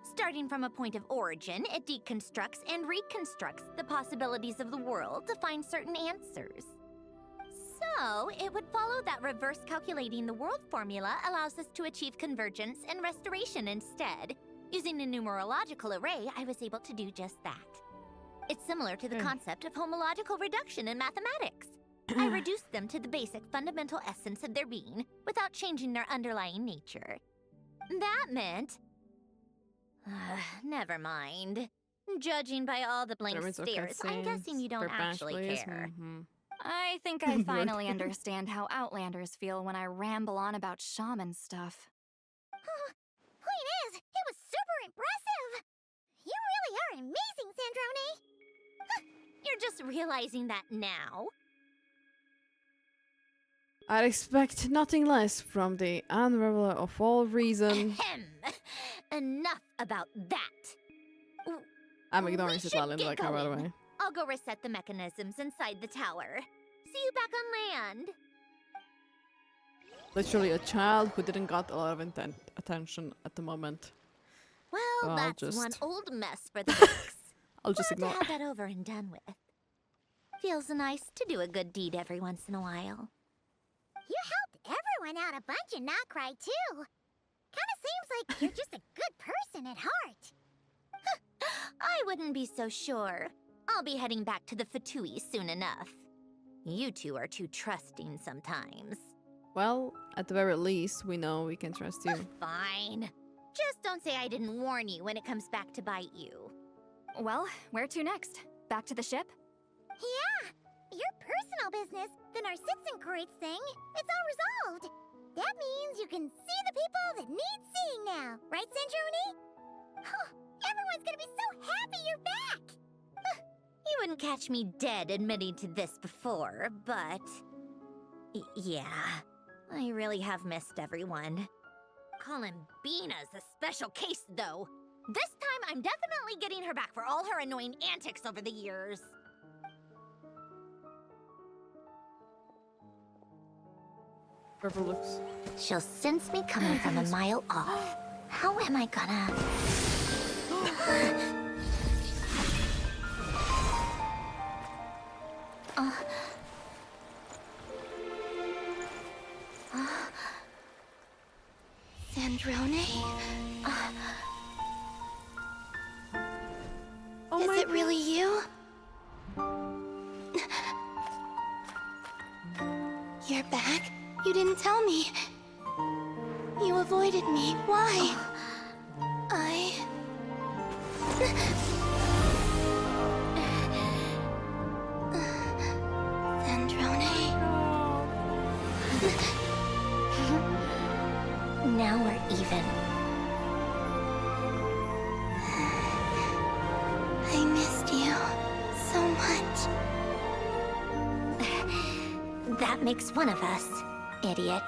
Starting from a point of origin, it deconstructs and reconstructs the possibilities of the world to find certain answers. So, it would follow that reverse calculating the world formula allows us to achieve convergence and restoration instead. Using a numerological array, I was able to do just that. It's similar to the concept of homological reduction in mathematics. I reduced them to the basic fundamental essence of their being without changing their underlying nature. That meant... never mind. Judging by all the blank stares, I'm guessing you don't actually care. I think I finally understand how Outlanders feel when I ramble on about shaman stuff. Point is, it was super impressive. You really are amazing, Sandrone. You're just realizing that now? I'd expect nothing less from the unraveler of all reason. Enough about that. I'm ignoring Citlali in the background, by the way. I'll go reset the mechanisms inside the tower. See you back on land. Literally a child who didn't got a lot of attention at the moment. Well, I'll that's just- one old mess for the books. I'll just Glad ignore. to have that over and done with. Feels nice to do a good deed every once in a while. You helped everyone out a bunch and not cry too. Kinda seems like you're just a good person at heart. I wouldn't be so sure. I'll be heading back to the Fatui soon enough. You two are too trusting sometimes. Well, at the very least, we know we can trust you. Fine. Just don't say I didn't warn you when it comes back to bite you. Well, where to next? Back to the ship? Yeah, your personal business, the Narcitsan thing, it's all resolved. That means you can see the people that need seeing now, right, Sandrone? Oh, everyone's gonna be so happy you're back! You wouldn't catch me dead admitting to this before, but... yeah, I really have missed everyone. Columbina's a special case, though. This time, I'm definitely getting her back for all her annoying antics over the years. Purple looks. She'll sense me coming from a mile off. How am I gonna... Sandrone? Oh Is my it really you? You're back? You didn't tell me. You avoided me. Why? Sandrone? Now we're even. I missed you so much. That makes one of us, idiot.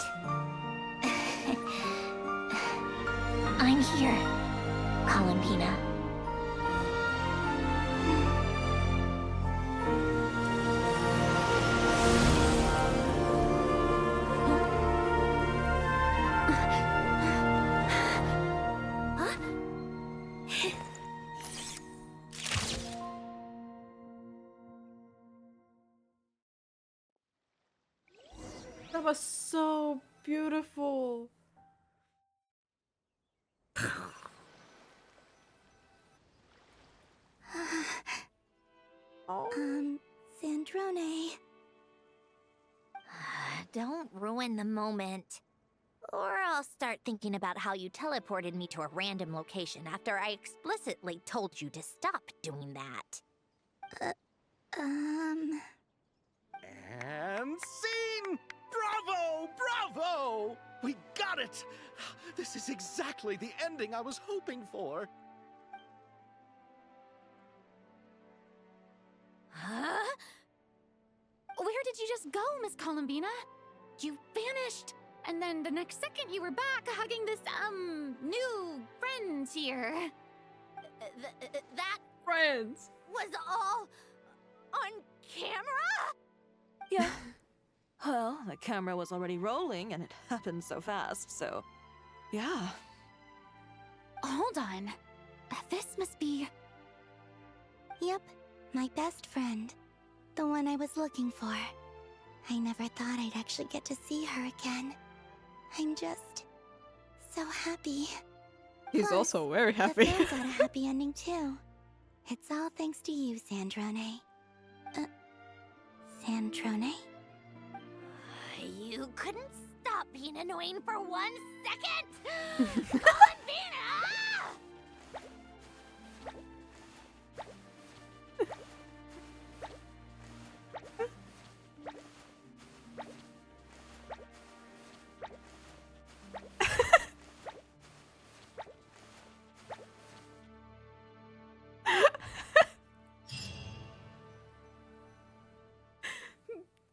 I'm here, Columbina. That was so beautiful. Sandrone. Don't ruin the moment. Or I'll start thinking about how you teleported me to a random location after I explicitly told you to stop doing that. And scene! Bravo! Bravo! We got it! This is exactly the ending I was hoping for. Huh? Where did you just go, Miss Columbina? You vanished, and then the next second you were back hugging this, new friend here. That Friends was all on camera? Yeah. Well, the camera was already rolling and it happened so fast, so yeah. Hold on. This must be... Yep, my best friend. The one I was looking for. I never thought I'd actually get to see her again. I'm just so happy. He's Plus, also very The happy. film got a happy ending too. It's all thanks to you, Sandrone. Sandrone? You couldn't stop being annoying for 1 second? Columbina!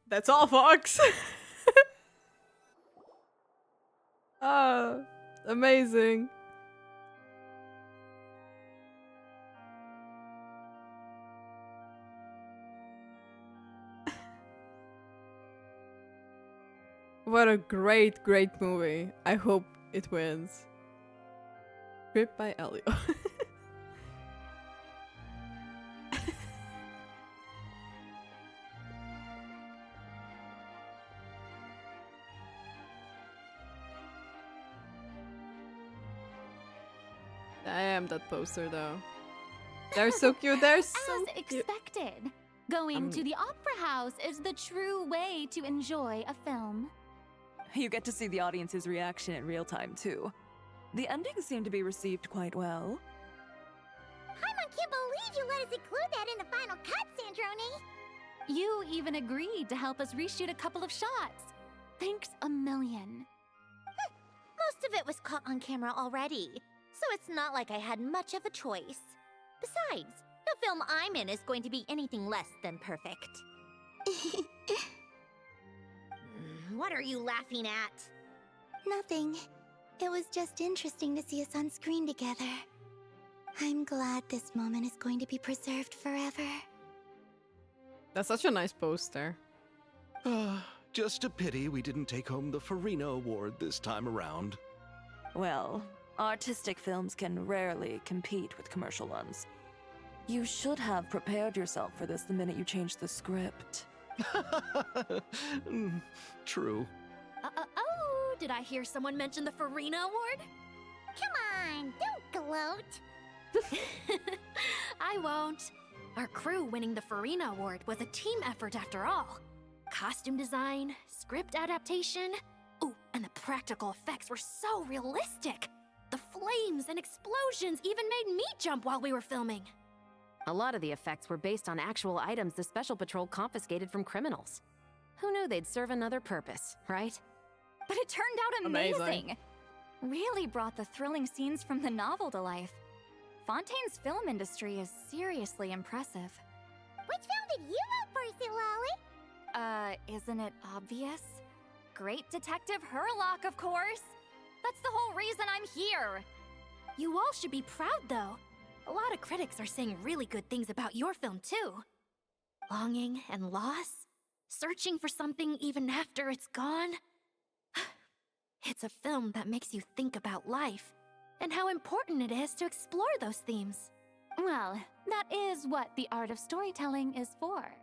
That's all, Fox. Amazing. What a great, great movie. I hope it wins. Script by Elio. Damn, that poster though. They're so cute. They're so As cute. expected. Going to the opera house is the true way to enjoy a film. You get to see the audience's reaction in real time, too. The endings seem to be received quite well. Paimon can't believe you let us include that in the final cut, Sandrone. You even agreed to help us reshoot a couple of shots. Thanks a million. Most of it was caught on camera already, so it's not like I had much of a choice. Besides, the film I'm in is going to be anything less than perfect. What are you laughing at? Nothing. It was just interesting to see us on screen together. I'm glad this moment is going to be preserved forever. That's such a nice poster. Just a pity we didn't take home the Farina Award this time around. Well, artistic films can rarely compete with commercial ones. You should have prepared yourself for this the minute you changed the script. True. Oh, did I hear someone mention the Farina Award? Come on, don't gloat. I won't. Our crew winning the Farina Award was a team effort after all. Costume design, script adaptation. Ooh, and the practical effects were so realistic. The flames and explosions even made me jump while we were filming. A lot of the effects were based on actual items the Special Patrol confiscated from criminals. Who knew they'd serve another purpose, right? But it turned out Amazing. amazing. Really brought the thrilling scenes from the novel to life. Fontaine's film industry is seriously impressive. Which film did you vote for, Silali? Isn't it obvious? Great Detective Herlock, of course! That's the whole reason I'm here! You all should be proud, though. A lot of critics are saying really good things about your film, too. Longing and loss? Searching for something even after it's gone? It's a film that makes you think about life, and how important it is to explore those themes. Well, that is what the art of storytelling is for. Watching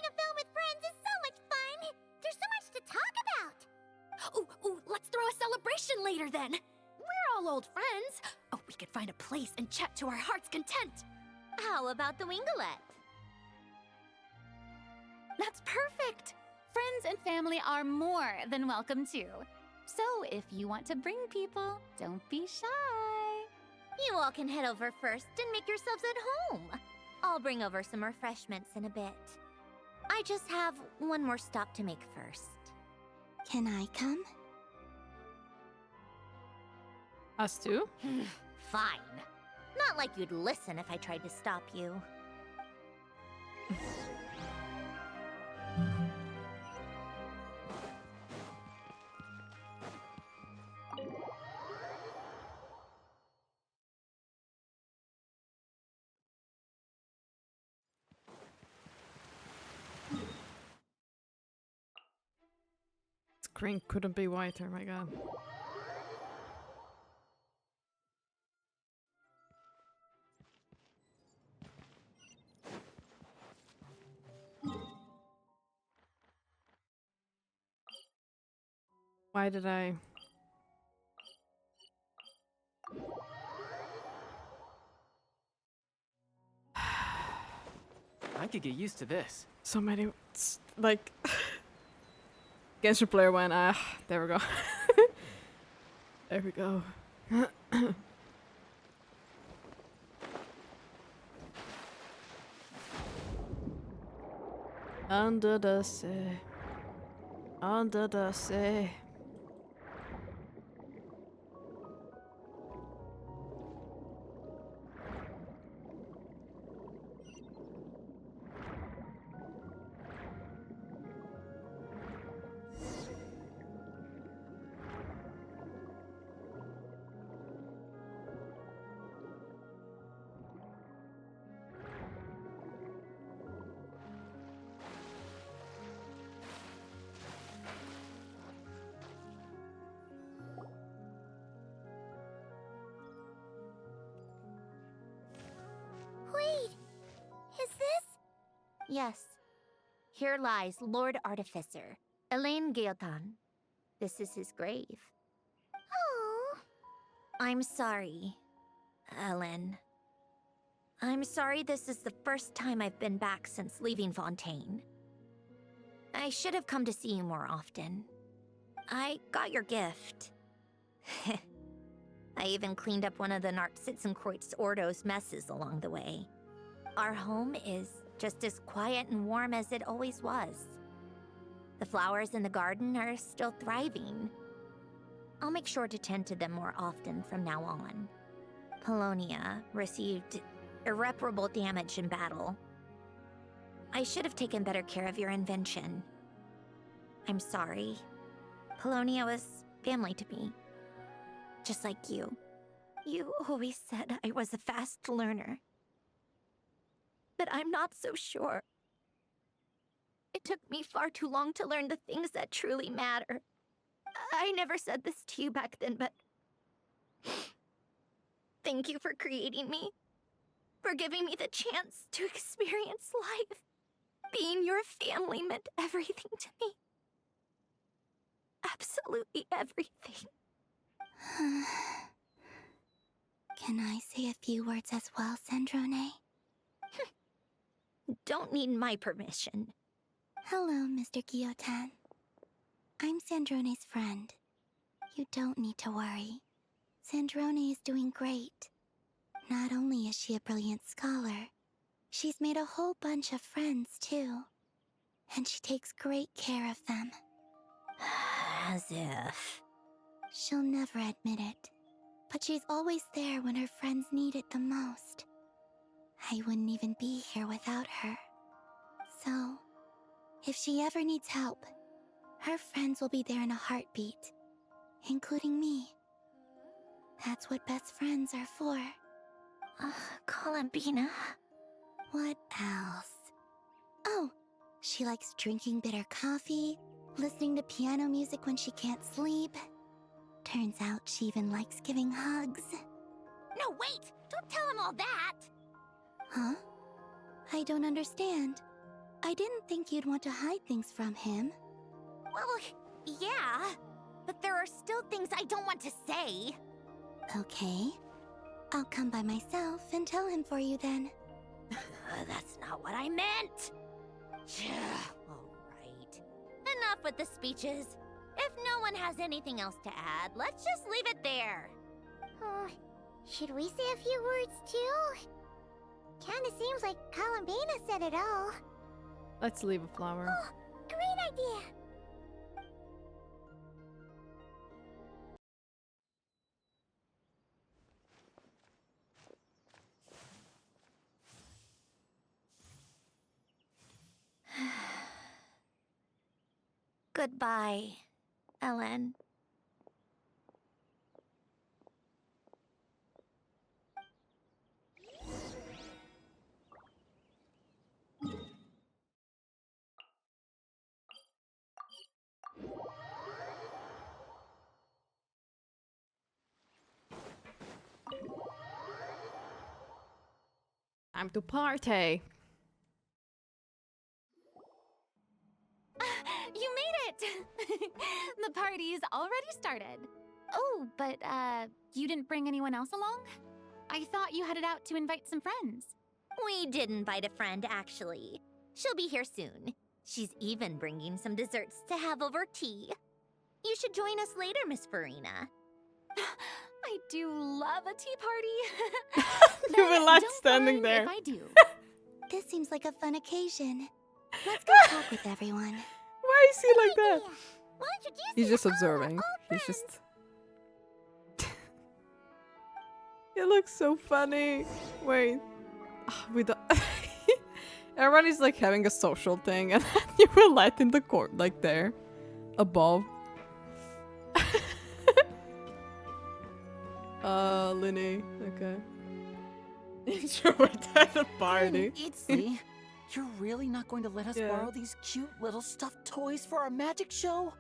a film with friends is so much fun! There's so much to talk about! Ooh, let's throw a celebration later then! We're all old friends! Oh, we could find a place and chat to our heart's content! How about the Winglet? That's perfect! Friends and family are more than welcome too. So if you want to bring people, don't be shy. You all can head over first and make yourselves at home. I'll bring over some refreshments in a bit. I just have one more stop to make first. Can I come? Us too? Fine. Not like you'd listen if I tried to stop you. Screen couldn't be whiter, my god. Why did I? I could get used to this. So many, like, Genshin player went, there we go. There we go. Under the sea. Under the sea. Yes. Here lies Lord Artificer, Elaine Gaotan. This is his grave. Oh. I'm sorry, Ellen. I'm sorry this is the first time I've been back since leaving Fontaine. I should have come to see you more often. I got your gift. I even cleaned up one of the Nartsitzenkreuz Ordo's messes along the way. Our home is just as quiet and warm as it always was. The flowers in the garden are still thriving. I'll make sure to tend to them more often from now on. Polonia received irreparable damage in battle. I should have taken better care of your invention. I'm sorry. Polonia was family to me. Just like you. You always said I was a fast learner. But I'm not so sure. It took me far too long to learn the things that truly matter. I never said this to you back then, but... Thank you for creating me. For giving me the chance to experience life. Being your family meant everything to me. Absolutely everything. Can I say a few words as well, Sandrone? Don't need my permission. Hello, Mr. Gaotan. I'm Sandrone's friend. You don't need to worry. Sandrone is doing great. Not only is she a brilliant scholar, she's made a whole bunch of friends, too. And she takes great care of them. As if... She'll never admit it, but she's always there when her friends need it the most. I wouldn't even be here without her. So, if she ever needs help, her friends will be there in a heartbeat, including me. That's what best friends are for. Columbina. What else? Oh, she likes drinking bitter coffee, listening to piano music when she can't sleep. Turns out she even likes giving hugs. No, wait! Don't tell him all that! Huh? I don't understand. I didn't think you'd want to hide things from him. Well, yeah. But there are still things I don't want to say. Okay. I'll come by myself and tell him for you then. That's not what I meant! Alright. Enough with the speeches. If no one has anything else to add, let's just leave it there. Should we say a few words too? Kinda seems like Columbina said it all. Let's leave a flower. Oh, great idea! Goodbye, Ellen. Time to party. You made it! The party's already started. Oh, but, you didn't bring anyone else along? I thought you headed out to invite some friends. We did invite a friend, actually. She'll be here soon. She's even bringing some desserts to have over tea. You should join us later, Miss Farina. I do love a tea party. You were like standing mind there. if I do. This seems like a fun occasion. Let's go talk with everyone. Why is he like that? We'll introduce He's you just to all our observing. old He's friends. just... It looks so funny. Wait. We don't... Everyone is like having a social thing and then you were light in the court, like there. Above. Linny. Okay. Introvert at the party. Itzy, you're really not going to let us Yeah. borrow these cute little stuffed toys for our magic show?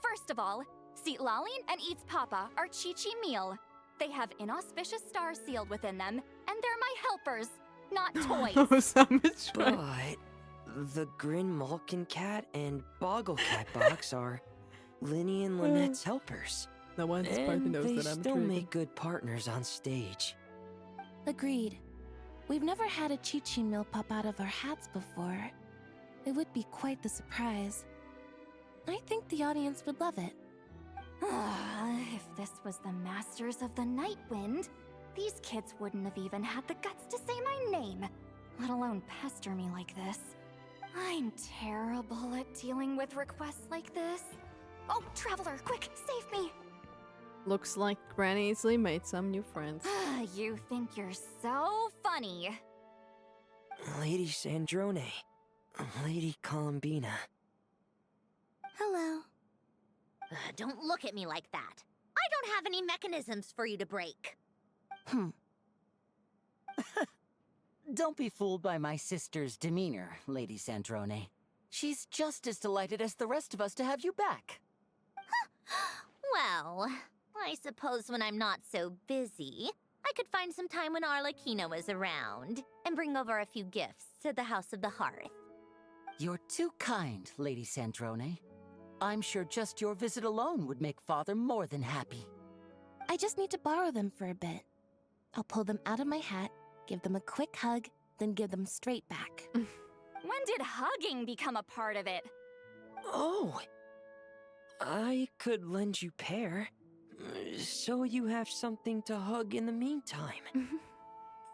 First of all, Seat Lalin and Eats Papa are Chi-Chi meal. They have inauspicious stars sealed within them, and they're my helpers. not toys. Oh, so much fun. But the Grin Malkin Cat and Boggle Cat box are Linny and Lynette's helpers. No one Sparky And knows they that I'm still intrigued. make good partners on stage. Agreed. We've never had a Chi-Chi meal pop out of our hats before. It would be quite the surprise. I think the audience would love it. If this was the Masters of the Night Wind, these kids wouldn't have even had the guts to say my name, let alone pester me like this. I'm terrible at dealing with requests like this. Oh, Traveler, quick, save me! Looks like Granny easily made some new friends. You think you're so funny. Lady Sandrone. Lady Columbina. Hello. Don't look at me like that. I don't have any mechanisms for you to break. Don't be fooled by my sister's demeanor, Lady Sandrone. She's just as delighted as the rest of us to have you back. Well, I suppose when I'm not so busy, I could find some time when Arlecchino is around and bring over a few gifts to the House of the Hearth. You're too kind, Lady Sandrone. I'm sure just your visit alone would make Father more than happy. I just need to borrow them for a bit. I'll pull them out of my hat, give them a quick hug, then give them straight back. When did hugging become a part of it? Oh! I could lend you pair, so you have something to hug in the meantime.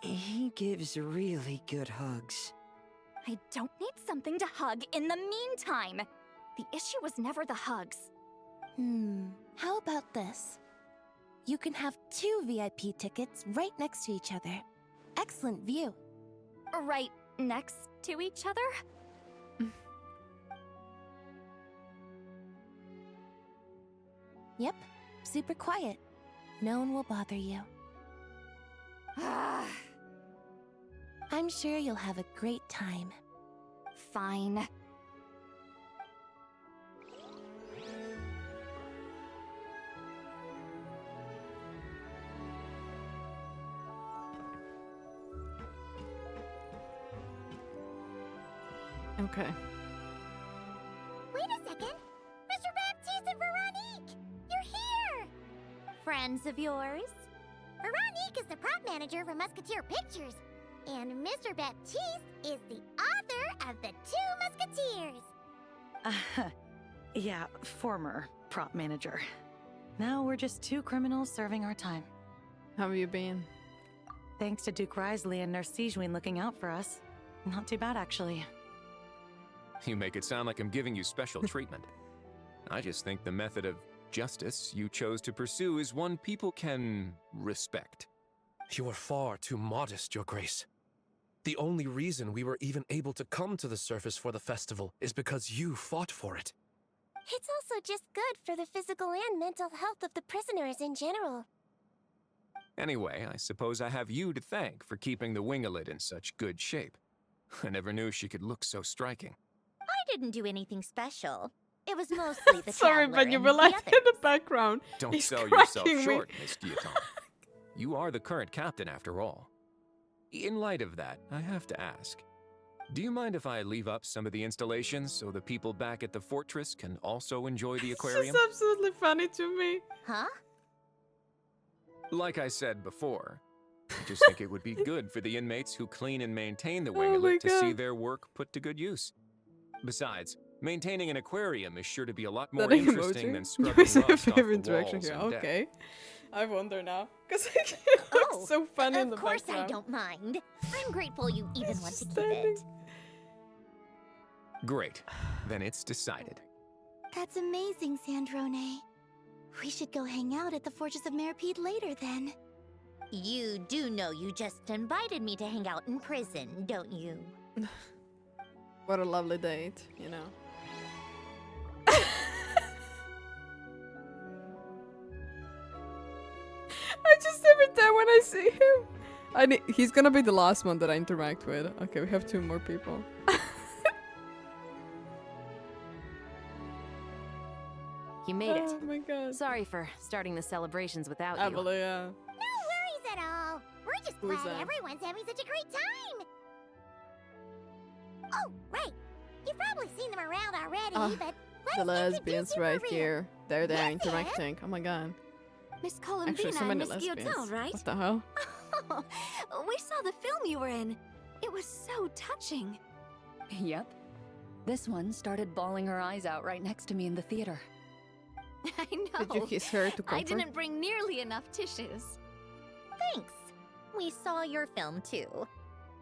He gives really good hugs. I don't need something to hug in the meantime. The issue was never the hugs. How about this? You can have 2 VIP tickets right next to each other. Excellent view. Right next to each other? Yep, super quiet. No one will bother you. I'm sure you'll have a great time. Fine. Okay. Wait a second! Mr. Baptiste and Veronique! You're here! Friends of yours? Veronique is the prop manager for Musketeer Pictures, and Mr. Baptiste is the author of The Two Musketeers. Yeah, former prop manager. Now we're just 2 criminals serving our time. How have you been? Thanks to Duke Risley and Nurse Snezhnaya looking out for us. Not too bad, actually. You make it sound like I'm giving you special treatment. I just think the method of justice you chose to pursue is one people can respect. You are far too modest, Your Grace. The only reason we were even able to come to the surface for the festival is because you fought for it. It's also just good for the physical and mental health of the prisoners in general. Anyway, I suppose I have you to thank for keeping the winglet in such good shape. I never knew she could look so striking. I didn't do anything special. It was mostly the Sorry, Traveler but you and were the like others. in the background. Don't He's sell yourself cracking me. short, Miss Guillotine. You are the current captain, after all. In light of that, I have to ask, do you mind if I leave up some of the installations so the people back at the fortress can also enjoy the aquarium? It's absolutely funny to me. Huh? Like I said before, I just think it would be good for the inmates who clean and maintain the Oh my winglet to see God. their work put to good use. Besides, maintaining an aquarium is sure to be a lot more That an interesting emoji? than scrubbing Where's rust your off favorite the interaction walls here? and deck. Okay. I wonder now. Because it looks so funny in the Of course background. I don't mind. I'm grateful you even want to keep standing. it. Great. Then it's decided. That's amazing, Sandrone. We should go hang out at the Fortress of Meripede later then. You do know you just invited me to hang out in prison, don't you? What a lovely date, you know. I just every time when I see him, he's gonna be the last one that I interact with. Okay, we have 2 more people. You made it. Oh my god. Sorry for starting the celebrations without you. Abelia. No worries at all. We're just Who's glad that? everyone's having such a great time. Oh, right. You've probably seen them around already, Ah, but the let's lesbians introduce you right for real. here. They're there Yes, interacting. Oh my god. Miss Actually, so Columbina and many Miss lesbians. Guillotin, right? What the hell? We saw the film you were in. It was so touching. Yep. This one started bawling her eyes out right next to me in the theater. I know. Did you kiss her to comfort? I didn't bring nearly enough tissues. Thanks. We saw your film too.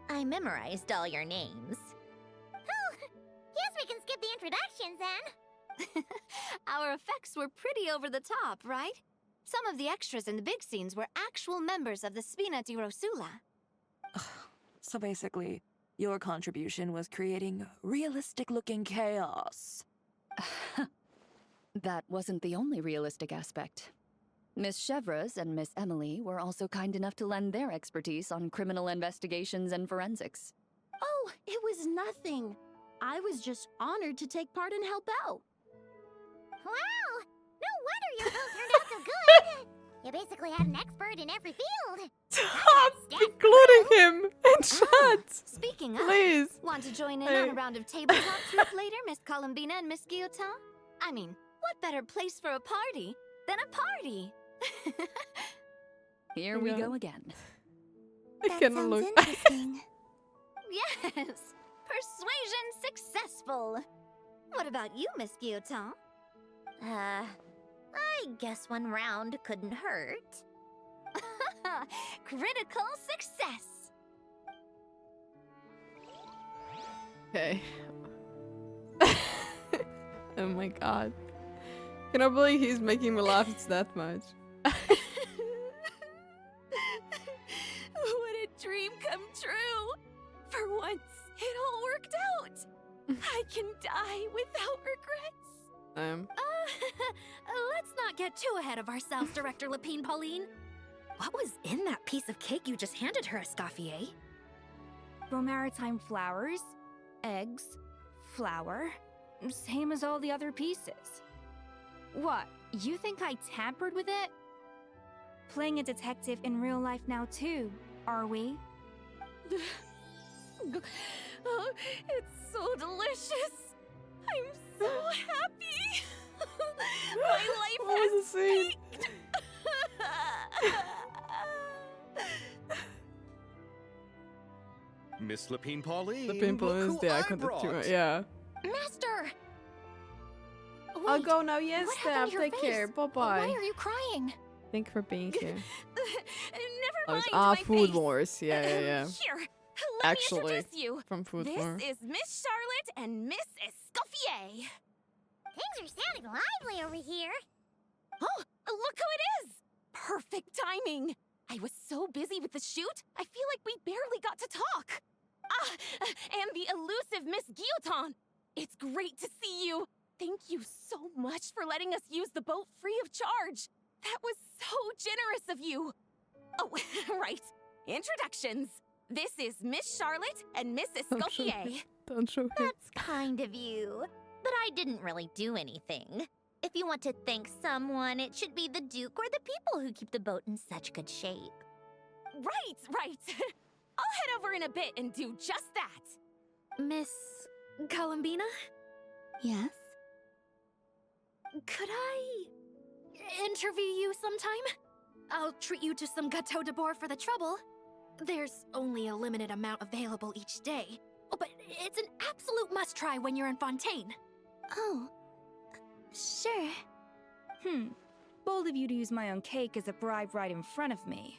I memorized all your names. Oh, guess we can skip the introductions then. Our effects were pretty over the top, right? Some of the extras in the big scenes were actual members of the Spina di Rosula. So basically, your contribution was creating realistic-looking chaos. That wasn't the only realistic aspect. Miss Chevres and Miss Emily were also kind enough to lend their expertise on criminal investigations and forensics. Oh, it was nothing. I was just honored to take part and help out. Wow! No wonder your film turned out so good! You basically had an expert in every field. Stop including him in chat. Speaking Please. of, want to join in Hey. on a round of tabletop truth later, Miss Columbina and Miss Guillotin? I mean, what better place for a party than a party? Here we go again. I That cannot sounds look. interesting. Yes! Persuasion successful! What about you, Miss Guillotin? I guess one round couldn't hurt. Critical success! Okay. Oh my god. Cannot believe he's making me laugh it's that much. What a dream come true! For once, it all worked out! I can die without regrets! Let's not get too ahead of ourselves, Director Lapine Pauline. What was in that piece of cake you just handed her, Escoffier? Maritime flowers, eggs, flour, same as all the other pieces. What, you think I tampered with it? Playing a detective in real life now too, are we? Oh, it's so delicious! I'm so happy! My life What was the scene? peaked! Miss Lapine Pauline. The pimple look is who the I icon brought. that yeah. Master! I'll Wait, go now. Yes, what Steph. happened to your Take care. face? Bye bye. Why are you crying? Thank you for being here. Never mind Ah, my Food face. Wars. Yeah, yeah, yeah. Here, let Actually, me introduce you. from Food This Wars. is Miss Charlotte and Miss Escoffier. Things are sounding lively over here. Oh, look who it is! Perfect timing. I was so busy with the shoot, I feel like we barely got to talk. Ah, and the elusive Miss Guillotin. It's great to see you. Thank you so much for letting us use the boat free of charge. That was so generous of you. Oh, right. Introductions. This is Miss Charlotte and Miss Escoffier. Don't show him. That's kind of you. But I didn't really do anything. If you want to thank someone, it should be the Duke or the people who keep the boat in such good shape. Right. I'll head over in a bit and do just that. Miss Columbina? Yes? Could I interview you sometime? I'll treat you to some gâteau de bord for the trouble. There's only a limited amount available each day. Oh, but it's an absolute must-try when you're in Fontaine. Oh, sure. Bold of you to use my own cake as a bribe right in front of me.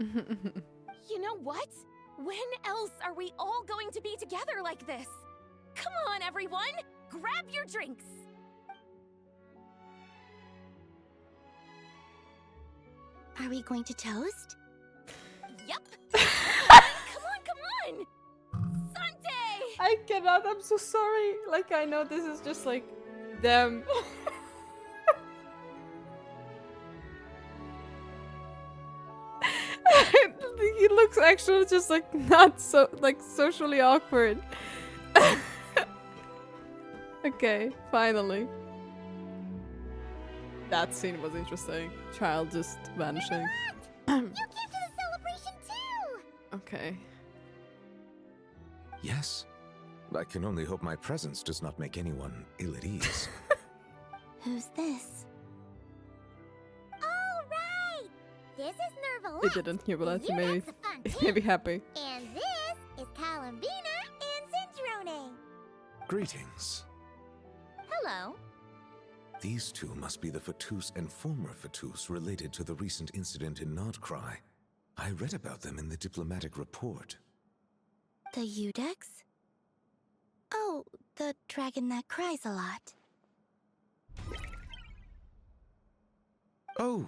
You know what? When else are we all going to be together like this? Come on, everyone! Grab your drinks! Are we going to toast? Yep! Come on! Sunday! I cannot. I'm so sorry. Like, I know this is just like them. He looks actually just like not so like socially awkward. Okay, finally. That scene was interesting. Child just vanishing. You came to the celebration too! Okay. Yes. I can only hope my presence does not make anyone ill at ease. Who's this? All right! This is Nervalette. It didn't hear that. He made That's a fun it made me happy. And this is Columbina and Sandrone. Greetings. Hello. These two must be the Fatus and former Fatus related to the recent incident in Nodcry. I read about them in the diplomatic report. The Udex? Oh, the dragon that cries a lot. Oh,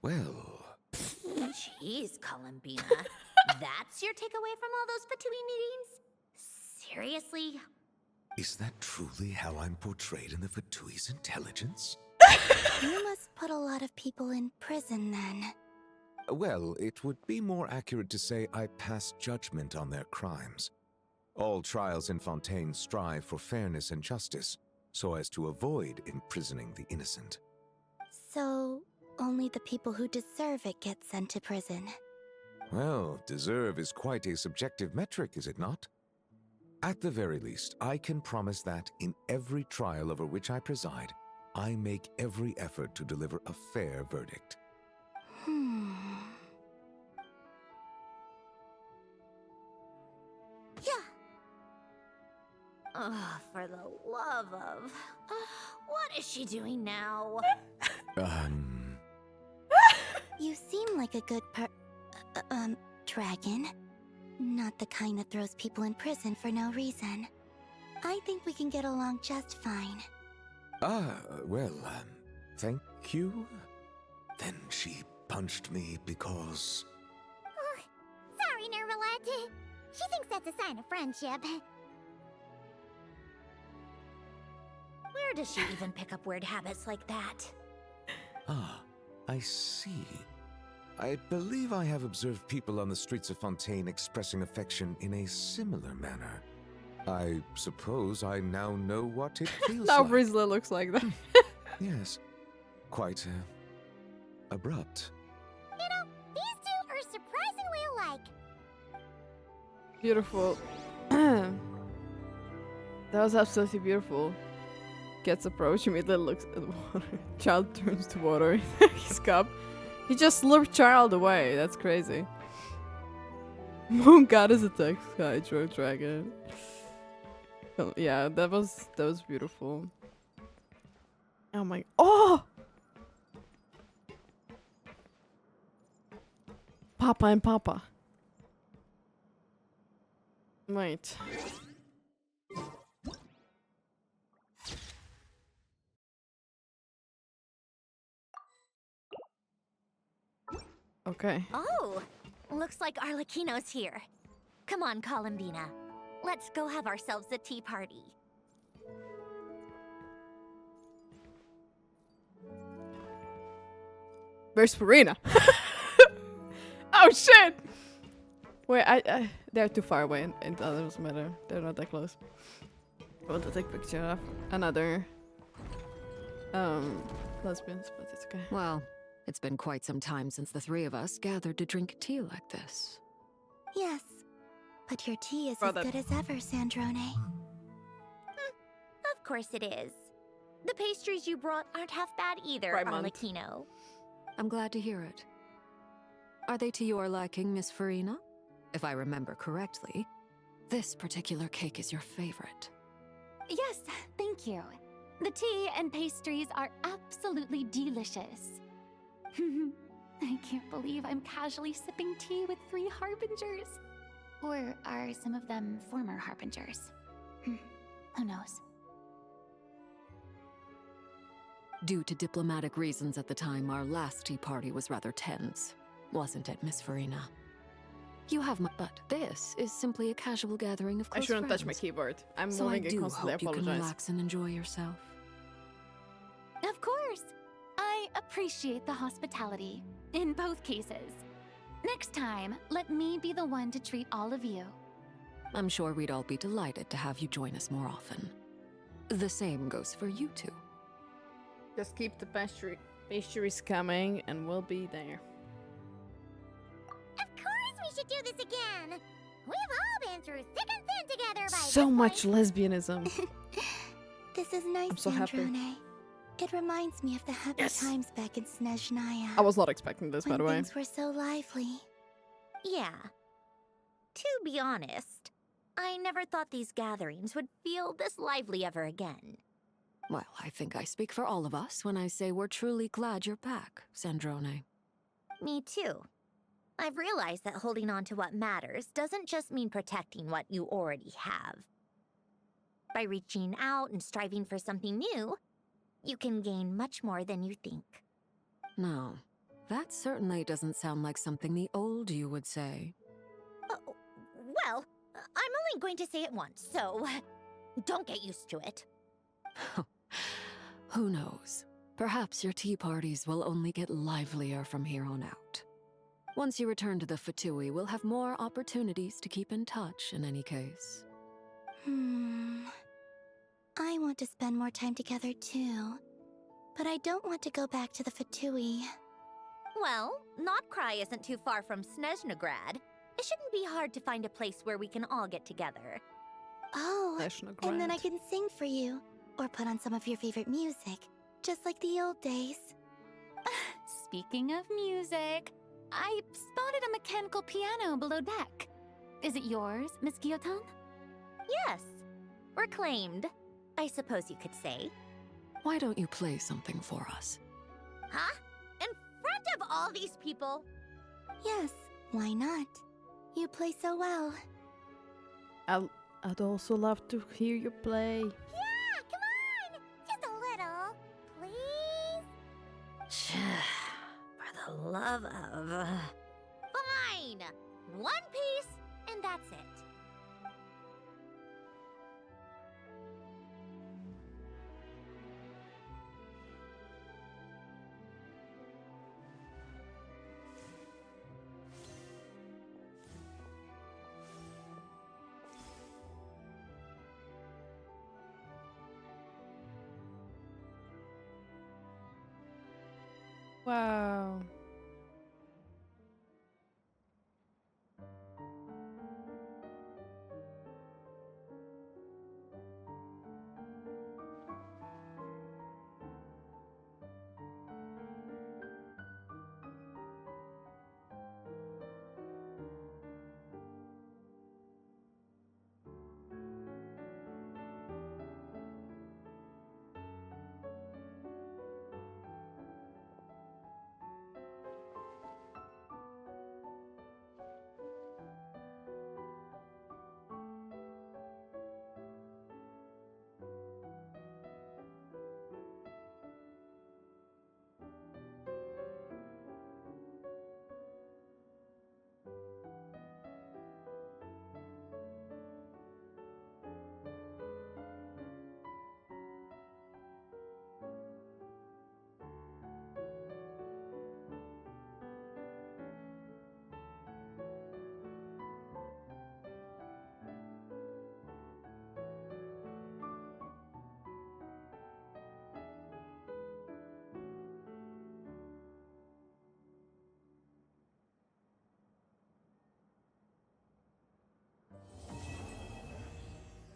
well... Jeez, Columbina. That's your takeaway from all those Fatui meetings? Seriously? Is that truly how I'm portrayed in the Fatui's intelligence? You must put a lot of people in prison then. Well, it would be more accurate to say I pass judgment on their crimes. All trials in Fontaine strive for fairness and justice, so as to avoid imprisoning the innocent. So, only the people who deserve it get sent to prison. Well, deserve is quite a subjective metric, is it not? At the very least, I can promise that in every trial over which I preside, I make every effort to deliver a fair verdict. Yeah. Oh, for the love of... what is she doing now? You seem like a good dragon. Not the kind that throws people in prison for no reason. I think we can get along just fine. Well, thank you? Then she punched me because... Oh, sorry, Nervalette. She thinks that's a sign of friendship. Where does she even pick up weird habits like that? Ah, I see. I believe I have observed people on the streets of Fontaine expressing affection in a similar manner. I suppose I now know what it feels Now like. Brizzle looks like that. Yes, quite abrupt. You know, these two are surprisingly alike. Beautiful. That was absolutely beautiful. Gets approached, immediately looks at the water. Child turns to water in his cup. He just slurped child away. That's crazy. Moon goddess attacks Hydro Dragon. Oh, yeah, that was beautiful. Oh my... Oh! Papa and Papa. Wait. Okay. Oh, looks like Arlecchino's here. Come on, Columbina. Let's go have ourselves a tea party. Where's Farina? Oh shit! Wait, they're too far away and that doesn't matter. They're not that close. I want to take a picture of another lesbians, but it's okay. Well, it's been quite some time since the three of us gathered to drink tea like this. Yes, but your tea is Oh, as good as ever, Sandrone. Of course it is. The pastries you brought aren't half bad either, Right, Mom. Arlecchino. I'm glad to hear it. Are they to your liking, Miss Farina? If I remember correctly, this particular cake is your favorite. Yes, thank you. The tea and pastries are absolutely delicious. I can't believe I'm casually sipping tea with 3 harbingers. Or are some of them former harbingers? Who knows? Due to diplomatic reasons at the time, our last tea party was rather tense. Wasn't it, Miss Farina? You have my... But this is simply a casual gathering of close I shouldn't touch my friends. keyboard. I'm So moving I it do constantly. I hope you can apologize. relax and enjoy yourself. Of course! I appreciate the hospitality. In both cases. Next time, let me be the one to treat all of you. I'm sure we'd all be delighted to have you join us more often. The same goes for you two. Just keep the pastries coming and we'll be there. Of course we should do this again! We've all been through thick and thin together by So much lesbianism. This is nice, I'm so happy. Sandrone. It reminds me of the happy times back in Snezhnaya. I was not expecting this, by when the way. things were so lively. Yeah. To be honest, I never thought these gatherings would feel this lively ever again. Well, I think I speak for all of us when I say we're truly glad you're back, Sandrone. Me too. I've realized that holding on to what matters doesn't just mean protecting what you already have. By reaching out and striving for something new, you can gain much more than you think. No, that certainly doesn't sound like something the old you would say. Well, I'm only going to say it once, so don't get used to it. Who knows? Perhaps your tea parties will only get livelier from here on out. Once you return to the Fatui, we'll have more opportunities to keep in touch in any case. I want to spend more time together too. But I don't want to go back to the Fatui. Well, Notcry isn't too far from Snezhnagrad. It shouldn't be hard to find a place where we can all get together. Oh, and then I can sing for you. Or put on some of your favorite music. Just like the old days. Speaking of music, I spotted a mechanical piano below deck. Is it yours, Miss Gyotan? Yes. Reclaimed, I suppose you could say. Why don't you play something for us? Huh? In front of all these people? Yes, why not? You play so well. I'd also love to hear you play. Yeah, come on! Just a little, please? For the love of... Fine! One piece, and that's it. Wow.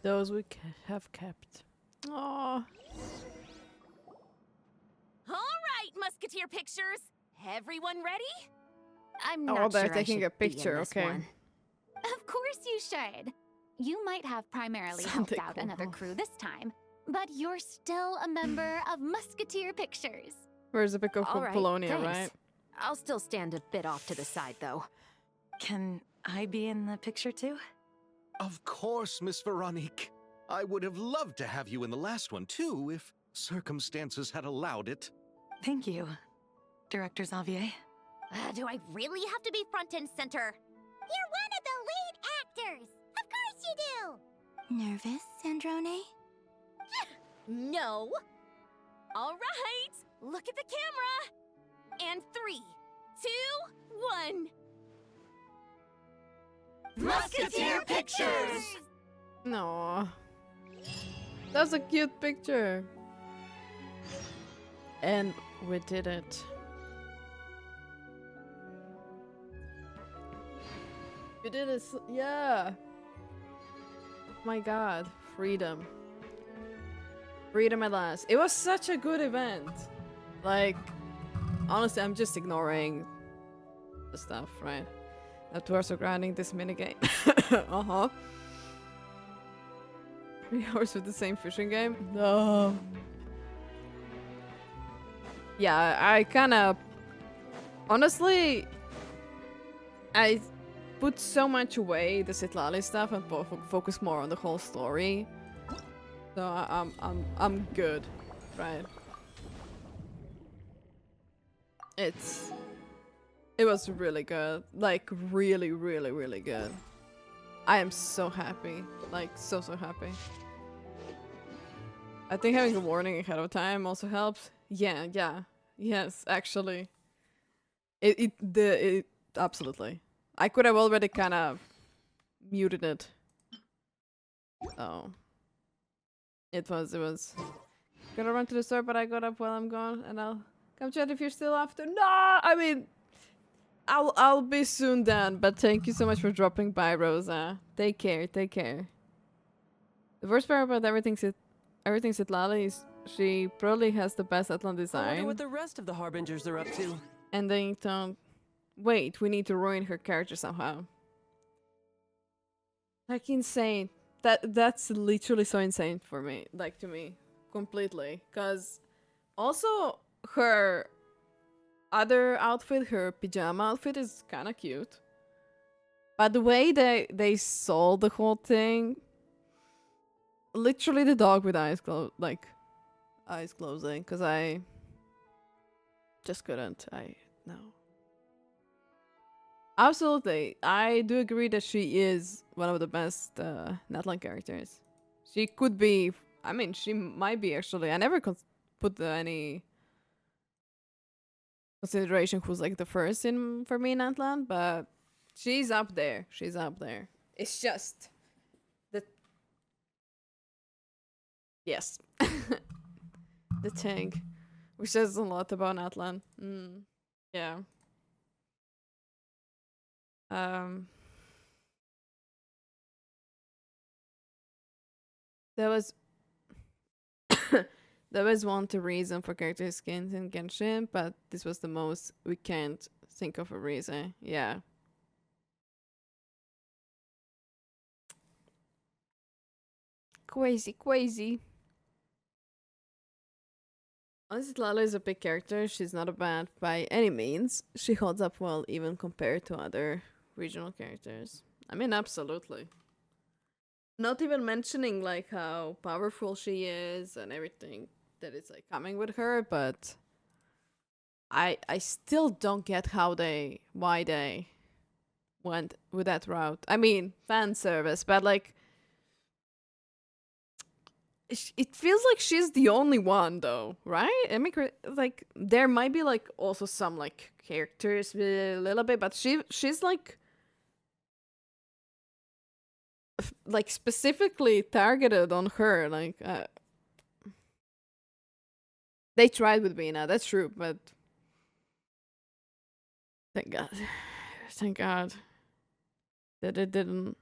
Those we have kept. Aww. All right, Musketeer Pictures. Everyone ready? I'm Oh, not they're sure taking I a should be in picture, this okay. one. Of course you should. You might have primarily helped out another crew this time, but you're still a member of Musketeer Pictures. Where's the pic of All right, Polonia, thanks. right? I'll still stand a bit off to the side, though. Can I be in the picture too? Of course, Miss Veronique. I would have loved to have you in the last one, too, if circumstances had allowed it. Thank you, Director Xavier. Do I really have to be front and center? You're one of the lead actors! Of course you do! Nervous, Sandrone? No. All right, look at the camera. And 3, 2, 1. Musketeer Pictures! No. That's a cute picture. And we did it. You did it, yeah. Oh my god, freedom. Freedom at last. It was such a good event. Like, honestly, I'm just ignoring the stuff, right? That we're also grinding this minigame. Uh-huh. 3 hours with the same fishing game? No. Yeah, I kinda... Honestly, I put so much away the Sitlali stuff and focus more on the whole story. So I'm good, right? It was really good, like really good. I am so happy, like so happy. I think having a warning ahead of time also helps. Yeah, yes, actually. It absolutely. I could have already kind of muted it. Oh. It was. Gonna run to the store, but I got up while I'm gone, and I'll come chat if you're still after. No, I mean, I'll be soon done. But thank you so much for dropping by, Rosa. Take care, take care. The worst part about everything's Sitlali is she probably has the best Atlan I wonder design. what the rest of the Harbingers are up to. And they don't. Wait, we need to ruin her character somehow. Like insane. That's literally so insane for me, like to me, completely. Cause also her other outfit, her pajama outfit, is kind of cute. But the way they sold the whole thing, literally the dog with eyes closed, like eyes closing, cause I just couldn't. No. Absolutely, I do agree that she is one of the best Natlan characters. She could be. I mean, she might be actually. I never put any consideration who's like the first in for me in Natlan, but she's up there. She's up there. It's just the yes, the thing, which says a lot about Natlan. Yeah. There was there was one to reason for character skins in Genshin, but this was the most we can't think of a reason. Yeah. Crazy. Honestly, Lala is a big character. She's not a bad by any means. She holds up well even compared to other regional characters. I mean, absolutely. Not even mentioning like how powerful she is and everything that is like coming with her, but I still don't get why they went with that route. I mean, fan service, but like it feels like she's the only one though, right? I mean, like there might be like also some like characters with a little bit, but she's like specifically targeted on her. Like they tried with Bina, that's true, but thank God that it didn't.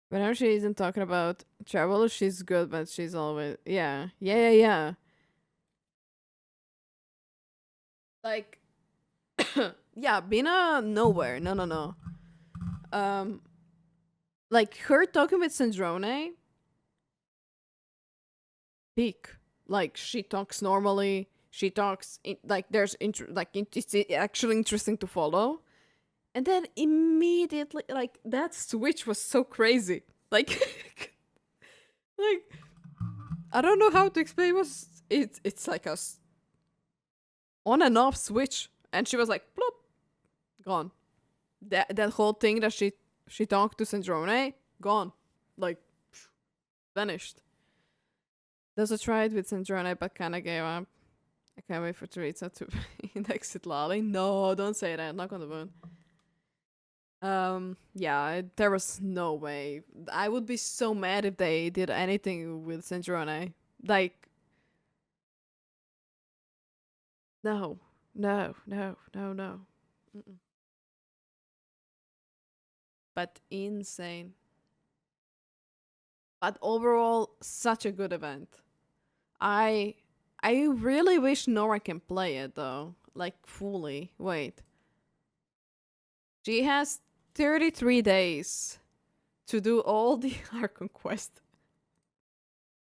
Whenever she isn't talking about travel, she's good, but she's always yeah. Like yeah, Bina nowhere. No. Like her talking with Snezhnaya, peak. Like she talks normally. She talks like there's it's actually interesting to follow. And then immediately, like that switch was so crazy. Like, like I don't know how to explain. It's like a on and off switch, and she was like, plop, gone. That whole thing that she talked to Snezhnaya, gone, like vanished. There's a try it with Snezhnaya, but kind of gave up. I can't wait for Teresa to exit Lolly. No, don't say that. Knock on the moon. Yeah, there was no way. I would be so mad if they did anything with Snezhnaya. Like, no. Mm-mm. but insane. But overall, such a good event. I really wish Nora can play it though, like fully. Wait. She has 33 days to do all the Archon quests